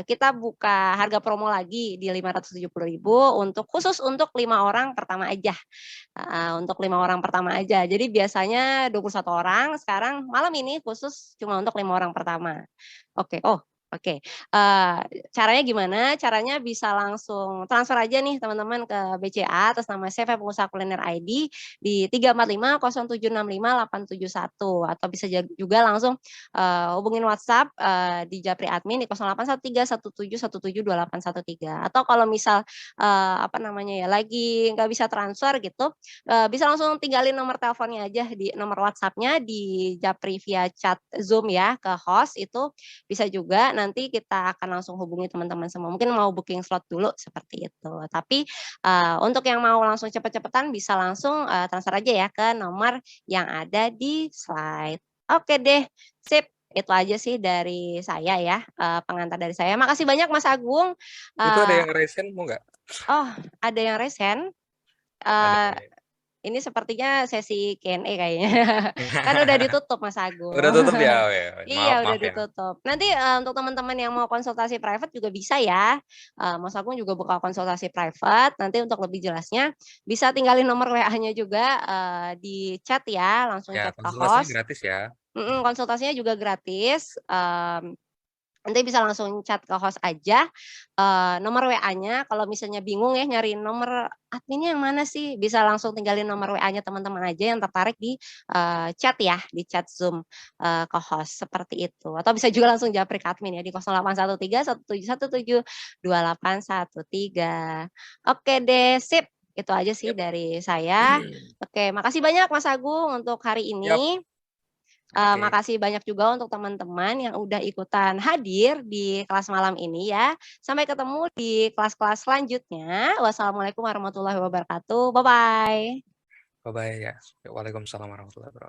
kita buka harga promo lagi di 570.000 untuk khusus untuk 5 orang pertama aja. Untuk 5 orang pertama aja. Jadi biasanya 21 orang, sekarang malam ini khusus cuma untuk 5 orang pertama. Oke, oke. Caranya gimana? Caranya bisa langsung transfer aja nih teman-teman ke BCA atas nama CV Pengusaha Kuliner ID di 34507655871 atau bisa juga langsung hubungin WhatsApp di Japri admin di 081317172813 atau kalau misal lagi nggak bisa transfer gitu, bisa langsung tinggalin nomor teleponnya aja di nomor WhatsApp-nya di Japri via chat Zoom ya ke host itu bisa juga nanti kita akan langsung hubungi teman-teman semua. Mungkin mau booking slot dulu seperti itu. Tapi untuk yang mau langsung cepet-cepetan bisa langsung transfer aja ya ke nomor yang ada di slide. Oke deh, sip. Itu aja sih dari saya ya, pengantar dari saya. Makasih banyak Mas Agung. Itu ada yang resen mau nggak? Oh, ada yang resen. Ada. Ini sepertinya sesi Q&A kayaknya. Kan udah ditutup Mas Agung. Udah tutup ya? Oh, ya. Iya, udah Maaf ya. ditutup. Nanti untuk teman-teman yang mau konsultasi private juga bisa ya. Mas Agung juga buka konsultasi private. Nanti untuk lebih jelasnya bisa tinggalin nomor WA-nya juga di chat ya, langsung Ya, chat ke konsultasinya host. gratis ya. Konsultasinya juga gratis. Nanti bisa langsung chat ke host aja, nomor WA-nya kalau misalnya bingung ya nyari nomor adminnya yang mana sih, bisa langsung tinggalin nomor WA-nya teman-teman aja yang tertarik di chat ya, di chat Zoom ke host, seperti itu. Atau bisa juga langsung japri ke admin ya di 081317172813. Oke deh, sip. Itu aja sih Yap. dari saya. Oke, makasih banyak Mas Agung untuk hari Yap. ini. Oke. Makasih banyak juga untuk teman-teman yang udah ikutan hadir di kelas malam ini ya. Sampai ketemu di kelas-kelas selanjutnya. Wassalamualaikum warahmatullahi wabarakatuh. Bye-bye. Bye-bye ya. Waalaikumsalam warahmatullahi wabarakatuh.